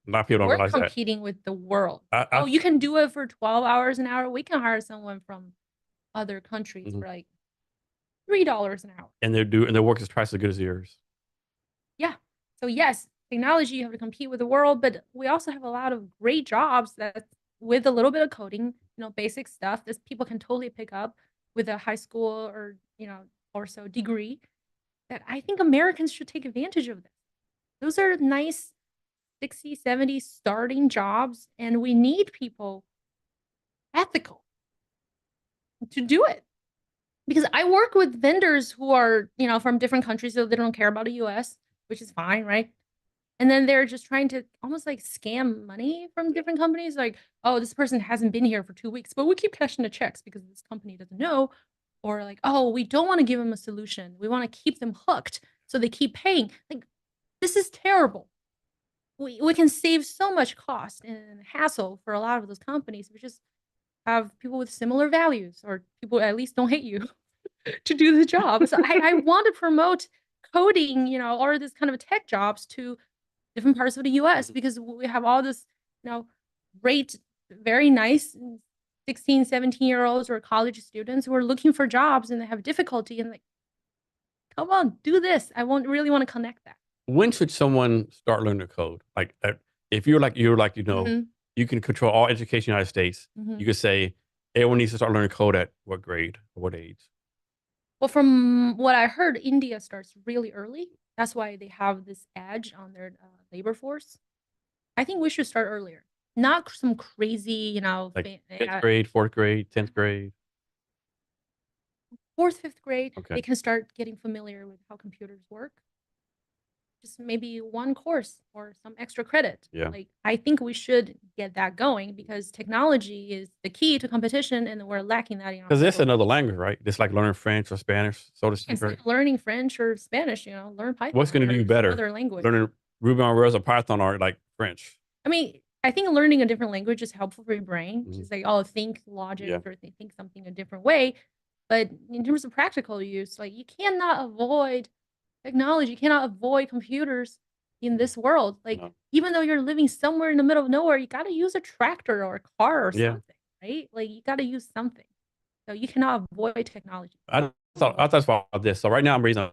A lot of people don't We're realize that. competing with the world. Oh, you can do it for 12 hours an hour. We can hire someone from other countries for like $3 an hour. And their work is twice as good as yours. Yeah. So yes, technology, you have to compete with the world, but we also have a lot of great jobs that with a little bit of coding, basic stuff that people can totally pick up with a high school or so degree, that I think Americans should take advantage of this. Those are nice 60, 70 starting jobs, and we need people ethical to do it. Because I work with vendors who are, from different countries, so they don't care about the US, which is fine, right? And then they're just trying to almost like scam money from different companies. Like, oh, this person hasn't been here for 2 weeks, but we keep cashing the checks because this company doesn't know. or like, oh, we don't want to give them a solution. We want to keep them hooked so they keep paying. Like, this is terrible. We can save so much cost and hassle for a lot of those companies. We just have people with similar values, or people at least don't hate you to do the job. So I want to promote coding, or this kind of tech jobs to different parts of the US, because we have all this, great, very nice 16, 17-year-olds or college students who are looking for jobs and they have difficulty, and like, come on, do this. I won't really want to connect that. When should someone start learning to code? Like, if Mhm, you can control all education in the United States. mhm. You could say everyone needs to start learning code at what grade or what age? Well, from what I heard, India starts really early. That's why they have this edge on their labor force. I think we should start earlier. Not some crazy, Like fifth grade, fourth grade, 10th grade. fourth, fifth grade. Okay. They can start getting familiar with how computers work. Just maybe one course or some extra credit. Yeah. Like, I think we should get that going, because technology is the key to competition, and we're lacking that in our Because it's labor. another language, right? Just like learning French or Spanish, so to speak, It's right? like learning French or Spanish, learn What's Python going to do or you some better? other language. Learning Ruby on Rails or Python or like French? I mean, I think learning a different language is helpful for your brain. Mhm. Just like, oh, think logic Yeah. or think something a different way. But in terms of practical use, like, you cannot avoid technology. You cannot avoid computers in this world. Like, No. even though you're living somewhere in the middle of nowhere, you got to use a tractor or a car or Yeah. something, right? Like, you got to use something. So you cannot avoid technology. I thought about this. So right now I'm raising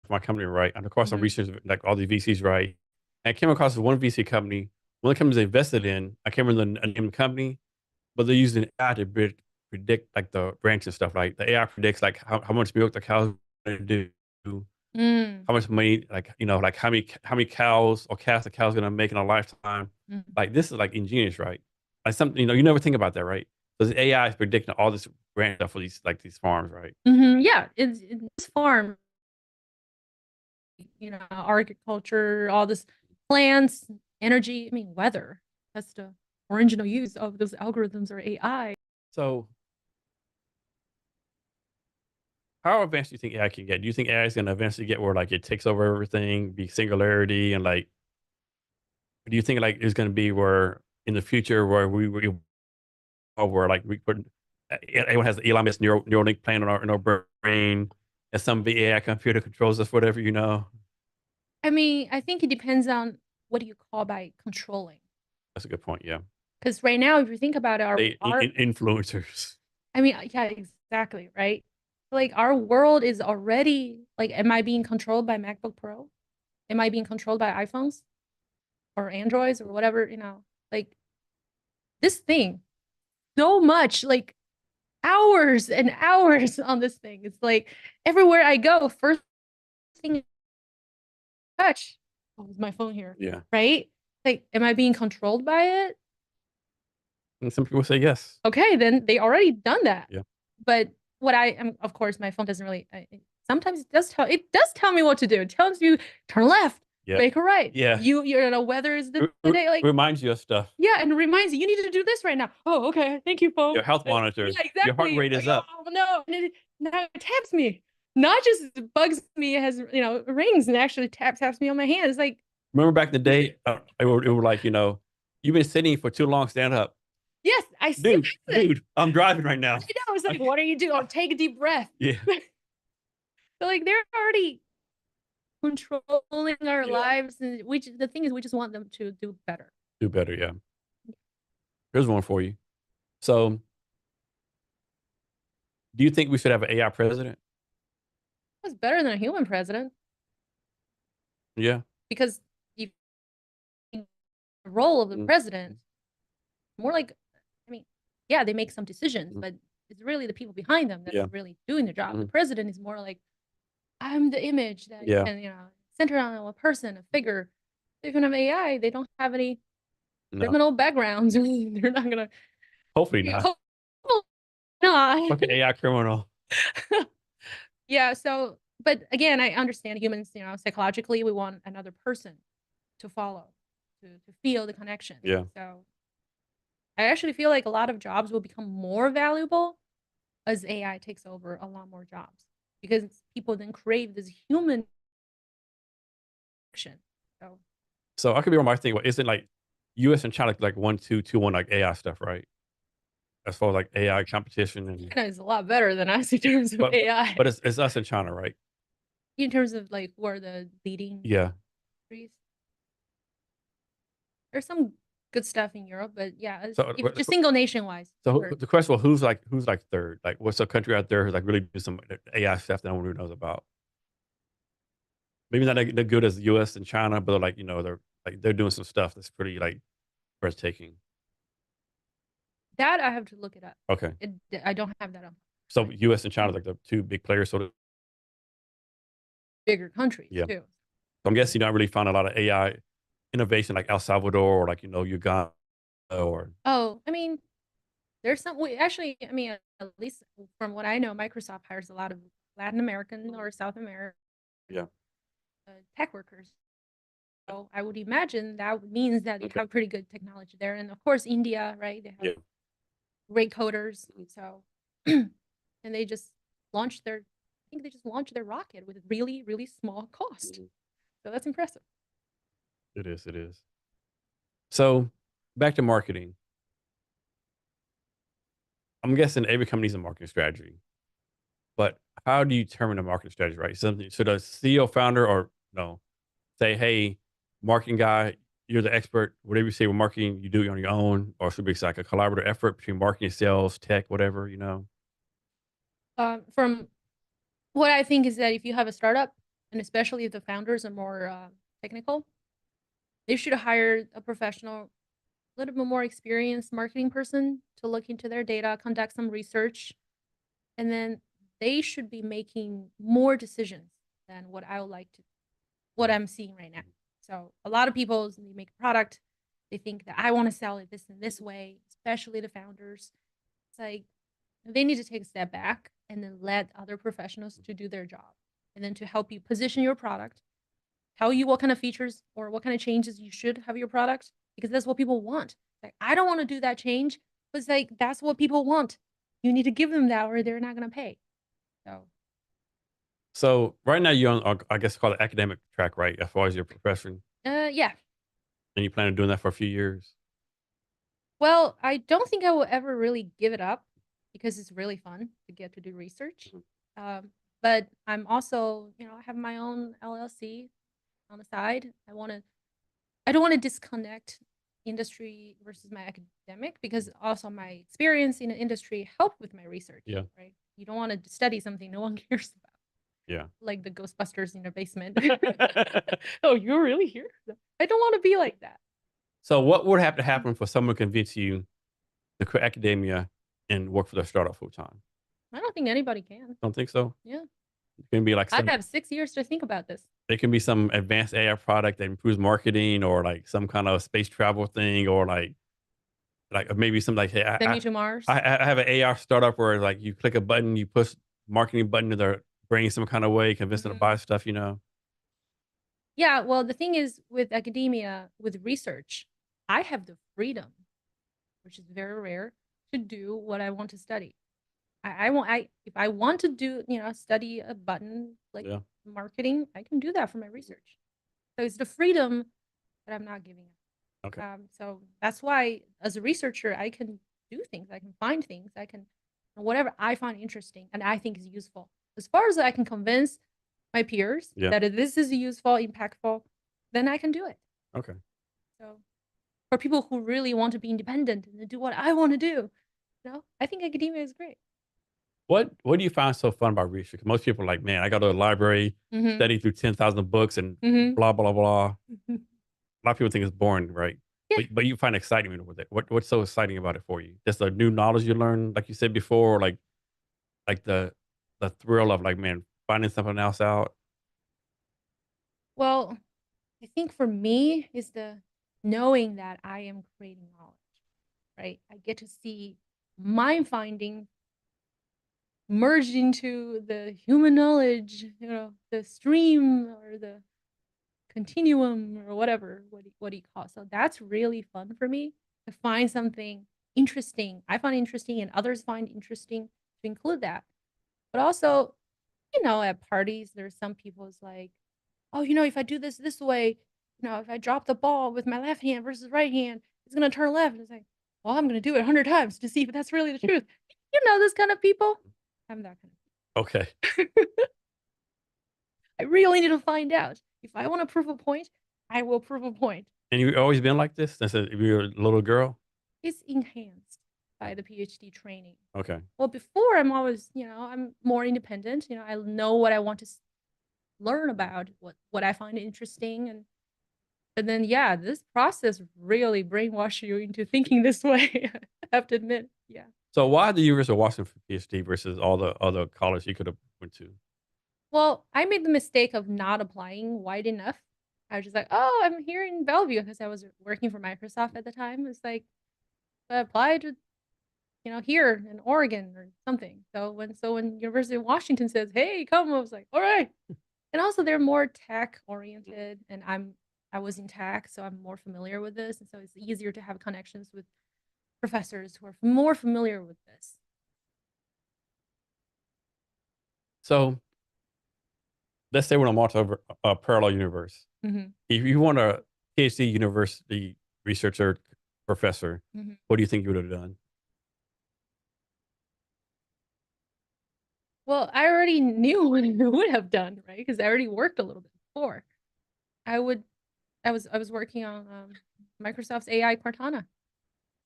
my company, right? And of course I'm Mhm. researching like all these VCs, right? And I came across one VC company. One of the companies they invested in, I can't remember the name of the company, but they're using AI to predict like the branch and stuff. Like the AI predicts like how much milk the cows are going to do, Mm, how much money, like like how many cows or calves the cow's gonna make in a lifetime. mhm. Like this is like ingenious, right? Like something you never think about that, right? So the AI is predicting all this brand stuff for these farms, right? Mhm. Yeah, it's this farm, agriculture, all this plants, energy, I mean, weather. That's the original use of those algorithms or AI. So how advanced do you think AI can get? Do you think AI is gonna eventually get where like it takes over everything, be singularity, and like do you think like it's gonna be where in the future where where like we put everyone has the Elon Musk neural link playing in our brain, and some AI computer controls us, whatever I mean, I think it depends on what do you call by controlling. That's a good point. Yeah, Because right now, if you think about it, they influencers. I mean, yeah, exactly, right? Like, our world is already like, am I being controlled by MacBook Pro? Am I being controlled by iPhones or Androids or whatever? Like, this thing, so much, like, hours and hours on this thing. It's like everywhere I go, first thing I touch, oh, is my phone here, Yeah, right? Like, am I being controlled by it? and some people say yes. Okay, then they already done that. Yeah, But what I am, of course, my phone doesn't really. Sometimes it does tell me what to do. It tells you turn left, yeah, make a right. yeah. Weather is the day. Like, Reminds you of stuff. yeah, and it reminds you need to do this right now. Oh, okay. Thank you, phone. Your health monitor, Yeah, your heart exactly. rate Like, is up. oh no, and now it taps me. Not just bugs me, it has rings, and actually taps me on my hand. It's like, Remember back in the day, it were like you've been sitting for too long. Stand up, yes, I see dude. it. Dude, I'm driving right I now. know. It's like, what are you doing? Oh, take a deep breath. Yeah, So, like, they're already controlling our yeah. lives, and the thing is, we just want them to do better. Do better. Yeah. Here's one for you. So, do you think we should have an AI president? It's better than a human president, Yeah. because you the role of the Mm, president more like, I mean, yeah, they make some decisions, mm, but it's really the people behind them that yeah. are really doing the job. The Mhm. president is more like, I'm the image that Yeah. can, center on a person, a figure. If you have AI, they don't have any No. criminal backgrounds. They're not gonna. Hopefully not. Hopefully not. Like an AI criminal. Yeah, so, but again, I understand humans, psychologically, we want another person to follow, to feel the connection. Yeah. So I actually feel like a lot of jobs will become more valuable as AI takes over a lot more jobs because people then crave this human connection. So So I could be wrong. I think, well, isn't like U.S. and China like 1-2-2-1 like AI stuff, right? As far as like AI competition and China is a lot better than us in terms of but AI. but it's us and China, right? In terms of like who are the leading Yeah. countries. There's some good stuff in Europe, but yeah, So if just single nation wise, the question was who's like third? Like what's a country out there who's like really do some AI stuff that no one really knows about? Maybe not like, they're good as the U.S. and China, but like they're doing some stuff that's pretty like breathtaking. that I have to look it up. Okay. I don't have that on. So But U.S. and China are like the two big players. So bigger countries yeah. too. So I'm guessing you don't really find a lot of AI innovation like El Salvador or like Uganda or Oh, I mean, there's some. We actually, I mean, at least from what I know, Microsoft hires a lot of Latin American or South American yeah. tech workers. So I would imagine that means that they Okay. have pretty good technology there, and of course India, right? They have Yeah. great coders. So, and they just launched their. I think they just launched their rocket with really, really small cost. Mhm. So that's impressive. It is. It is. So back to marketing. I'm guessing every company needs a marketing strategy, but how do you determine a marketing strategy, right? Something should a CEO founder or no say, hey, marketing guy, you're the expert. Whatever you say with marketing, you do it on your own, or should it be like a collaborative effort between marketing, sales, tech, whatever. From what I think is that if you have a startup, and especially if the founders are more technical, they should hire a professional, a little bit more experienced marketing person to look into their data, conduct some research, and then they should be making more decisions than what I would like to, what I'm seeing right now. So a lot of people, they make a product, they think that I want to sell it this and this way, especially the founders. It's like they need to take a step back and then let other professionals to do their job and then to help you position your product, tell you what kind of features or what kind of changes you should have your product because that's what people want. Like I don't want to do that change, but it's like that's what people want. You need to give them that or they're not going to pay. So So right now you're on, I guess, called the academic track, right? As far as your profession, yeah. and you plan on doing that for a few years. Well, I don't think I will ever really give it up because it's really fun to get to do research. Mhm. Um, but I'm also, I have my own LLC on the side. I don't want to disconnect industry versus my academic because also my experience in the industry helped with my research, Yeah, right? You don't want to study something no one cares about, yeah. like the Ghostbusters in the basement. Oh, you're really here? I don't want to be like that. So what would have to happen for someone to convince you to quit academia and work for their startup full time? I don't think anybody can. Don't think so. Yeah. It can be like I some. have 6 years to think about this. It can be some advanced AI product that improves marketing, or like some kind of space travel thing, or like maybe some like, hey, Send me to Mars. I have an AI startup where like you click a button, you push marketing button to their brain some kind of way, convince them to Mhm. buy stuff. Yeah, well, the thing is with academia, with research, I have the freedom, which is very rare, to do what I want to study. I want I if I want to do, study a button like Yeah. marketing, I can do that for my research. So it's the freedom that I'm not giving Okay. up. So that's why as a researcher, I can do things, I can find things, I can whatever I find interesting and I think is useful. As far as I can convince my peers Yeah. that this is useful, impactful, then I can do it. Okay. So for people who really want to be independent and do what I want to do, I think academia is great. What do you find so fun about research? Most people are like, man, I go to the library, Mm-hmm. study through 10,000 books and Mm-hmm. blah, blah, blah. A lot of people think it's boring, right? Yeah. But you find excitement with it. What's so exciting about it for you? Just the new knowledge you learn, like you said before, or like the thrill of like, man, finding something else out. Well, I think for me is the knowing that I am creating knowledge, right? I get to see my finding merged into the human knowledge, the stream or the continuum or whatever, what do you call it? So that's really fun for me to find something interesting. I find interesting and others find interesting to include that. But also, at parties, there's some people's like, oh, if I do this way, if I drop the ball with my left hand versus right hand, it's gonna turn left. And it's like, well, I'm gonna do it 100 times to see if that's really the truth. Those kind of people. I'm that kind Okay. of. I really need to find out. If I want to prove a point, I will prove a point. And you've always been like this since you were a little girl? It's enhanced by the PhD training. Okay. Well, before I'm always, I'm more independent. I know what I want to learn about, what I find interesting, but then yeah, this process really brainwashed you into thinking this way. I have to admit, yeah. So why the University of Washington for PhD versus all the other colleges you could have went to? Well, I made the mistake of not applying wide enough. I was just like, oh, I'm here in Bellevue because I was working for Microsoft at the time. It's like I applied to, here in Oregon or something. So when University of Washington says, hey, come, I was like, all right. And also they're more tech oriented, and I was in tech, so I'm more familiar with this, and so it's easier to have connections with professors who are more familiar with this. So let's say we're in a parallel universe. Mm-hmm. If you want a PhD university researcher professor, Mm-hmm. what do you think you would have done? Well, I already knew what I would have done, right? Because I already worked a little bit before. I would, I was working on Microsoft's AI Cortana.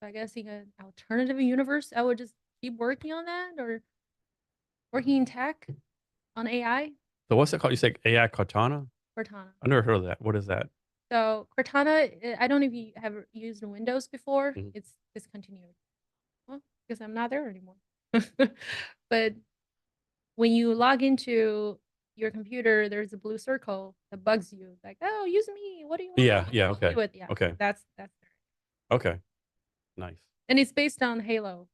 So I guess in an alternative universe, I would just keep working on that, or working in tech on AI. So what's it called? You say AI Cortana? Cortana. I never heard of that. What is that? So Cortana, I don't know if you have used Windows before. Mhm. It's discontinued. Well, because I'm not there anymore. But when you log into your computer, there's a blue circle that bugs you. Like, oh, use me. What do you want Yeah, me to yeah, help okay. you with? Yeah, Okay. that's Okay. Nice. and it's based on Halo.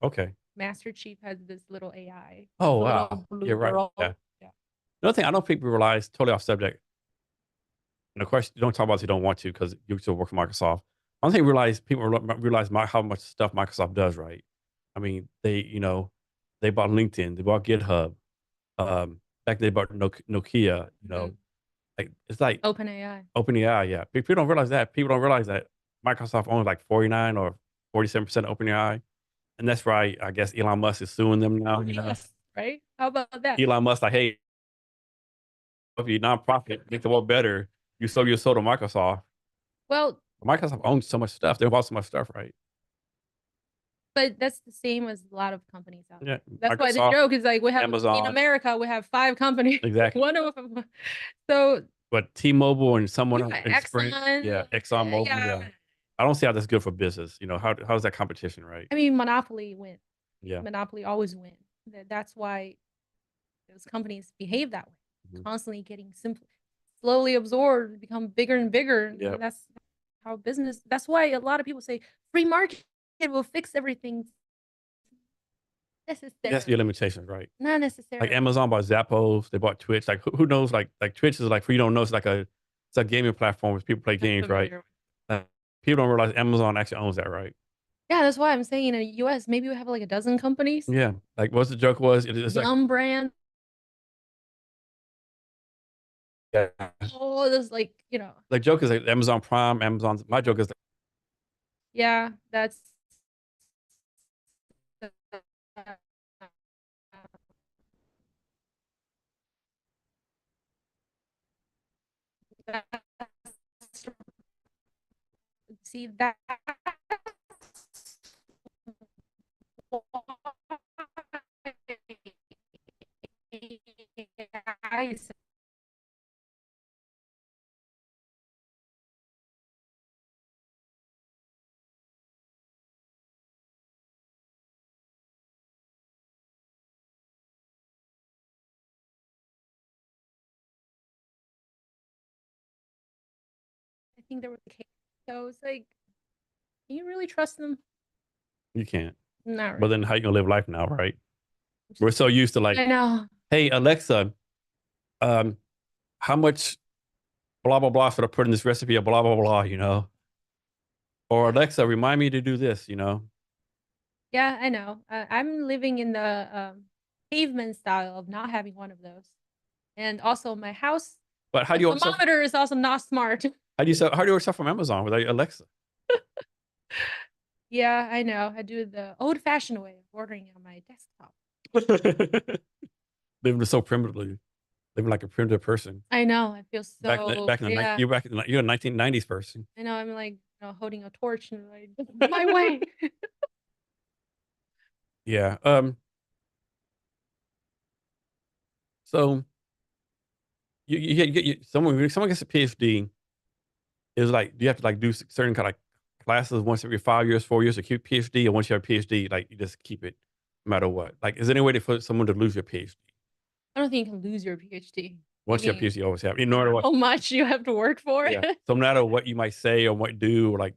Okay. Master Chief has this little AI, Oh the wow. little blue You're right. girl. Yeah. Yeah. Another thing I don't think people realize, totally off subject, and of course you don't talk about it, you don't want to because you still work for Microsoft. I don't think people realize how much stuff Microsoft does, right? I mean, they bought LinkedIn, they bought GitHub, back they bought Nokia, Mhm. like it's like OpenAI. OpenAI, yeah. People don't realize that. People don't realize that Microsoft owns like 49 or 47% of OpenAI. And that's why I guess Elon Musk is suing them now. Yes, right? How about that? Elon Musk, like, hey, if you're nonprofit, make the world better, you sold your soul to Microsoft. Well, Microsoft owns so much stuff. They bought so much stuff, right? but that's the same as a lot of companies out Yeah. there. That's why the Microsoft, joke is like we have in Amazon, America we have 5 companies. exactly. One of them. So But T-Mobile and someone else in Sprint, yeah, Exxon. Exxon Mobil, yeah. I don't see how that's good for business. How's that competition, right? I mean, monopoly win. Yeah. Monopoly always win. That's why those companies behave that way. Mhm. Constantly getting slowly absorbed, become bigger and bigger. Yeah. That's how business. That's why a lot of people say free market will fix everything. It has to be Necessarily. a limitation, right? Not Like necessarily. Amazon bought Zappos, they bought Twitch. Like who knows? Like Twitch is like for you don't know, it's a gaming platform where people play games, right? People don't realize Amazon actually owns that, right? Yeah, that's why I'm saying in the US, maybe we have like a dozen companies. Yeah. Like what's the joke was? It's like Yum brand. yeah. Oh, there's Like joke is like Amazon Prime, my joke is like, yeah, that's see that I think there was a case. So it's like, can you really trust them? you can't. Not But really. then how you gonna live life now, right? We're so used to like, I know. hey Alexa, um, how much blah blah blah should I put in this recipe of blah blah blah, Or Alexa, remind me to do this, Yeah, I know. I'm living in the pavement style of not having one of those. And also my house, But how the do you order stuff? thermometer is also not smart. How do you order stuff from Amazon with like Alexa? Yeah, I know. I do the old-fashioned way of ordering on my desktop. Living so primitively, living like a primitive person. I know. I feel so, Back in the yeah. you're a 1990s person. I know. I'm like, holding a torch and like, my way. Yeah. So someone gets a PhD is like, do you have to like do certain kind of classes once every 5 years, 4 years to keep PhD, or once you have a PhD, like you just keep it no matter what? Like, is there any way for someone to lose your PhD? I don't think you can lose your PhD. I Once you have a mean, PhD, you always have, no matter what. how much you have to work for Yeah. it. So no matter what you might say or what do, or like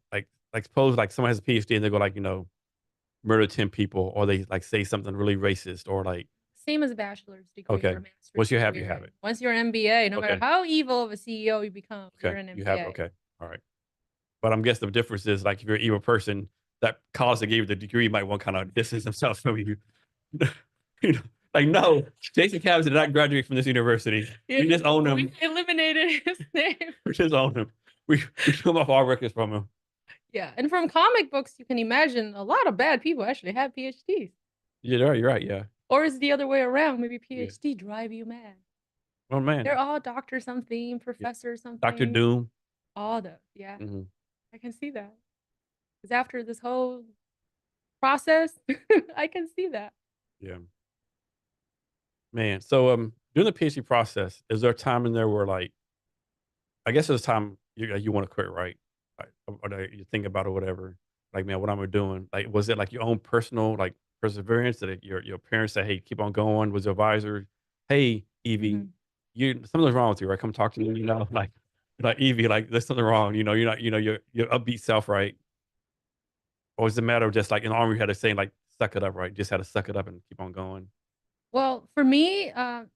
suppose like someone has a PhD and they go like, murder 10 people, or they like say something really racist, or like, Same as a bachelor's degree okay, or a master's once you have, degree, you have right? it. Once you're an MBA, no matter Okay. how evil of a CEO you become, you're Okay. an You have it. MBA. Okay. All right. But I'm guessing the difference is like if you're an evil person, that college that gave you the degree might want kind of distance themselves from you. you know, like, no, Jason Cabs did not graduate from this university. Yeah, We just own we him. eliminated his name. We just own him. We took off all records from him. Yeah, and from comic books, you can imagine a lot of bad people actually have PhDs. Yeah, you're right. Yeah. Or is the other way around? Maybe Yeah. PhD drive you mad. Oh man. They're all doctor something, Yeah. professor Dr. something, Doom. all those. Yeah, Hmm. I can see that. Because after this whole process, I can see that. Yeah. Man. So during the PhD process, is there a time in there where like I guess there's a time you want to quit, right? Like, or that you think about or whatever. Like, man, what am I doing? Like, was it like your own personal like perseverance that your parents said, "Hey, keep on going"? Was your advisor, "Hey, Evie, Mhm. you something's wrong with you, right? Come talk to me." Like Evie, like there's something wrong. You're not, your upbeat self, right? Or is it a matter of just like in the army, you had to say like, suck it up, right? Just had to suck it up and keep on going. Well, for me, I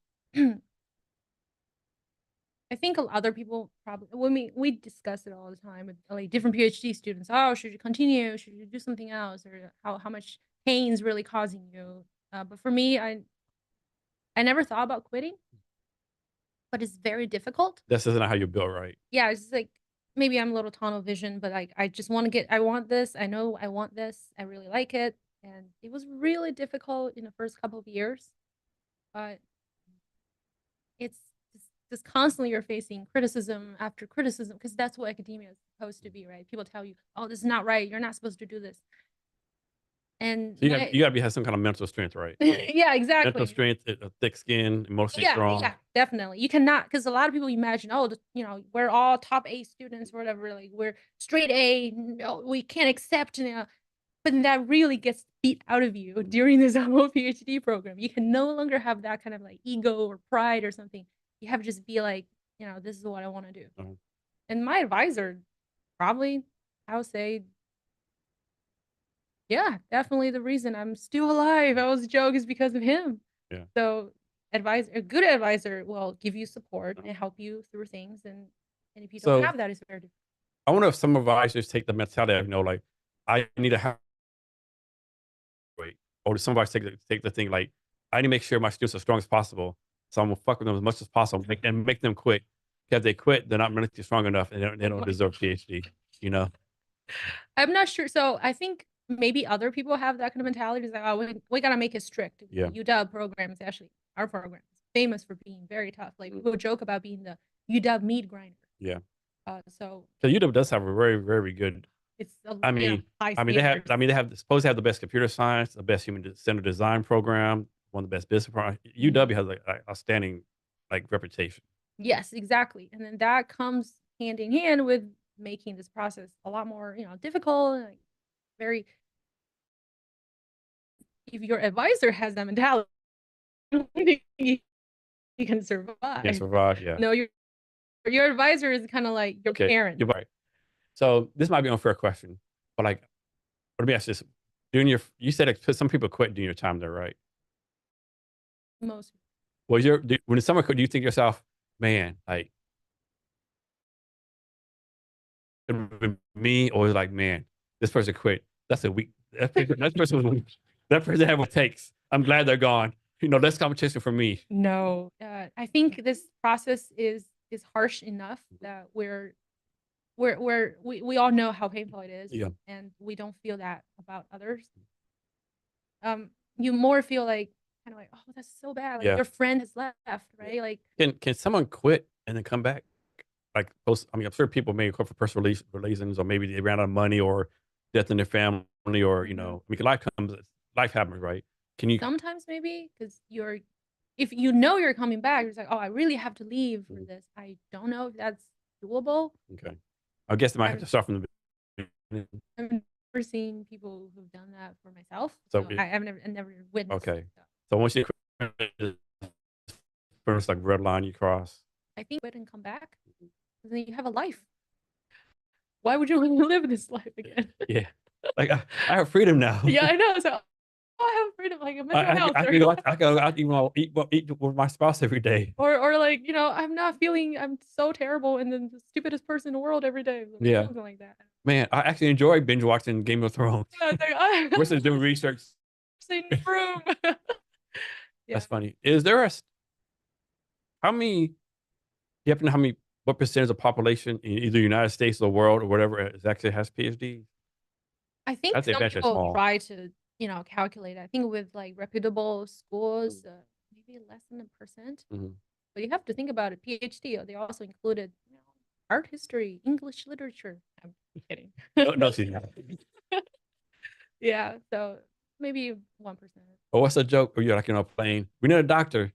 think other people probably when we discuss it all the time with like different PhD students. Oh, should you continue? Should you do something else? Or how much pain's really causing you? But for me, I never thought about quitting, but it's very difficult. This isn't how you're built, right? Yeah, it's just like maybe I'm a little tunnel vision, but like I just want to get. I want this. I know I want this. I really like it, and it was really difficult in the first couple of years. But it's just constantly you're facing criticism after criticism because that's what academia is supposed to be, right? People tell you, "Oh, this is not right. You're not supposed to do this." And So my you got to have some kind of mental strength, right? yeah, Mental exactly. strength, a thick skin, emotionally Yeah, strong. yeah, definitely. You cannot because a lot of people imagine, oh, we're all top A students or whatever. Like we're straight A. No, we can't accept. But that really gets beat out of you during this whole PhD program. You can no longer have that kind of like ego or pride or something. You have to just be like, this is what I want to do. Mhm. And my advisor, probably, I would say, yeah, definitely the reason I'm still alive. I was a joke is because of him. Yeah. So, a good advisor will give you support and help you through things. And if you don't So have that, it's very difficult. I wonder if some advisors take the mentality of, like, I need to have weight, or some advisors take the thing like, I need to make sure my students are as strong as possible, so I'm gonna fuck with them as much as possible, make them quit. Because if they quit, they're not mentally strong enough, and they don't deserve PhD. You know? I'm not sure. So I think maybe other people have that kind of mentality. It's like, oh, we gotta make it strict. Yeah, The UW program is actually our program is famous for being very tough. Like people joke about being the UW meat grinder. yeah. So So UW does have a very, very good. it's I mean, high they have. standards. They have supposed to have the best computer science, the best human centered design program, one of the best business programs. Mhm. UW has like a outstanding like reputation. Yes, exactly. And then that comes hand in hand with making this process a lot more, difficult. Like very, if your advisor has that mentality, I don't think you can You can survive. survive. Yeah. No, your advisor is kind of like your Okay. parent. You're right. So this might be an unfair question, but like, let me ask this: during your, you said that some people quit during your time there, right? Most Was when someone quit, do you think to yourself, man, like, it would've been me, or was it like, man, this person quit. That's a weak. that person had what it takes. I'm glad they're gone. Less competition for me. No, I think this process is harsh enough that we all know how painful it is, Yeah. and we don't feel that about others. You more feel like kind of like, oh, that's so bad. Like Yeah. your friend has left, right? Like, Can someone quit and then come back? Like post, I mean, I'm sure people may quit for personal reasons, or maybe they ran out of money, or death in their family, or mhm. I mean, life happens, right? Can you? Sometimes maybe because if you know you're coming back, it's like, oh, I really have to leave for Mhm. this. I don't know if that's doable. Okay, I guess they might have I've to start from the beginning. I've never seen people who've done that for myself, So so I never witnessed okay, it. So so once you quit, first like red line you cross. I think quit and come back, and then you have a life. Why would you want to live this life again? Yeah, like I have freedom now. Yeah, I know. So I have freedom, like a mental health, I or can go out, I can go out eat with my spouse every day. or like I'm not feeling I'm so terrible and then the stupidest person in the world every day, Yeah, something like that. man, I actually enjoy binge watching Game of Thrones Yeah, it's like I versus doing research. in the room. Yeah. That's funny. Is there how many? You happen to know what percentage of population in either the United States or the world or whatever is actually has PhD? I think I think some that's just people small. try to, calculate. I think with like reputable Mm, schools, maybe less than 1%. mhm. But you have to think about it. PhD, they also included, art history, English literature. I'm kidding. No, no, she's not. Yeah, so maybe 1%. But what's the joke? Or you're like, playing. We need a doctor.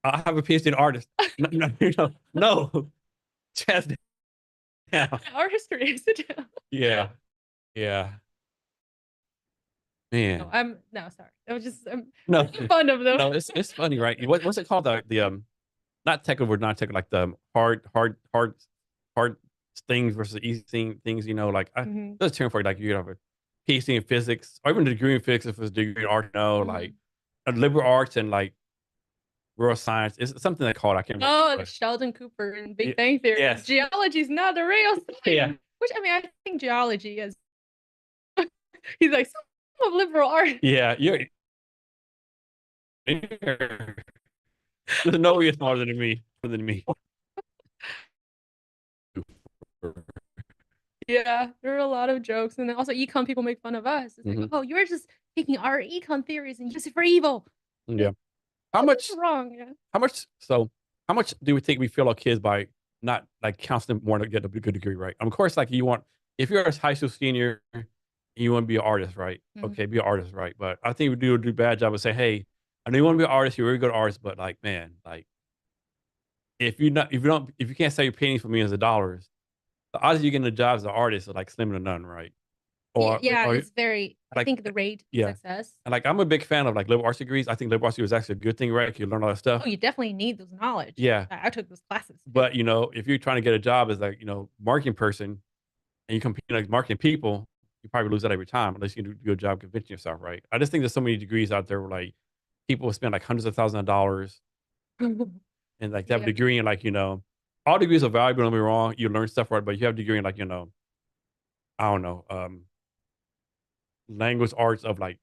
I have a PhD in artist. No, no, no. Chest down. Art history is it? Yeah, yeah. No, Man, I'm no, sorry. I was just no, making fun of them. no. It's funny, right? What's it called? The not technical, not technical, like the hard things versus easy things. Like Mhm. there's a term for it. Like you have a PhD in physics, or even a degree in physics if it's a degree in art. No, like Mhm. a liberal arts and like world science. It's something they call it. I can't remember. Oh, But Sheldon Cooper in yeah, Big Bang Theory. yes, Geology is not the real yeah. science. Which I mean, I think geology is. He's like some of liberal art. Yeah, there's no way you're smarter than me. Than me. Yeah, there are a lot of jokes, and then also econ people make fun of us. It's like, Hmm. oh, you're just taking our econ theories and use it for evil. Yeah. Like, How oh, much? that's wrong. Yeah. How much? So, how much do we think we fail our kids by not like counseling more to get a good degree, right? Of course, like if you're a high school senior, and you want to be an artist, right? Mhm. Okay, be an artist, right? But I think we do a bad job of saying, hey, I know you want to be an artist, you're a really good artist, but like, man, like if you can't sell your paintings for millions of dollars, the odds of you getting a job as an artist are like slim to none, right? Yeah, Or yeah, or it's very. I like think the rate of yeah. success. And like I'm a big fan of like liberal arts degrees. I think liberal arts degree is actually a good thing, right? Like, you learn all that Oh, stuff. you definitely need those knowledge. Yeah. I took those classes too. But if you're trying to get a job as like, marketing person and you compete like marketing people, you probably lose that every time unless you can do a good job convincing yourself, right? I just think there's so many degrees out there where like people spend like hundreds of thousands of dollars and like they have a Yeah. degree in like, all degrees are valuable, don't be wrong. You learn stuff, right? But you have a degree in like, I don't know, language arts of like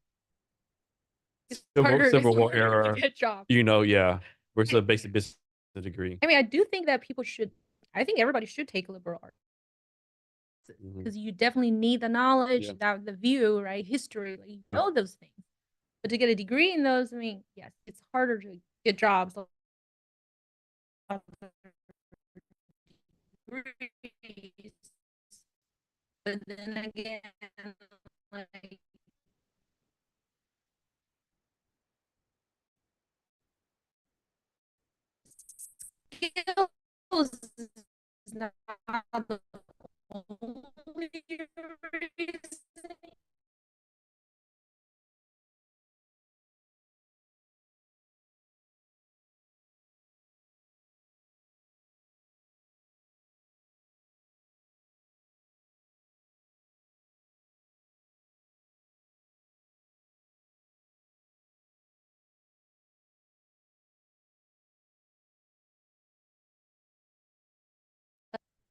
It's Civil harder. It's Civil War harder to era, get jobs. yeah, versus a basic business degree. I mean, I do think that people should. I think everybody should take liberal arts Mhm. because you definitely need the knowledge, Yeah. that the view, right? History, like you Yeah. know those things. But to get a degree in those, I mean, yes, it's harder to get jobs. But then again, like skills is not the only reason.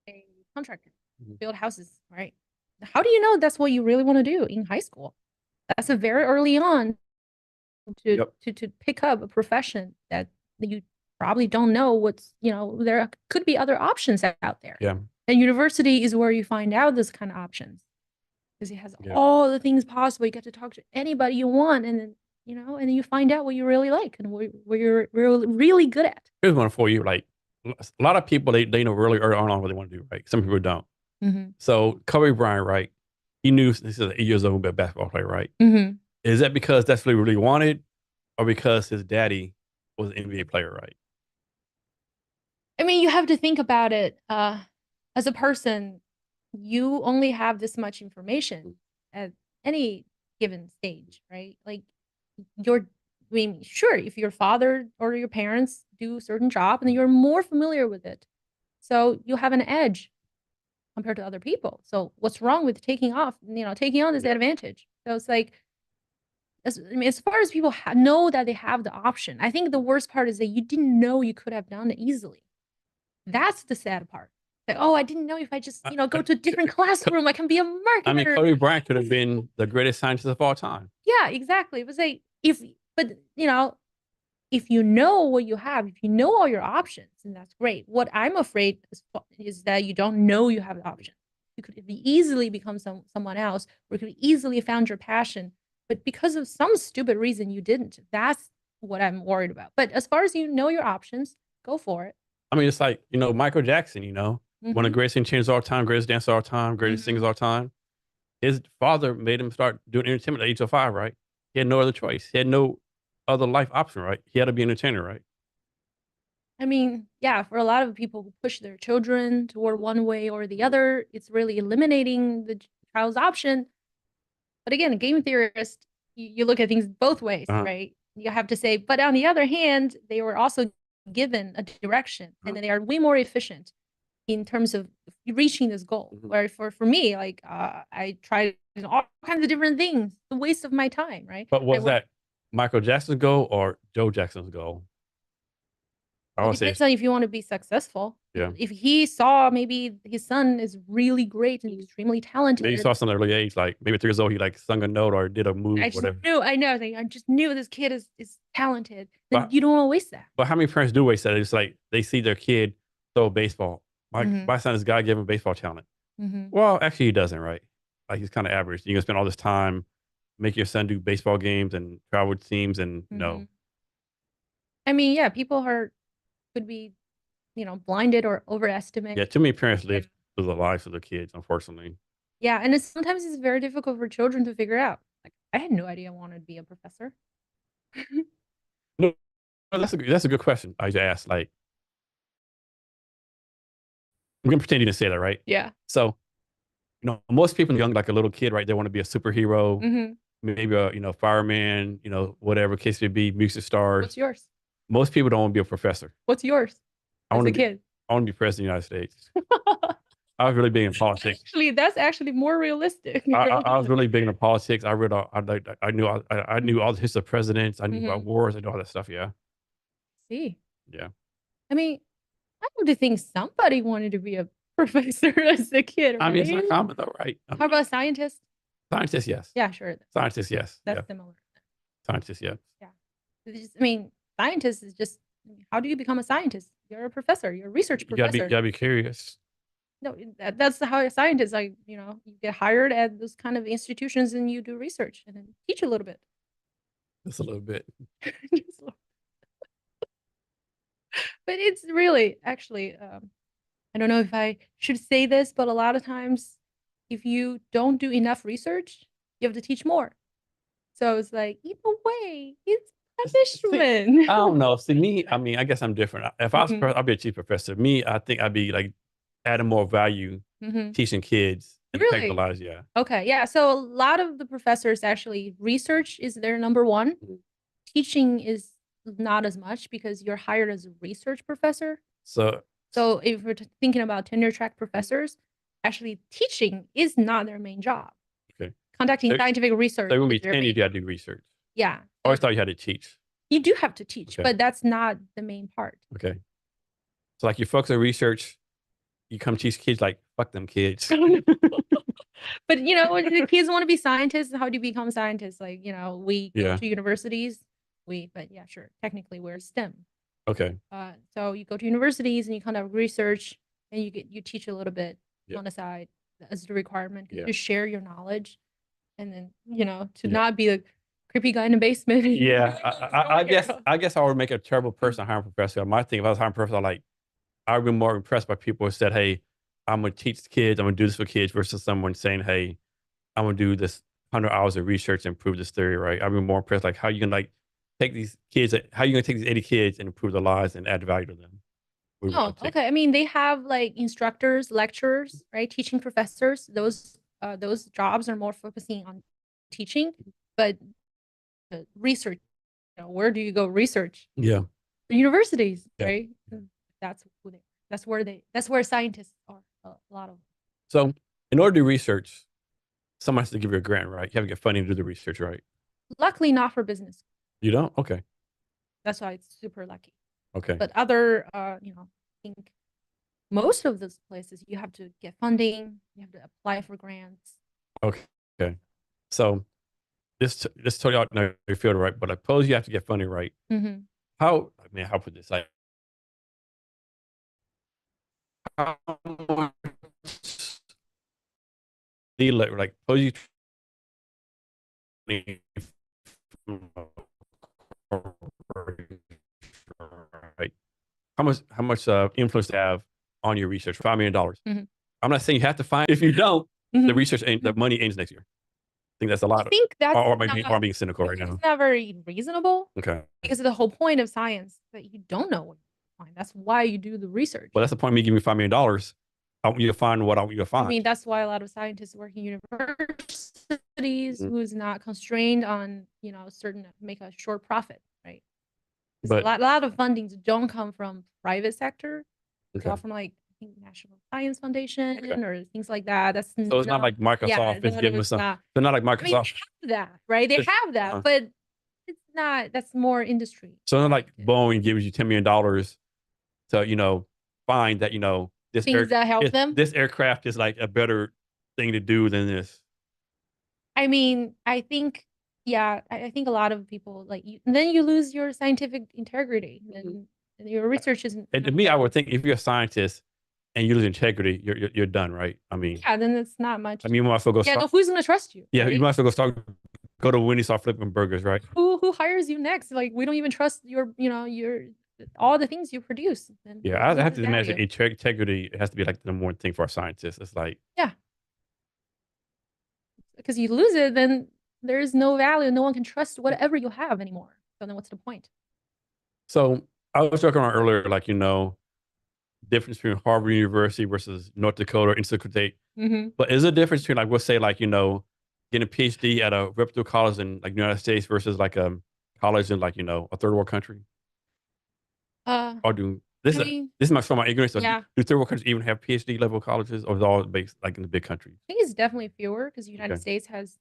A contractor, Mhm. build houses, right? How do you know that's what you really want to do in high school? That's a very early on to Yep. to pick up a profession that you probably don't know what's, there could be other options out there. Yeah. And university is where you find out this kind of options because it has Yeah. all the things possible. You get to talk to anybody you want, and then and then you find out what you really like and what you're really good at. Here's one for you. Like a lot of people, they know really early on what they want to do, right? Some people don't. Mm-hmm. So Kobe Bryant, right? He knew this is 8 years old, but basketball player, right? Mm-hmm. Is that because that's what he really wanted, or because his daddy was an NBA player, right? I mean, you have to think about it. As a person, you only have this much information at any given stage, right? Like your, I mean, sure, if your father or your parents do a certain job, and you're more familiar with it, so you have an edge compared to other people. So what's wrong with taking on this advantage? So it's like, as far as people know that they have the option, I think the worst part is that you didn't know you could have done it easily. That's the sad part. Like, oh, I didn't know if I just, go to a different classroom, I can be a I mean, marketer. Kobe Bryant could have been the greatest scientist of all time. Yeah, exactly. It was like, if you know what you have, if you know all your options, then that's great. What I'm afraid is that you don't know you have the option. You could easily become someone else, or you could easily found your passion, but because of some stupid reason you didn't. That's what I'm worried about. But as far as you know your options, go for it. I mean, it's like, Michael Jackson, one of the Mm-hmm. greatest entertainers of all time, greatest dancer of all time, greatest singers Mm-hmm. of all time. His father made him start doing entertainment at age of 5, right? He had no other choice. He had no other life option, right? He had to be an entertainer, right? I mean, yeah, for a lot of people who push their children toward one way or the other, it's really eliminating the child's option. But again, a game theorist, you look at things both ways, Uh-huh. right? You have to say, but on the other hand, they were also given a direction, and then they are way more efficient in terms of reaching this goal. Mhm. Where for me, like I tried all kinds of different things, the waste of my time, right? But was that Michael Jackson's goal or Joe Jackson's goal? I Well, would it say, depends on if you want to be successful. yeah. If he saw maybe his son is really great and extremely Maybe you talented, saw something at an early age, like maybe 3 years old, he like sung a note or did a I move, just whatever. knew, I just knew this kid is talented. Then But you don't want to waste that. but how many parents do waste that? It's like they see their kid throw a baseball. My Mm-hmm. my son has God given baseball talent. Mm-hmm. Well, actually, he doesn't, right? Like he's kind of average. You're gonna spend all this time make your son do baseball games and travel with teams, and Mm-hmm. I mean, yeah, people could be, blinded or yeah, overestimate. too many parents live through the lives of their kids, unfortunately. Yeah, and sometimes it's very difficult for children to figure out. Like, I had no idea I wanted to be a professor. No, that's a good question. I just asked. Like, I'm gonna pretend you didn't say that, right? Yeah. So, most people young, like a little kid, right? They want to be a superhero, Mm-hmm. maybe a fireman, whatever case may be, music What's stars. yours? Most people don't want to be a professor. What's yours I as want a to be kid? I want to be president of the United States. I was really big in politics. Actually, that's actually more realistic. I was really big into politics. I read all, I knew all the history of presidents. I knew about Mm-hmm. wars. I knew all that stuff. Yeah, See, yeah. I mean, I would think somebody wanted to be a professor as a kid, I mean, it's right? not common though, right? How about scientists? Scientists, yes. Yeah, sure. Scientists, yes. Yeah. That's similar. Scientists, yeah. Yeah. I mean, scientists is just, how do you become a scientist? You're a professor. You're a research You professor. gotta be curious. No, that's how a scientist, like, you get hired at those kind of institutions and you do research and then teach a little bit. Just a little bit. Just a little- But it's really, actually, I don't know if I should say this, but a lot of times, if you don't do enough research, you have to teach more. So it's like, either way, it's See, punishment. I don't know. See me, I mean, I guess I'm different. If I was, Mhm. I'd be a chief professor. Me, I think I'd be like adding more value, Mhm. teaching kids and affect the Really? lives. Yeah. Okay, yeah. So a lot of the professors actually, research is their number one. Mhm. Teaching is not as much because you're hired as a research professor. So, So if we're thinking about tenure track professors, actually teaching is not their main job. okay. Conducting So, scientific research so when is we their 10, you main job. gotta do research. Yeah. I always thought you had to teach. You do have to teach, Okay. but that's not the main part. Okay. So like you focus on research, you come teach kids like fuck them kids. But when the kids want to be scientists, how do you become scientists? Like, we go Yeah. to universities. But yeah, sure. Technically, we're STEM. Okay. So you go to universities and you kind of research and you teach a little bit Yeah. on the side as the requirement Yeah. to share your knowledge, and then to Yeah. not be the creepy guy in the basement. Yeah. I guess I would make a terrible person hiring professor. My thing, if I was hiring a professor, I would be more impressed by people who said, "Hey, I'm gonna teach kids. I'm gonna do this for kids," versus someone saying, "Hey, I'm gonna do this 100 hours of research and prove this theory." Right? I'd be more impressed, like how you can take these kids, how you gonna take these 80 kids and improve their lives and add value to them. We would Oh, like to take. okay. I mean, they have like instructors, lecturers, right? Teaching professors. Those jobs are more focusing on teaching, but the research, where do you go research? Yeah. Universities, Yeah. right? That's who they. That's where scientists are. A lot of. So, in order to do research, someone has to give you a grant, right? You have to get funding to do the research, right? Luckily, not for business. You don't? Okay. That's why it's super lucky. Okay. But other, I think most of those places you have to get funding, you have to apply for grants. Okay. Okay. So, this totally out know your field, right? But I suppose you have to get funding, right? Mm-hmm. I mean, how put this? How much suppose you right? How much influence to have on your research? $5 million. Mm-hmm. I'm not saying you have to find. If you don't, the Mm-hmm. research the money ends next year. I think that's a I lot of. think that's Or not, am I being cynical right now? it's not very reasonable Okay. because of the whole point of science that you don't know what you find. That's why you do the research. Well, that's the point of me giving you $5 million. I want you to find what I want you to I find. mean, that's why a lot of scientists work in universities Mhm. who's not constrained on, certain make a short profit, right? A But lot of fundings don't come from private sector. It's all okay. from like I think National Science Foundation Okay. or things like that. That's So it's not not like Microsoft is no, giving us it's some. not. They're not like I mean, they Microsoft. have that, right? They It's, have that, but it's not. That's more industry. so they're like oriented. Boeing gives you $10 million to find that Things that help them. this aircraft is like a better thing to do than this. I mean, I think, yeah, I think a lot of people like you, and then you lose your scientific integrity, and your research isn't. And to me, I would think if you're a scientist and you lose integrity, you're done, right? I mean, Yeah, then it's not much. you might as well go Yeah, start. no, who's gonna trust you? Yeah, Right? you might as well go to Wendy's, start flipping burgers, right? Who hires you next? Like, we don't even trust your all the things you produce. Then Yeah, I who's have gonna to hire imagine you? integrity has to be like the number one thing for a scientist. It's like, Yeah, because you lose it, then there's no value. No one can trust whatever you have anymore. So then, what's the point? so I was talking about earlier, difference between Harvard University versus North Dakota or Institute State. Mm-hmm. But is there a difference between we'll say getting a PhD at a reputable college in the United States versus like a college in a third world country? Or do this I is mean, this is my from my ignorance. yeah, Do third world countries even have PhD level colleges, or is it all based like in the big countries? I think it's definitely fewer because the United Okay, States has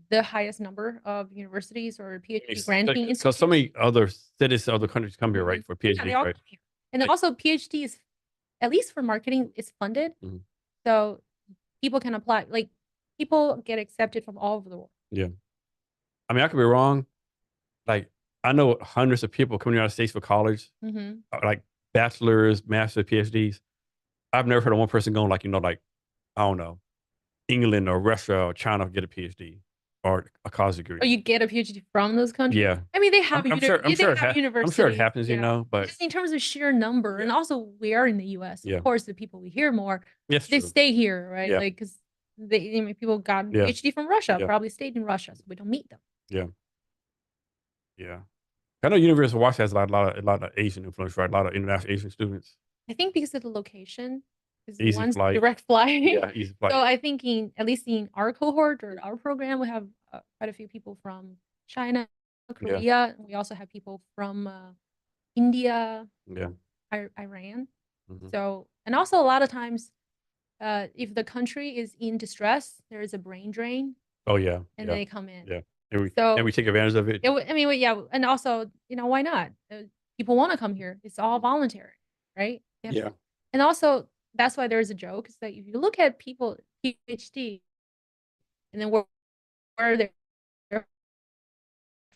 the highest number of universities or PhD granting because so institutes. many other citizens of other countries come here, Mhm. right, for Yeah, they PhDs, all right? come here. And then Like, also PhD is, at least for marketing, is funded. mhm, So people can apply, like people get accepted from all over the world. yeah. I mean, I could be wrong. Like, I know hundreds of people coming to the United States for college, Mm-hmm. like bachelor's, master's, PhDs. I've never heard of one person going I don't know, England or Russia or China to get a PhD or a college degree. Or you get a PhD from those countries. Yeah, I mean, they have I'm sure. I'm they sure have I'm sure it universities, happens, but just in terms of sheer number, and yeah, also we are in the U.S. Of yeah, course, the people we hear more, yes, they true. stay here, right? Yeah, Like because people got a yeah, PhD from Russia, yeah, probably stayed in Russia, so we don't meet them. yeah, yeah. I know University of Washington has a lot of Asian influence, right? A lot of international Asian students. I think because of the location, is Easy one's flight. direct flight. Yeah, easy flight. So I think at least in our cohort or our program, we have quite a few people from China, Yeah, Korea. We also have people from India, yeah. Iran. Hmm. So, and also a lot of times, if the country is in distress, there is a brain drain, Oh yeah, and yeah, they come in. yeah. And we So, take advantage of it. I mean, yeah, and also, why not? People want to come here. It's all voluntary, right? Yeah. And also, that's why there is a joke. Is that if you look at people PhD, and then where they're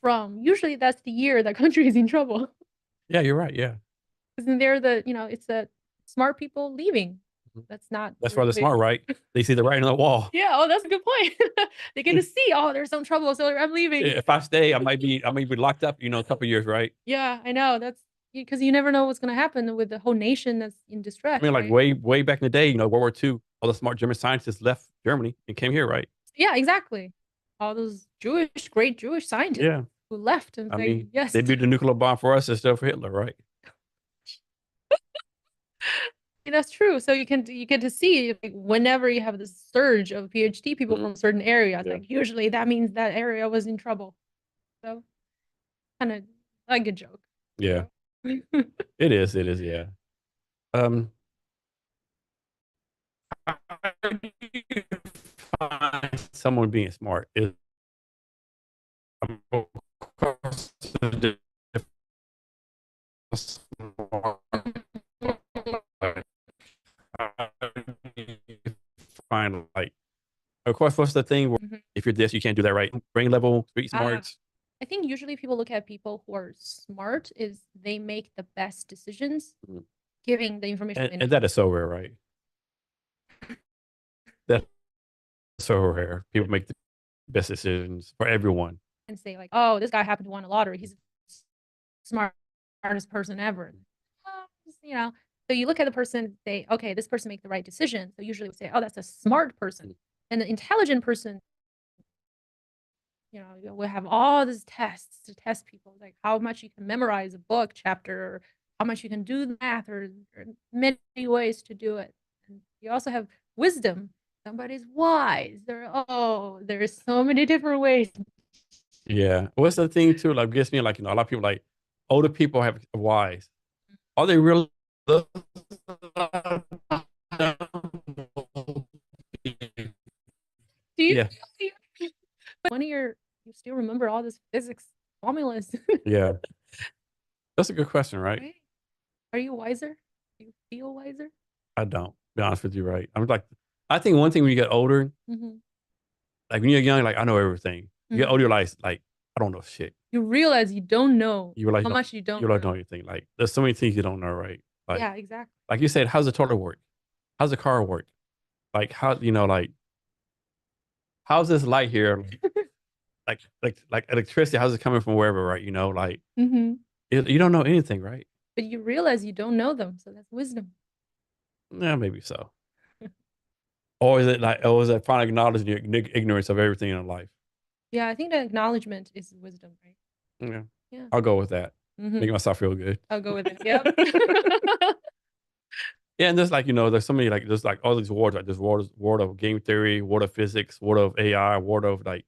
from. Usually that's the year that country is in trouble. Yeah, you're right. Yeah. Because then they're it's the smart people leaving. Mhm. That's not That's why they're really. smart, right? They see the writing on the wall. Yeah, oh, that's a good point. They get to see, oh, there's some trouble, so I'm leaving. If I stay, I might be locked up, a couple years, right? Yeah, I know. That's because you never know what's gonna happen with the whole nation that's in I distress, mean, like right? way back in the day, World War II, all the smart German scientists left Germany and came here, right? Yeah, exactly. All those great Jewish scientists Yeah. who left and I say, mean, yes. they built the nuclear bomb for us instead of for Hitler, right? That's true. So you get to see, like, whenever you have this surge of PhD people Mhm. from certain areas, Yeah. like usually that means that area was in trouble. So kind of like a joke. Yeah. You It is. It is. Yeah. Um, how do you find someone being smart? Is across the find like, of course, what's the thing where Mhm. if you're this, you can't do that, right? Brain level, street Ah, smarts. I think usually people look at people who are smart is they make the best decisions, Mhm. giving the information they And know that is so rare, right? That's so rare. People make the best decisions for everyone. and say like, oh, this guy happened to win a lottery. He's the smartest person ever. You know, so you look at the person and say, okay, this person make the right decision. So usually we say, oh, that's a smart person. And the intelligent person, we have all these tests to test people, like how much you can memorize a book chapter, or how much you can do the math, or many ways to do it. And you also have wisdom. Somebody's wise. There's so many different ways. Yeah. What's the thing too? Like, gets me like, a lot of people like older people have wise. Are they really? Do you, Yeah. one of you still remember all this physics formulas, Yeah. That's a good question, right? right? Are you wiser? Do you feel wiser? I don't, be honest with you, right? I'm like, I think one thing when you get older, Mm-hmm. like when you're young, like I know everything. You get Mm-hmm. older, you're like I don't know shit. You realize you don't know You realize how much you you don't realize don't know. anything. Like there's so many things you don't know, right? Yeah, exactly. Like you said, how's the toilet work? How's the car work? Like how like how's this light here? Like electricity, how's it coming from wherever, right? Like Mm-hmm. you don't know anything, right? But you realize you don't know them, so that's wisdom. Yeah, maybe so. Or is it finally acknowledging your ignorance of everything in life? Yeah, I think the acknowledgement is wisdom, right? Yeah, Yeah. I'll go with that. Mm-hmm. Make myself feel good. I'll go with it. Yep. Yeah, and there's like, there's so many like there's like all these words, like there's world of game theory, world of physics, world of AI, world of like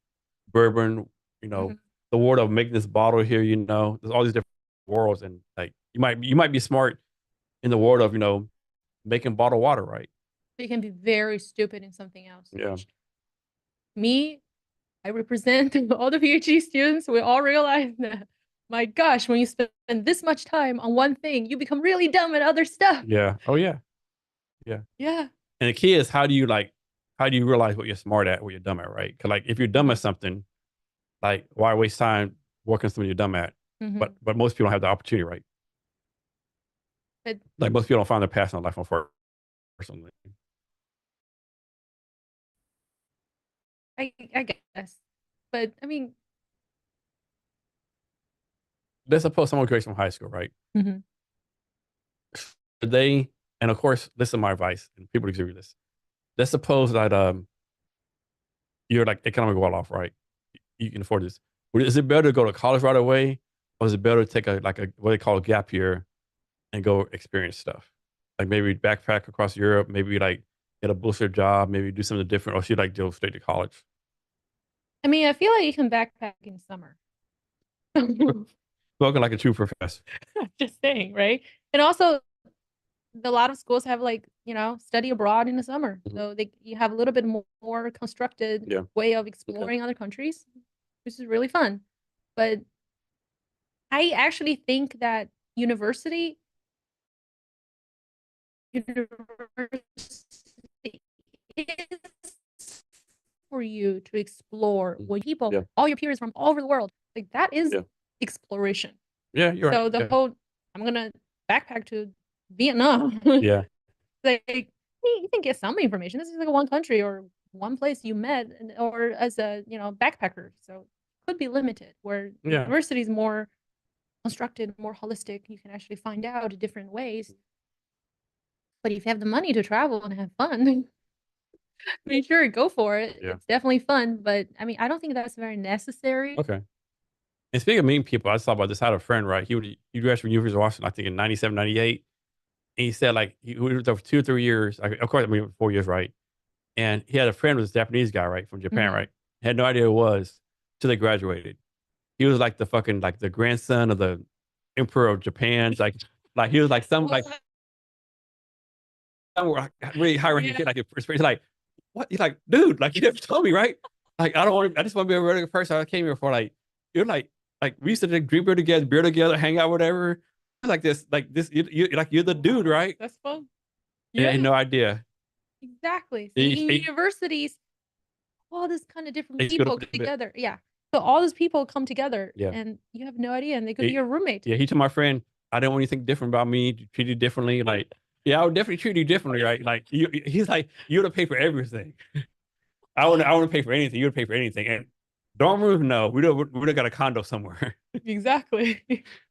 bourbon, you Mhm. know, the world of making this bottle here, there's all these different worlds, and like you might be smart in the world of, making bottled water, right? You can be very stupid in something else, Yeah. which me, I represent all the PhD students. We all realize that, my gosh, when you spend this much time on one thing, you become really dumb at other stuff. Yeah. Oh yeah. Yeah. Yeah. And the key is how do you realize what you're smart at, what you're dumb at, right? Because like if you're dumb Mm-hmm. at something, like why waste time working on something you're dumb at? Mm-hmm. But most people don't have the opportunity, right? But Like most people don't find their passion in life on first or something. I guess. But I mean, Let's suppose someone graduates from high school, right? mhm. They, and of course, this is my advice, and people agree with this. Let's suppose that you're like economically well off, right? You can afford this. But is it better to go to college right away, or is it better to take a what they call a gap year and go experience stuff? Like maybe backpack across Europe, maybe like get a booster job, maybe do something different, or should like go straight to college? I mean, I feel like you can backpack in summer. Spoken like a true professor. Just saying, right? And also, a lot of schools have, like, study abroad in the summer. Mhm. So you have a little bit more constructed Yeah. way of Okay. exploring other countries, which is really fun. But I actually think that university is for you to explore what people, Yeah. all your peers from all over the world. Like that is Yeah. exploration. Yeah, you're So right. the Yeah. whole, I'm gonna backpack to Vietnam. Yeah. Like you can get some information. This is like one country or one place you met, or as a backpacker. So it could be limited. Where Yeah. university is more constructed, more holistic. You can actually find out different ways. But if you have the money to travel and have fun, I mean, sure, go for it. Yeah. It's definitely fun. But I mean, I don't think that's very necessary. Okay. And speaking of meeting people, I saw about this. I had a friend, right? He graduated from University of Washington, I think in 97, 98. And he said like he was there for 2 or 3 years. Like, of course, I mean 4 years, right? And he had a friend who was a Japanese guy, right, from Japan, Mhm. right? Had no idea who it was till they graduated. He was like the fucking like the grandson of the emperor of Japan. Like he was like some really high ranking kid, like he's like, what? He's like, dude, like you never told me, right? Like I don't want to. I just want to be a regular person. I came here for like you're like we used to drink beer together, hang out, whatever. Like this, you're the dude, right? That's fun. And I had Yeah, no idea. exactly. See, in universities, all this kind of different They split people up a come little bit. together. Yeah. So all those people come together Yeah. and you have no idea, and they could be He, your roommate. yeah, he told my friend, I didn't want anything different about me, treat you differently. Like, yeah, I would definitely treat you differently, right? Like he's like, you would pay for everything. I wouldn't pay for anything. You would pay for anything. And dorm rooms, no, we don't got a condo somewhere. Exactly.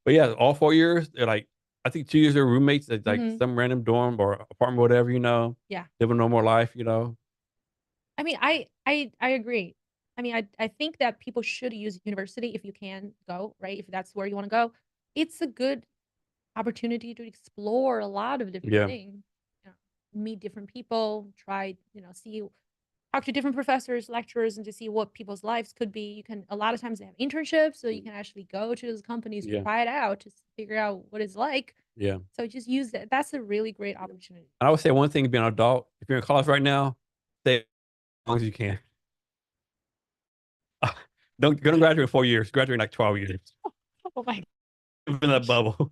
But yeah, all 4 years, they're like, I think 2 years they're roommates at like Mhm. some random dorm or apartment, whatever, Yeah. live a normal life. I mean, I agree. I mean, I think that people should use university if you can go, right? If that's where you want to go. It's a good opportunity to explore a lot of different Yeah. things. Meet different people, try, see, talk to different professors, lecturers, and to see what people's lives could be. You can, a lot of times they have internships, so you can actually go to those companies to Yeah. try it out to figure out what it's like. Yeah. So just use that. That's a really great opportunity. And I would say one thing being an adult, if you're in college right now, stay as long as you can. Don't graduate in 4 years. Graduate in like 12 years. Oh my In that bubble.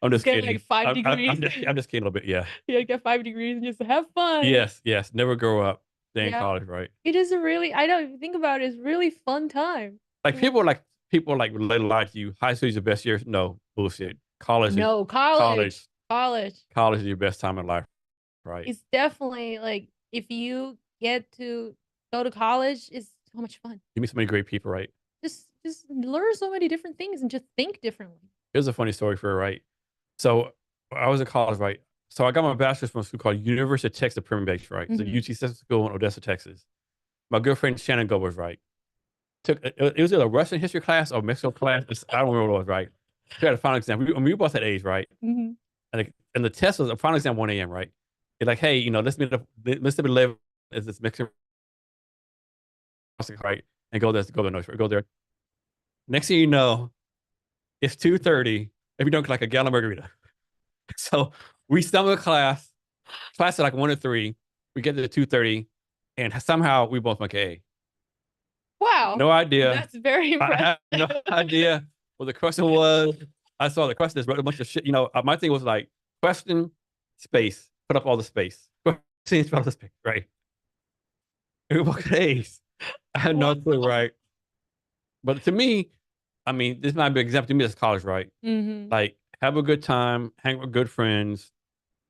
I'm just Get kidding. like 5 I'm degrees. just kidding a little bit. Yeah. Yeah, get 5 degrees and just have fun. Yes. Yes. Never grow up. Stay in Yeah. college, right? It is a really, I don't even think about it, it's really fun time. Like people really lie to you. High school is your best year. No bullshit. No, College. college Is your best time in life, right? is definitely like, if you get to go to college, it's so much fun. You meet so many great people, right? Just learn so many different things and just think differently. Here's a funny story for you, right? So I was in college, right? So I got my bachelor's from a school called University of Texas Permian Beach, right? It's a Mhm. UT System School in Odessa, Texas. My good friend Shannon Go was right. It was either a Russian history class or Mexico class. I don't remember what it was, right? We had a final exam. We were both at age, right? Mhm. And the test was a final exam 1 a.m., right? It's like, hey, let's meet up Mississippi 11 is this Mexican, right? And go there, no, go there. Next thing you know, it's 2:30. If you don't like a gallon margarita. So we stumble to class is like 1 to 3. We get to 2:30, and somehow we both make A. Wow. No idea. That's very I impressive. have no idea what the question was. I saw the question, wrote a bunch of shit. My thing was like, question, space, put up all the space. Question, put all the space, right? And we both got A's. I had no clue, right? But to me, I mean, this might be an example to me as college, right? Mhm. Like, have a good time, hang with good friends.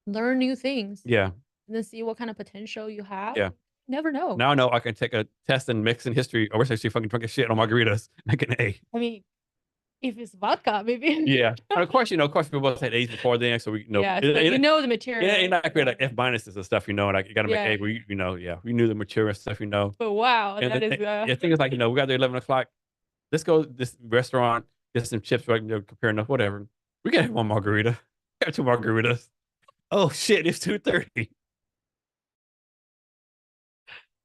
Learn new things. Yeah. And then see what kind of potential you have. Yeah. Never know. Now I know I can take a test in mixing history. I wish I actually fucking drunk shit on margaritas, make an A. I mean, if it's vodka, maybe. Yeah. And of course, we both had A's before then, so we know. Yeah, so you know the material. Yeah, not great like F minuses and stuff, and like you got to make Yeah. A. We knew the material and stuff, But wow, And that is the thing is, like, we got there 11 o'clock. Let's go to this restaurant, get some chips, right? Compare enough, whatever. We got one margarita. Got 2 margaritas. Oh shit, it's 2:30.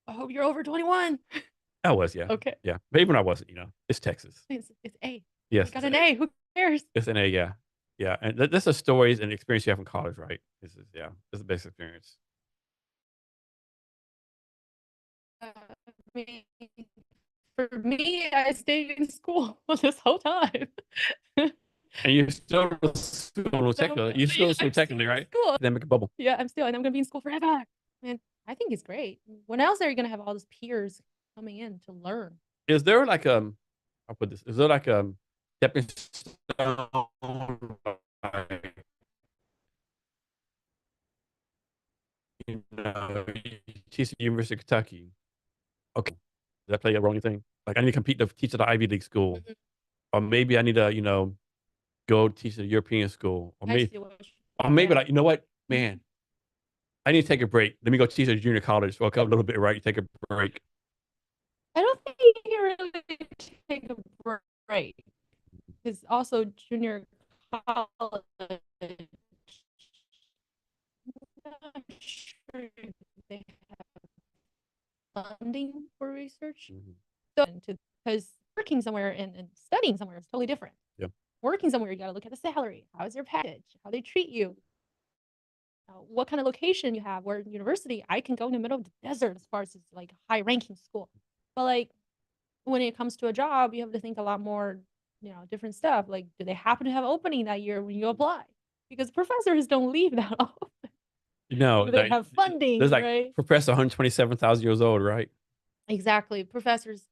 I hope you're over 21. I was, yeah. Okay. Yeah. But even I wasn't, it's Texas. It's A. Yes. I got an A. Who cares? It's an A, yeah. Yeah. And this is stories and experience you have in college, right? This is the best experience. I mean, for me, I stayed in school this whole time. And you're still technically, right? School. Then make a bubble. Yeah, I'm still, and I'm gonna be in school forever. Man, I think it's great. When else are you gonna have all those peers coming in to learn? Is there like I'll put this. Is there like stepping stone? Like, you teach at the University of Kentucky. Okay, does that play a role in anything? Like I need to compete to teach at the Ivy League school, Mhm. or maybe I need to go teach at a European school, I see what or you maybe yeah. like you know what, Mhm. man, I need to take a break. Let me go teach at a junior college for a little bit, right? You take a break. I don't think you can really take a break because also junior college, I'm not sure if they have funding for research. Mhm. So, because working somewhere and studying somewhere is totally different. Yeah. Working somewhere, you got to look at the salary. How is your package? How they treat you? What kind of location you have? Where university, I can go in the middle of the desert as far as it's like a high ranking school. But like when it comes to a job, you have to think a lot more, different stuff. Like, do they happen to have opening that year when you apply? Because professors don't leave that often. Do they Like have there's funding, like right? Professor 127,000 years old, right? Exactly. Professors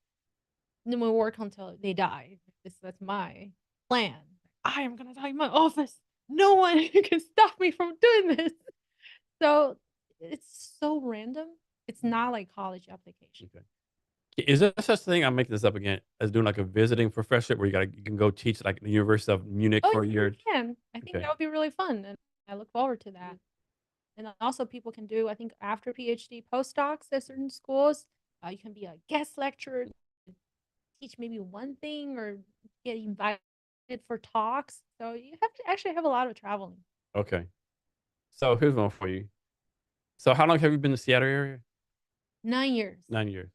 will work until they die. That's my plan. I am gonna die in my office. No one can stop me from doing this. So it's so random. It's not like college application. Okay. Is there such thing? I'm making this up again as doing like a visiting professor where you can go teach like the University of Munich Oh, for a you year. can. I think Okay. that would be really fun, and I look forward to that. And then also, people can do, I think, after PhD postdocs at certain schools. You can be a guest lecturer, teach maybe one thing, or get invited for talks. So you have to actually have a lot of traveling. Okay. So here's one for you. So how long have you been in the Seattle area? 9 years. 9 years.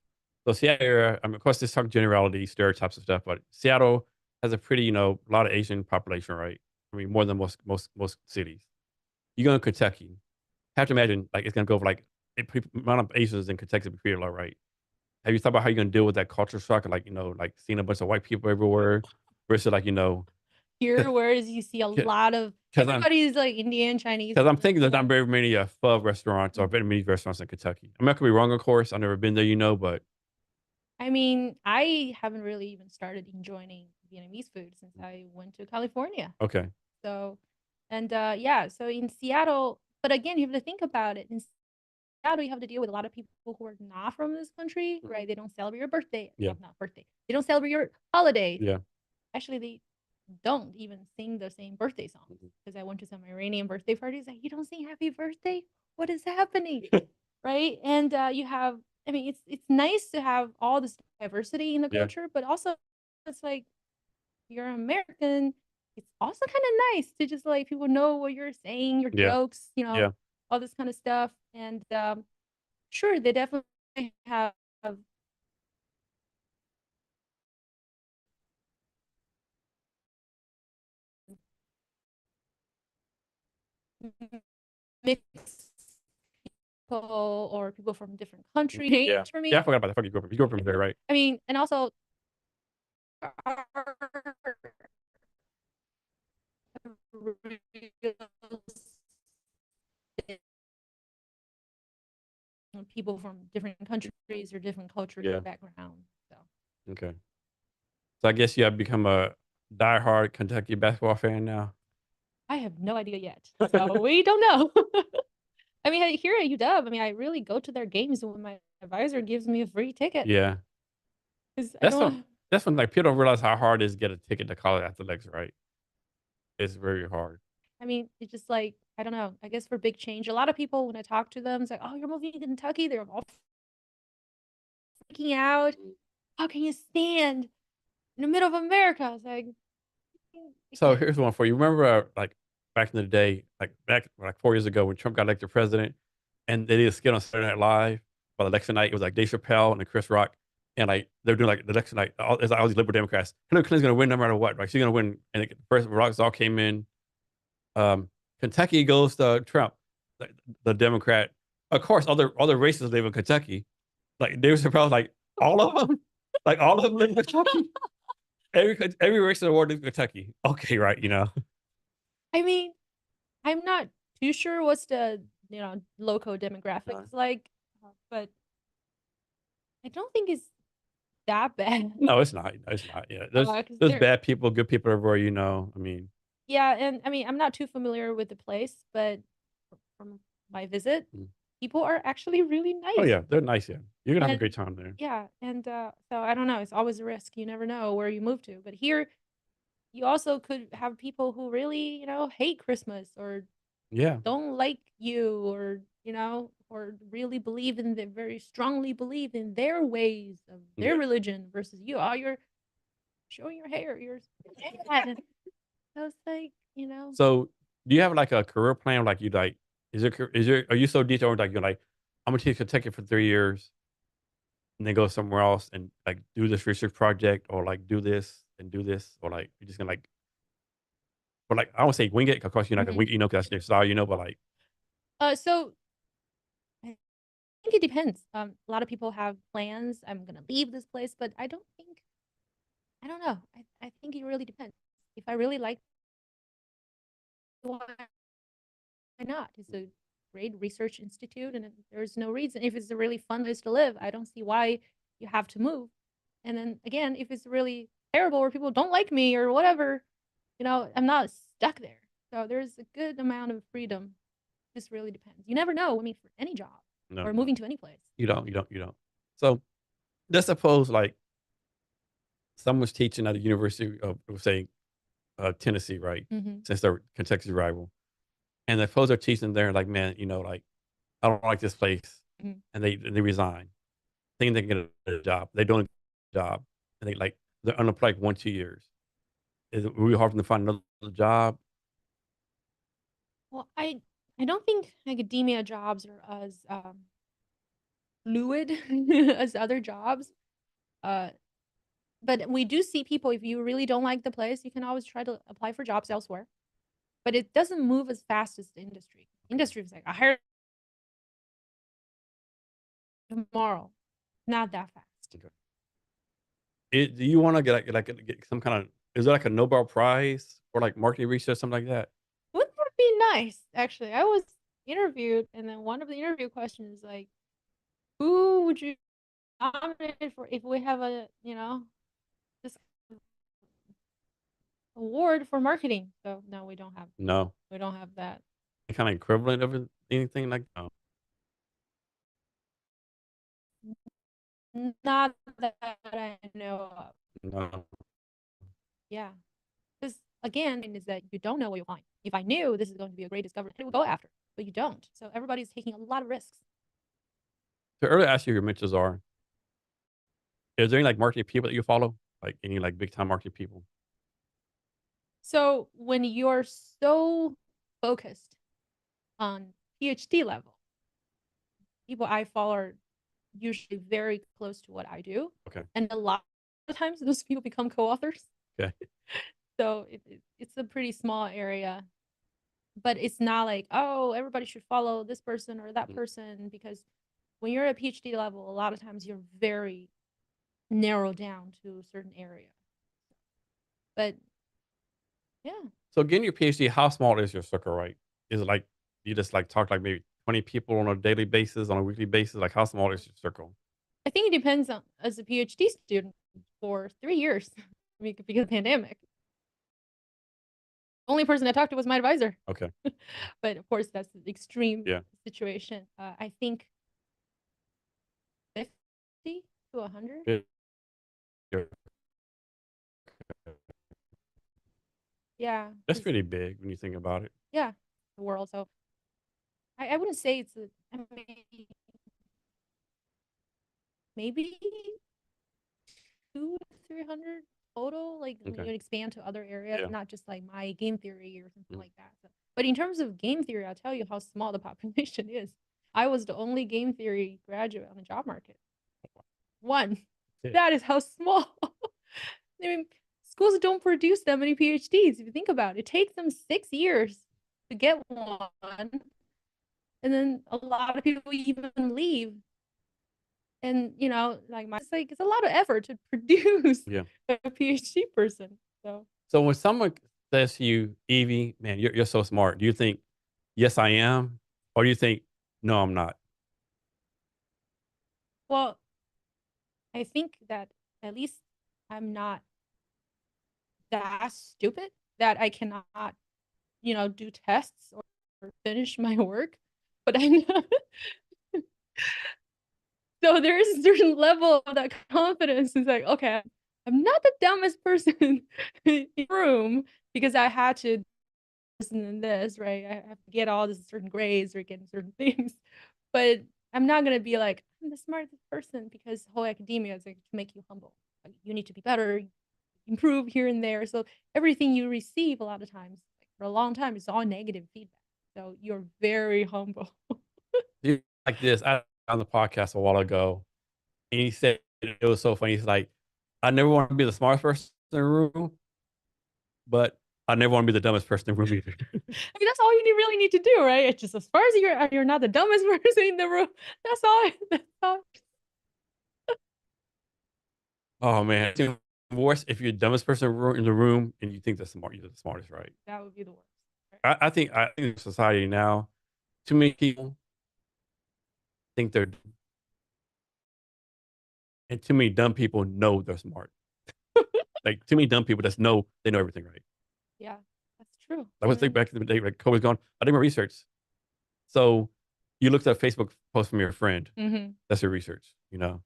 So Seattle area, I mean, of course, this talk generalities, stereotypes and stuff, but Seattle has a pretty, a lot of Asian population, right? I mean, more than most cities. You go in Kentucky, have to imagine like it's gonna go for like amount of Asians in Kentucky be pretty low, right? Have you thought about how you're gonna deal with that culture shock, like like seeing a bunch of white people everywhere versus like Here, whereas you see a lot of because everybody's like Indian, Chinese, I'm thinking there's not white. very many pho restaurants or Mhm. very many restaurants in Kentucky. I mean, I could be wrong, of course. I've never been there, but I mean, I haven't really even started enjoying Vietnamese food since I went to California. okay, So, and yeah, so in Seattle, but again, you have to think about it. In Seattle, you have to deal with a lot of people who are not from this country, right? They don't celebrate your birthday. yeah, Well, not birthday. They don't celebrate your holidays. yeah, Actually, they don't even sing the same birthday songs. Because I went to some Iranian birthday parties, like, you don't sing happy birthday? What is happening? Right? And you have, I mean, it's nice to have all this diversity in the yeah, culture, but also it's like you're American. It's also kind of nice to just like people know what you're saying, your yeah, jokes, yeah. all this kind of stuff. And sure, they definitely have mixed people or people from different countries. Yeah. For Yeah, I me, forgot about that. Fuck you grew up from there, right? I mean, and also people from different countries or different cultures or Yeah. backgrounds. So Okay. So I guess you have become a diehard Kentucky basketball fan now. I have no idea yet. So we don't know. I mean, here at UW, I mean, I really go to their games when my advisor gives me a free ticket Yeah. because I That's when don't. that's when like people don't realize how hard it is to get a ticket to college athletics, right? It's very hard. I mean, it's just like I don't know. I guess for big change, a lot of people when I talk to them, it's like, "Oh, you're moving to Kentucky." They're all freaking out. How can you stand in the middle of America? It's like I So can't. here's one for you. Remember, like back in the day, like back like 4 years ago when Trump got elected president, and they did a skit on Saturday Night Live about election night. It was like Dave Chappelle and Chris Rock, and like they're doing like the election night. It's like all these liberal Democrats. Hillary Clinton's gonna win no matter what. Right? She's gonna win. And the first Rocks all came in. Um, Kentucky goes to Trump, the Democrat. Of course, other races live in Kentucky. Like Dave Chappelle, like all of them, like all of them live in Kentucky. Every race in the world lives in Kentucky. Okay, right? I mean, I'm not too sure what's the local demographics like. But I don't think it's that bad. No, it's not. It's not. Yeah, there's 'Cause there's there bad people, good people everywhere. You know, I mean, yeah, and I mean, I'm not too familiar with the place, but from my visit, mm. people are actually really Oh nice. yeah, they're nice. Yeah, you're gonna have a And great time there. yeah, and so I don't know, it's always a risk. You never know where you move to. But here, you also could have people who really, hate Christmas or Yeah, don't like you or really believe in the very strongly believe in their ways of their yeah. religion versus you. Oh, you're showing your hair, you're sad. So it's like, So, do you have like a career plan? Like you like, are you so detailed? Like you're like, I'm gonna take Kentucky for 3 years and then go somewhere else and like do this research project or like do this and do this or like you're just gonna like, or like I don't say wing it. 'Cause of course you're not gonna Mhm. wing it, because that's your style, but like, So I think it depends. A lot of people have plans. I'm gonna leave this place, but I don't know. I think it really depends. If I really like, why not? It's a great research institute, and there's no reason. If it's a really fun place to live, I don't see why you have to move. And then again, if it's really terrible or people don't like me or whatever, I'm not stuck there. So there's a good amount of freedom. This really depends. You never know. I mean, for any job no, or no, moving to any place. you don't. So let's suppose like someone's teaching at the University of, say, Tennessee, right? Hmm. Since they're Kentucky's rival, and the folks are teaching there, like, man, like I don't like this place, Hmm. and they resign, thinking they can get a job. They don't get a job, and they're unemployed like 1 2 years. Is it really hard for them to find another job? Well, I don't think academia jobs are as fluid as other jobs. Uh, but we do see people. If you really don't like the place, you can always try to apply for jobs elsewhere. But it doesn't move as fast as the industry. Okay, Industry is like I hired tomorrow, not that fast. okay. Do you want to get some kind of? Is there like a Nobel Prize or like marketing research, something like that? Wouldn't that be nice? Actually, I was interviewed, and then one of the interview questions is like, "Who would you nominate for if we have this award for marketing?" So no, No, we don't have that. kind of equivalent of anything like no, Not that I know of. no. Yeah. Because again, is that you don't know what you'll find. If I knew this is going to be a great discovery, I would go after. But you don't. So everybody's taking a lot of risks. So earlier, I asked you who your mentors are. Is there any like marketing people that you follow? Like any like big time marketing people? So when you're so focused on PhD level, people I follow are usually very close to what I do. Okay, And a lot of times those people become co-authors. okay, So it's a pretty small area. But it's not like, oh, everybody should follow this person or that mm. person because when you're at PhD level, a lot of times you're very narrowed down to a certain area. But yeah. So getting your PhD, how small is your circle, right? Is it like you just like talk like maybe 20 people on a daily basis, on a weekly basis? Like how small is your circle? I think it depends on as a PhD student for 3 years because of the pandemic. The only person I talked to was my advisor. Okay. But of course, that's the extreme Yeah. situation. I think 50 to 100. Good, good. Yeah. That's 'Cause, pretty big when you think about it. yeah, the world. So I wouldn't say it's I mean, maybe 200 to 300 total, like when Okay. you expand to other areas, Yeah. not just like my game theory or something Mm. like that. So, but in terms of game theory, I'll tell you how small the population is. I was the only game theory graduate on the job market. One. Yeah. That is how small. I mean, schools don't produce that many PhDs. If you think about it, it takes them 6 years to get one. And then a lot of people even leave. And like it's a lot of effort to produce Yeah. a PhD person. So So when someone says to you, Evie, man, you're so smart, do you think, yes, I am? Or do you think, no, I'm not? Well, I think that at least I'm not that stupid that I cannot, do tests or finish my work. But I know so there is a certain level of that confidence. It's like, okay, I'm not the dumbest person in the room because I had to listen to this, right? I have to get all these certain grades or get certain things. But I'm not gonna be like, I'm the smartest person because whole academia is like to make you humble. Like, you need to be better, improve here and there. So everything you receive a lot of times, like for a long time, is all negative feedback. So you're very humble. Dude, like this, I on the podcast a while ago, and he said it was so funny. He's like, I never want to be the smartest person in the room, but I never want to be the dumbest person in the room either. I mean, that's all you really need to do, right? It's just as far as you're not the dumbest person in the room. That's all. That's all. Oh man, it's even worse if you're the dumbest person in the room and you think you're the smartest, right? That would be the worst. Right? I think society now, too many people think they're, and too many dumb people know they're smart. Like too many dumb people just know they know everything, right? Yeah, that's true. I was thinking back in the day, like COVID's gone. I did my research. So you looked at a Facebook post from your friend. Mm-hmm. That's your research, you know?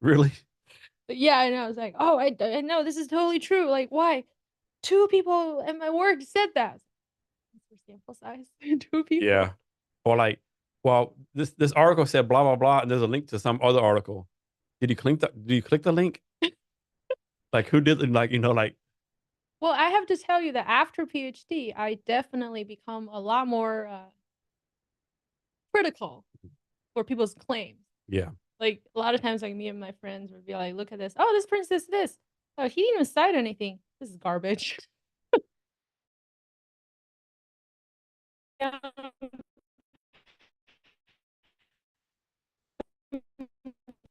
Really? But yeah, I know. It's like, oh, I know this is totally true. Like, why? Two people at my work said that. What's your sample size? Two people. Yeah. Or like, well, this article said blah blah blah, and there's a link to some other article. Did you click the link? Like who did it? Like, like Well, I have to tell you that after PhD, I definitely become a lot more critical for people's claims. yeah. Like a lot of times, like me and my friends would be like, "Look at this! Oh, this person says this. Oh, he didn't even cite anything. This is garbage."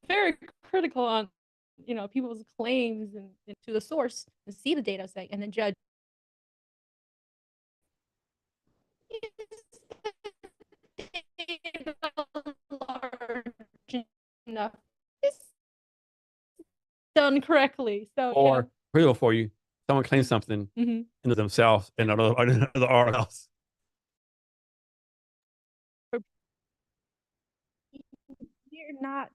Very critical on people's claims and to the source and see the data set and then judge large enough is done correctly. So Or real for you, someone claims something Mhm. into themselves and another article else. You're not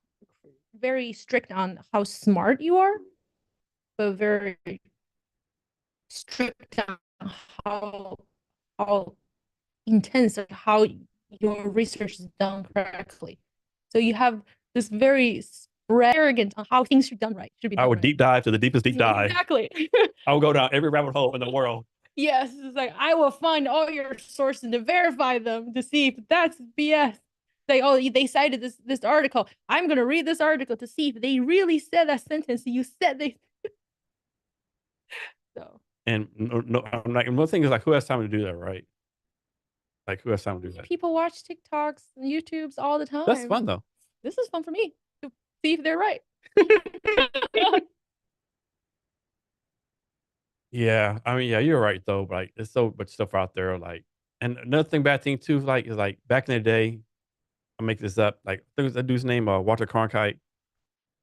very strict on how smart you are, but very strict on how how intense or how your research is done correctly. So you have this very spread arrogant on how things should be I done would right. deep dive to the deepest deep dive. Exactly. I would go down every rabbit hole in the world. Yes, it's like I will find all your sources to verify them to see if that's BS. Like, oh, they cited this article. I'm gonna read this article to see if they really said that sentence you said they. So And no, I'm like, and one thing is like, who has time to do that, right? Like, who has time to do that? people watch TikToks and YouTubes all the That's time. fun though. This is fun for me to see if they're right. Yeah, I mean, yeah, you're right though. But like, there's so much stuff out there. Like, and another bad thing too, like, is like back in the day, I make this up. Like, there was a dude's name, Walter Cronkite.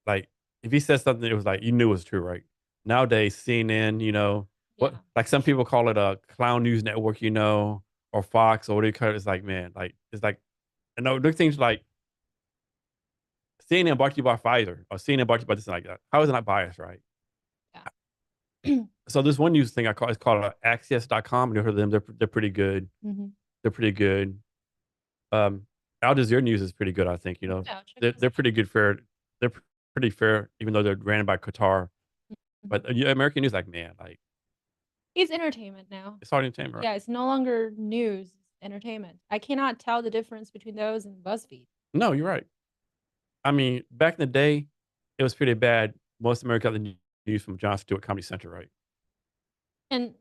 Like, if he said something, it was like you knew it was true, right? Nowadays, CNN, what? Yeah. Like some people call it a clown news network, or Fox, or what do you call it? It's like, man, like it's like, and no, there things like CNN brought to you by Pfizer, or CNN brought to you by this and like that. How is it not biased, right? Yeah. So this one news thing I call it's called Axios.com. You heard of them? They're pretty good. Mm-hmm. They're pretty good. Um, Al Jazeera News is pretty good. I think Yeah, check they're this pretty good. Fair. They're pretty fair, even though they're ran by Qatar. out. But yeah, American news, like man, like It's entertainment now. it's hard entertainment, right? Yeah, it's no longer news, it's entertainment. I cannot tell the difference between those and BuzzFeed. No, you're right. I mean, back in the day, it was pretty bad. Most America got the news from Jon Stewart Comedy Center, right? And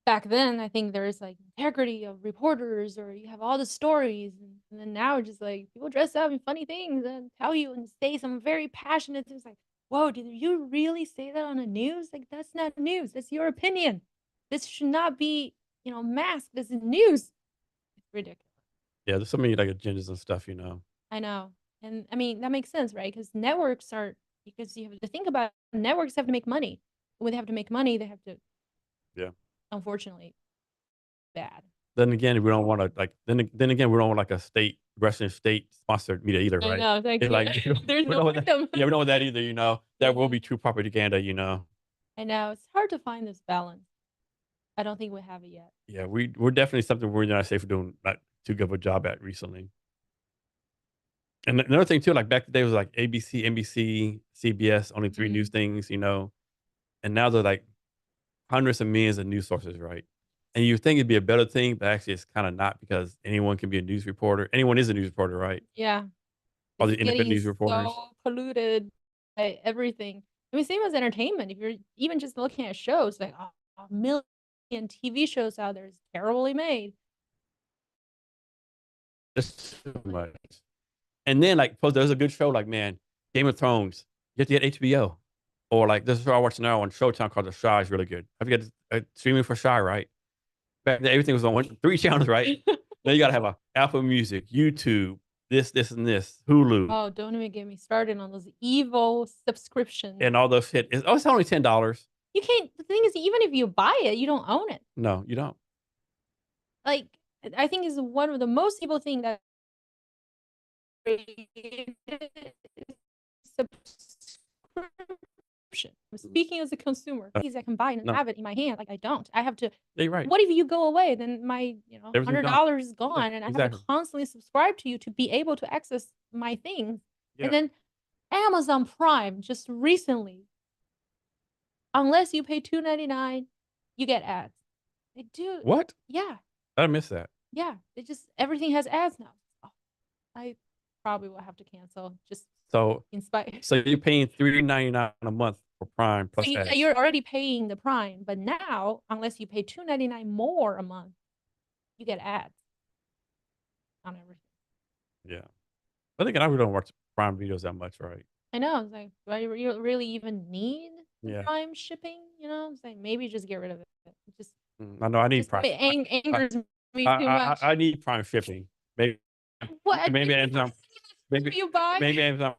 back then, I think there's like integrity of reporters, or you have all the stories, and then now just like people dress up in funny things and tell you and say some very passionate things like, "Whoa, did you really say that on the news? Like that's not news. That's your opinion. This should not be, masked. This is news." It's ridiculous. Yeah, there's so many like agendas and stuff. I know. And I mean, that makes sense, right? Because networks are, because you have to think about it, networks have to make money. When they have to make money, they have to, Yeah. unfortunately, bad. Then again, we don't want to like. Then again, we don't want like a state Russian state sponsored media either, I right? know, thank It's you. like There's we no don't want that. freedom. Yeah, we don't want that either. You know, that will Yeah. be true propaganda. You know. I know it's hard to find this balance. I don't think we have it yet. Yeah, we're definitely something we're in the United States for doing not too good of a job at recently. And another thing too, like back in the day was like ABC, NBC, CBS, only three news Mm, things, you know, and now they're like hundreds of millions of news sources, right? And you think it'd be a better thing, but actually it's kind of not because anyone can be a news reporter. Anyone is a news reporter, right? yeah, All it's the independent getting news reporters. so polluted by everything. I mean, same as entertainment. If you're even just looking at shows, like a million TV shows out there is terribly made. It's too much. And then like, suppose there's a good show like man, Game of Thrones. You have to get HBO, or like this is what I watch now on Showtime called The Shy is really good. I forget streaming for Shy, right? Back then, everything was on three channels, right? Now you got to have a Apple Music, YouTube, this, and this, Hulu, Oh, don't even get me started on those evil subscriptions. and all those shit. It's only $10. You can't. The thing is, even if you buy it, you don't own it. No, you don't. Like, I think is one of the most evil thing that subscription. Speaking as a consumer, things I can buy and No, have it in my hand. Like I don't. I have to. you're right. What if you go away? Then my Everything's gone. $100 is Yeah, gone, and I have to exactly. constantly subscribe to you to be able to access my things. And Yeah. then Amazon Prime just recently, unless you pay $2.99, you get ads. They do. What? Yeah, I missed that. yeah. It just everything has ads now. Oh, I probably will have to cancel just So, in spite. so you're paying $3.99 a month for Prime So plus ads. you're already paying the Prime, but now unless you pay $2.99 more a month, you get ads on everything. Yeah. But again, I really don't watch Prime videos that much, right? I know. It's like, do I really even need the Yeah. Prime shipping? It's like maybe just get rid of it. It I know I need just Prime. I, angers me too much. I need Prime shipping. Maybe What maybe Amazon. do Maybe you buy? maybe Amazon.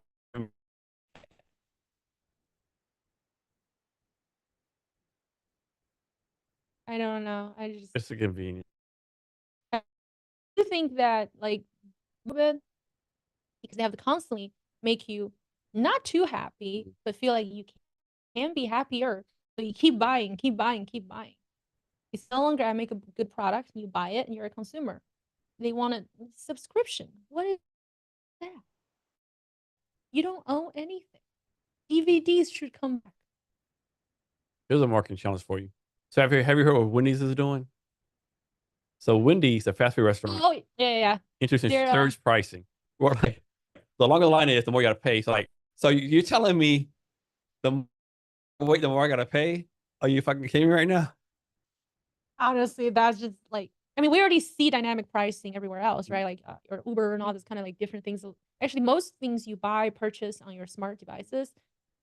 I don't know. It's a convenient. I do think that like because they have to constantly make you not too happy, but feel like you can be happier. So you keep buying, keep buying, keep buying. It's no longer I make a good product and you buy it and you're a consumer. They want a subscription. What is that? You don't own anything. DVDs should come back. Here's a marketing challenge for you. So have you heard what Wendy's is doing? So Wendy's, a fast food restaurant, Oh yeah, yeah, yeah. introducing They're surge pricing. Well, like the longer the line is, the more you got to pay. So like, so you're telling me the wait, the more I got to pay? Are you fucking kidding me right now? honestly, that's just like I mean, we already see dynamic pricing everywhere else, right? Like or Uber and all this kind of like different things. Actually, most things you buy, purchase on your smart devices,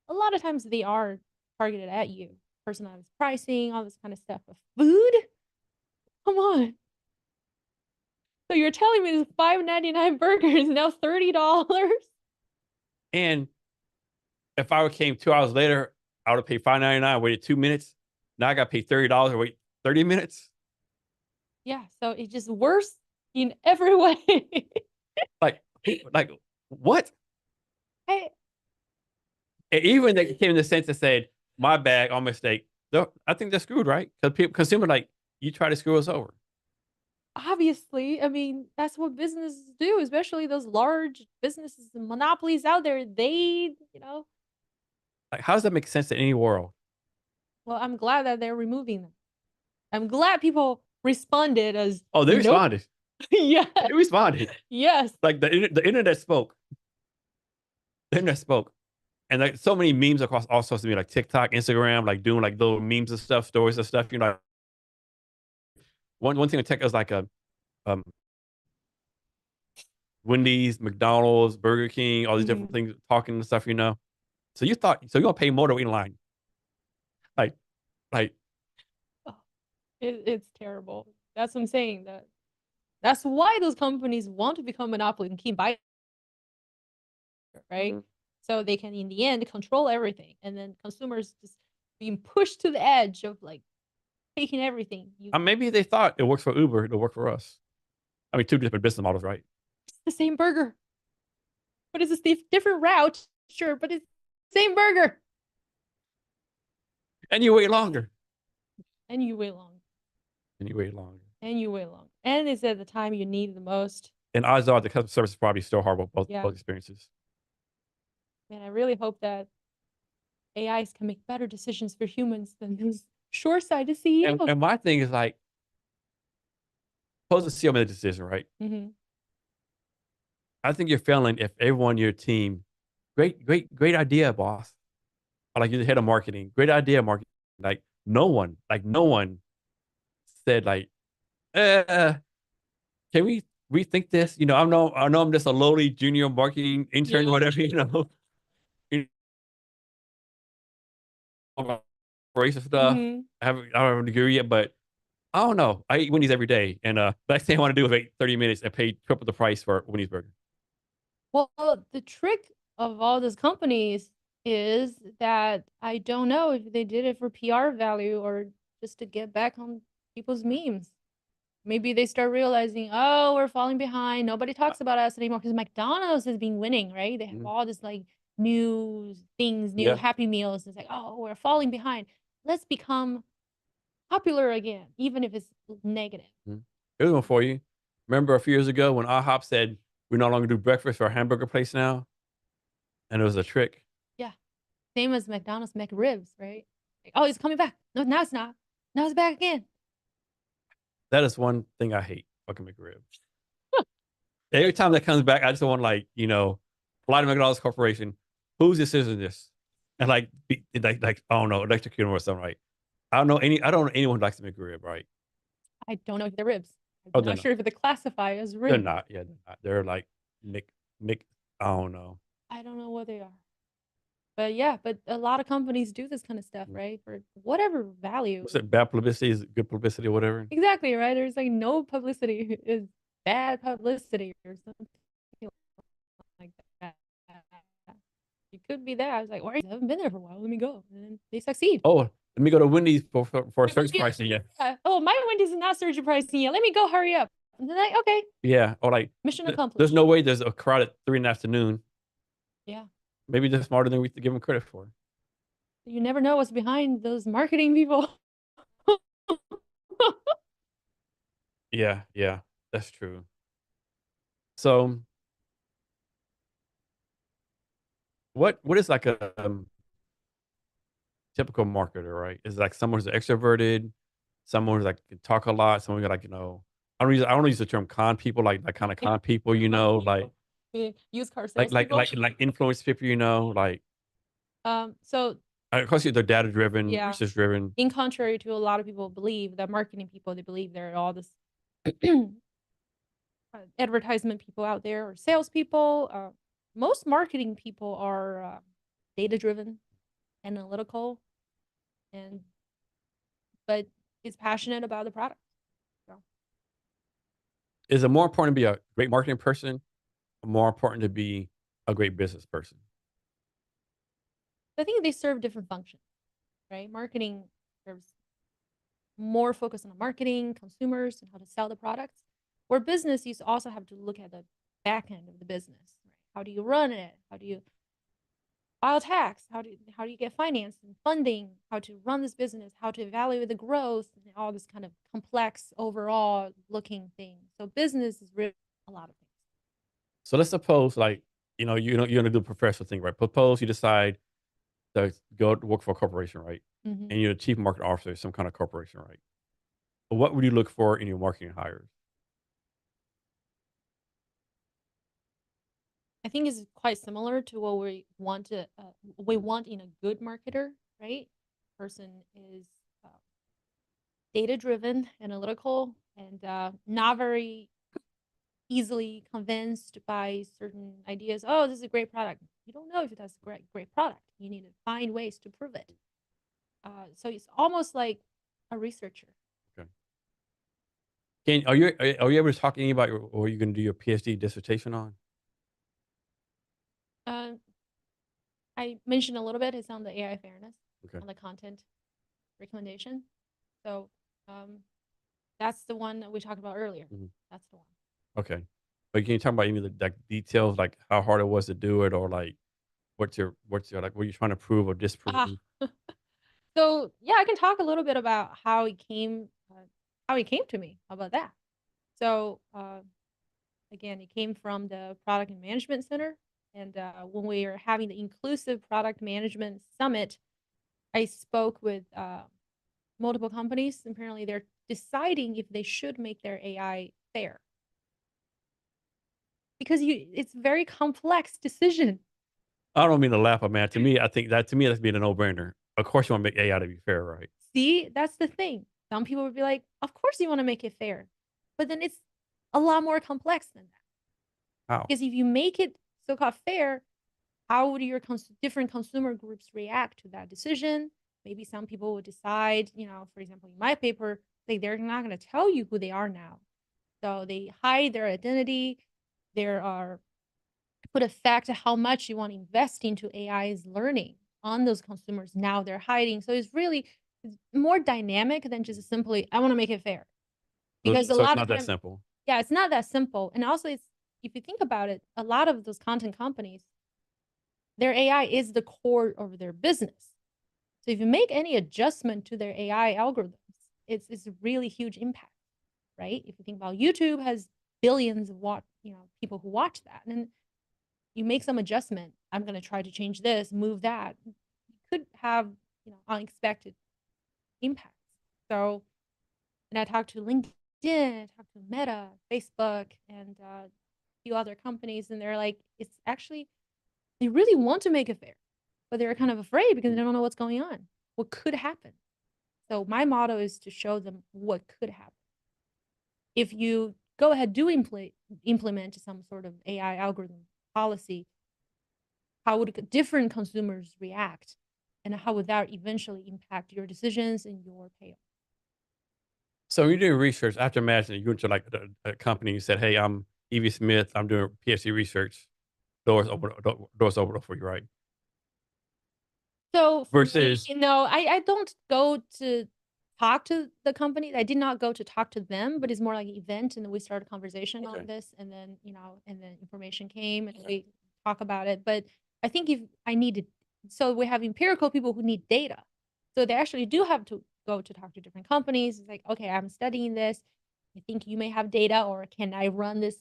a lot of times they are targeted at you. Personalized pricing, all this kind of stuff. But food? Come on. So you're telling me this $5.99 burger is now $30? And if I came 2 hours later, I would have paid $5.99. Waited 2 minutes. Now I got to pay $30 or wait 30 minutes. Yeah, so it's just worse in every way. Like, like what? I, And even they came in the sense that said, "My bad, our mistake." I think they're screwed, right? Because people, consumer, like you try to screw us over. obviously, I mean, that's what businesses do, especially those large businesses and monopolies out there. Like, how does that make sense in any world? Well, I'm glad that they're removing them. I'm glad people responded as, Oh, they nope. responded. Yeah. They responded. Yes. Like the internet spoke. The internet spoke. And like so many memes across all social media, like TikTok, Instagram, like doing like little memes and stuff, stories and stuff. One thing on tech is like a um, Wendy's, McDonald's, Burger King, all these different Mhm. things, talking and stuff. So you thought so you're gonna pay more to wait in line, like like Oh, it's terrible. That's what I'm saying. That's why those companies want to become monopoly and keep buying right? So they can, in the end, control everything, and then consumers just being pushed to the edge of like taking everything. Maybe they thought it works for Uber, it'll work for us. I mean, two different business models, right? It's the same burger, but it's a different route, sure, but it's the same burger, And you wait longer. and you wait long, And you wait longer. and you wait long, and it's at the time you need the most. And odds are the customer service is probably still horrible, Yeah, both experiences. man, I really hope that AIs can make better decisions for humans than those short-sighted CEOs. And my thing is like, suppose the CEO made a decision, right? Mm-hmm. I think you're failing if everyone on your team, great idea, boss. Or like you're the head of marketing, great idea, marketing. No one said like, can we rethink this? You know, I know I'm just a lowly junior marketing intern, Yeah. whatever, you know, operations stuff. Mm-hmm. I don't have a degree yet, but I don't know. I eat Wendy's every day, and the next thing I want to do is wait 30 minutes and pay triple the price for Wendy's burger. Well, the trick of all these companies is that I don't know if they did it for PR value or just to get back on people's memes. Maybe they start realizing, oh, we're falling behind. Nobody talks about us anymore because McDonald's has been winning, right? They have Mhm. all this like new things, new Yeah. Happy Meals. It's like, oh, we're falling behind. Let's become popular again, even if it's negative. Mhm. Here's one for you. Remember a few years ago when IHOP said we no longer do breakfast for our hamburger place now, and it was a trick. Yeah. Same as McDonald's McRibs, right? Like, oh, it's coming back. No, now it's not. Now it's back again. That is one thing I hate. Fucking McRib. Every time that comes back, I just want like fly to McDonald's Corporation. Whose decision is this? And like I don't know, electrocute them or something. Right? I don't know anyone who likes the McRib. Right? I don't know if they're ribs. Oh, I'm not sure if they classify as they're ribs. not. Yeah, they're not. They're like Nick. I don't know. I don't know what they are. But yeah, but a lot of companies do this kind of stuff, right? For whatever value. What's it? Bad publicity is good publicity or whatever. Exactly, right? There's like no publicity is bad publicity or something like that. It could be that. I was like, why? I haven't been there for a while. Let me go. And then they succeed. Oh, let me go to Wendy's for a search pricing. Yeah. Oh, my Wendy's is not surge pricing yet. Let me go hurry up. And then like, okay, Yeah. Or like, mission there's accomplished. no way there's a crowd at 3 in the afternoon. Yeah. Maybe they're smarter than we give them credit for. You never know what's behind those marketing people. Yeah. Yeah. That's true. So, what is like a typical marketer, right? Is like someone who's extroverted, someone who's like can talk a lot, someone who like I don't use the term con people, like kind of con people, Used car salespeople. like influence people, like So of course they're data driven, yeah, research driven. in contrary to a lot of people believe that marketing people, they believe they're all this advertisement people out there or salespeople. Most marketing people are data driven, analytical, and but is passionate about the product. So Is it more important to be a great marketing person, or more important to be a great business person? I think they serve different functions, right? Marketing serves more focus on marketing, consumers, and how to sell the products. Where business, you also have to look at the back end of the business. Right? How do you run it? How do you file tax? How do you get finance and funding? How to run this business? How to evaluate the growth? And all this kind of complex overall looking thing. So business is really a lot of things. So let's suppose like you're gonna do a professional thing, right? Suppose you decide to go to work for a corporation, right? Mm-hmm. And you're the chief marketing officer of some kind of corporation, right? What would you look for in your marketing hires? I think is quite similar to what we want in a good marketer, right? Person is uh, data driven, analytical, and not very easily convinced by certain ideas. Oh, this is a great product. You don't know if that's a great product. You need to find ways to prove it. So it's almost like a researcher. Okay. Are you able to talk to anybody or are you going to do your PhD dissertation on? I mentioned a little bit is on the AI fairness, Okay. on the content recommendation. So that's the one that we talked about earlier. Mhm. That's the one. Okay. But can you talk about any of the like details, like how hard it was to do it, or like what's your like what you trying to prove or Ah, disprove? so yeah, I can talk a little bit about how it came to me. How about that? So again, it came from the Product and Management Center, and when we were having the Inclusive Product Management Summit, I spoke with multiple companies. Apparently, they're deciding if they should make their AI fair because it's a very complex decision. I don't mean to laugh, but man, to me that's being a no brainer. Of course, you want to make AI to be fair, right? See, that's the thing. Some people would be like, of course you want to make it fair. But then it's a lot more complex than that. How? Because if you make it so called fair, how would your different consumer groups react to that decision? Maybe some people would decide, for example, in my paper, like they're not going to tell you who they are now. So they hide their identity. There are put effect how much you want to invest into AI's learning on those consumers. Now they're hiding. So it's more dynamic than just simply, I want to make it fair. So, Because a so it's lot not of that time, simple. yeah, it's not that simple. And also it's if you think about it, a lot of those content companies, their AI is the core of their business. So if you make any adjustment to their AI algorithms, it's a really huge impact, right? If you think about YouTube has billions of people who watch that. And you make some adjustment. I'm going to try to change this, move that. You could have, unexpected impacts. So, and I talked to LinkedIn, I talked to Meta, Facebook, and a few other companies, and they're like, it's actually, they really want to make it fair, but they're kind of afraid because they don't know what's going on, what could happen. So my motto is to show them what could happen. If you go ahead, do implement some sort of AI algorithm policy, how would different consumers react, and how would that eventually impact your decisions and your payoff? So you're doing research. I have to imagine you went to like a company. You said, "Hey, I'm Evie Smith. I'm doing PhD research. Doors open for you, right?" So for me, Versus, I don't go to talk to the company. I did not go to talk to them, but it's more like an event, and then we started a conversation on okay. this, and then and then information came, and we talk about it. But I think if I needed, so we have empirical people who need data, so they actually do have to go to talk to different companies. It's like, okay, I'm studying this. I think you may have data, or can I run this,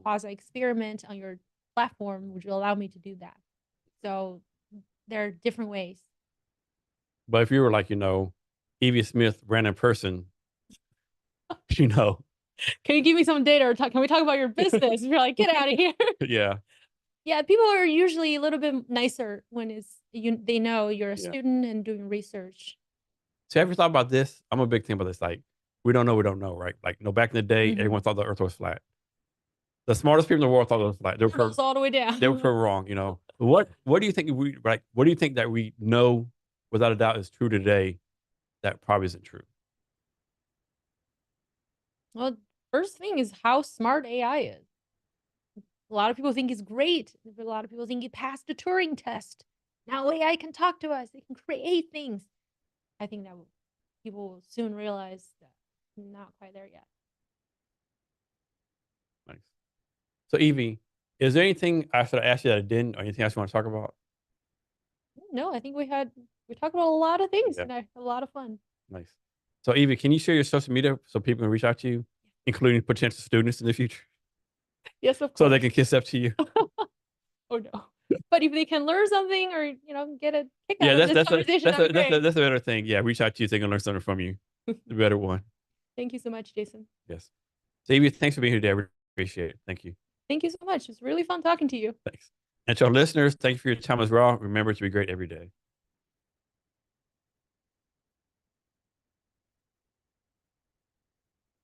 quasi experiment on your platform? Would you allow me to do that? So there are different ways. But if you were like, Evie Smith, random person, you know, Can you give me some data, or can we talk about your business? You're like, get out of here. yeah, Yeah, people are usually a little bit nicer when they know you're a yeah. student and doing research. So have you thought about this? I'm a big thing about this. Like, we don't know, right? Like, back in the day, Mm-hmm. everyone thought the Earth was flat. The smartest people in the world thought it was flat. Goes all the way They were down. proven wrong. What do you think what do you think that we know without a doubt is true today that probably isn't true? Well, first thing is how smart AI is. A lot of people think it's great. A lot of people think it passed the Turing test. Now AI can talk to us. It can create things. I think that people will soon realize that not quite there yet. Nice. So Evie, is there anything I should have asked you that I didn't, or anything else you want to talk about? No, I think we talked about a lot of things Yeah, and I had a lot of fun. nice. So Evie, can you share your social media so people can reach out to you, including potential students in the future, Yes, of so they course. can kiss up to you? Oh no. But if they can learn something or, get a kick Yeah, out of that's this that's a conversation, that's that'd a be that's a great. that's a better thing. Yeah, reach out to you so they can learn something from you. The better one. Thank you so much, Jason. Yes. So Evie, thanks for being here today. I really appreciate it. Thank you. Thank you so much. It's really fun talking to you. Thanks. And to our listeners, thank you for your time as well. Remember to be great every day.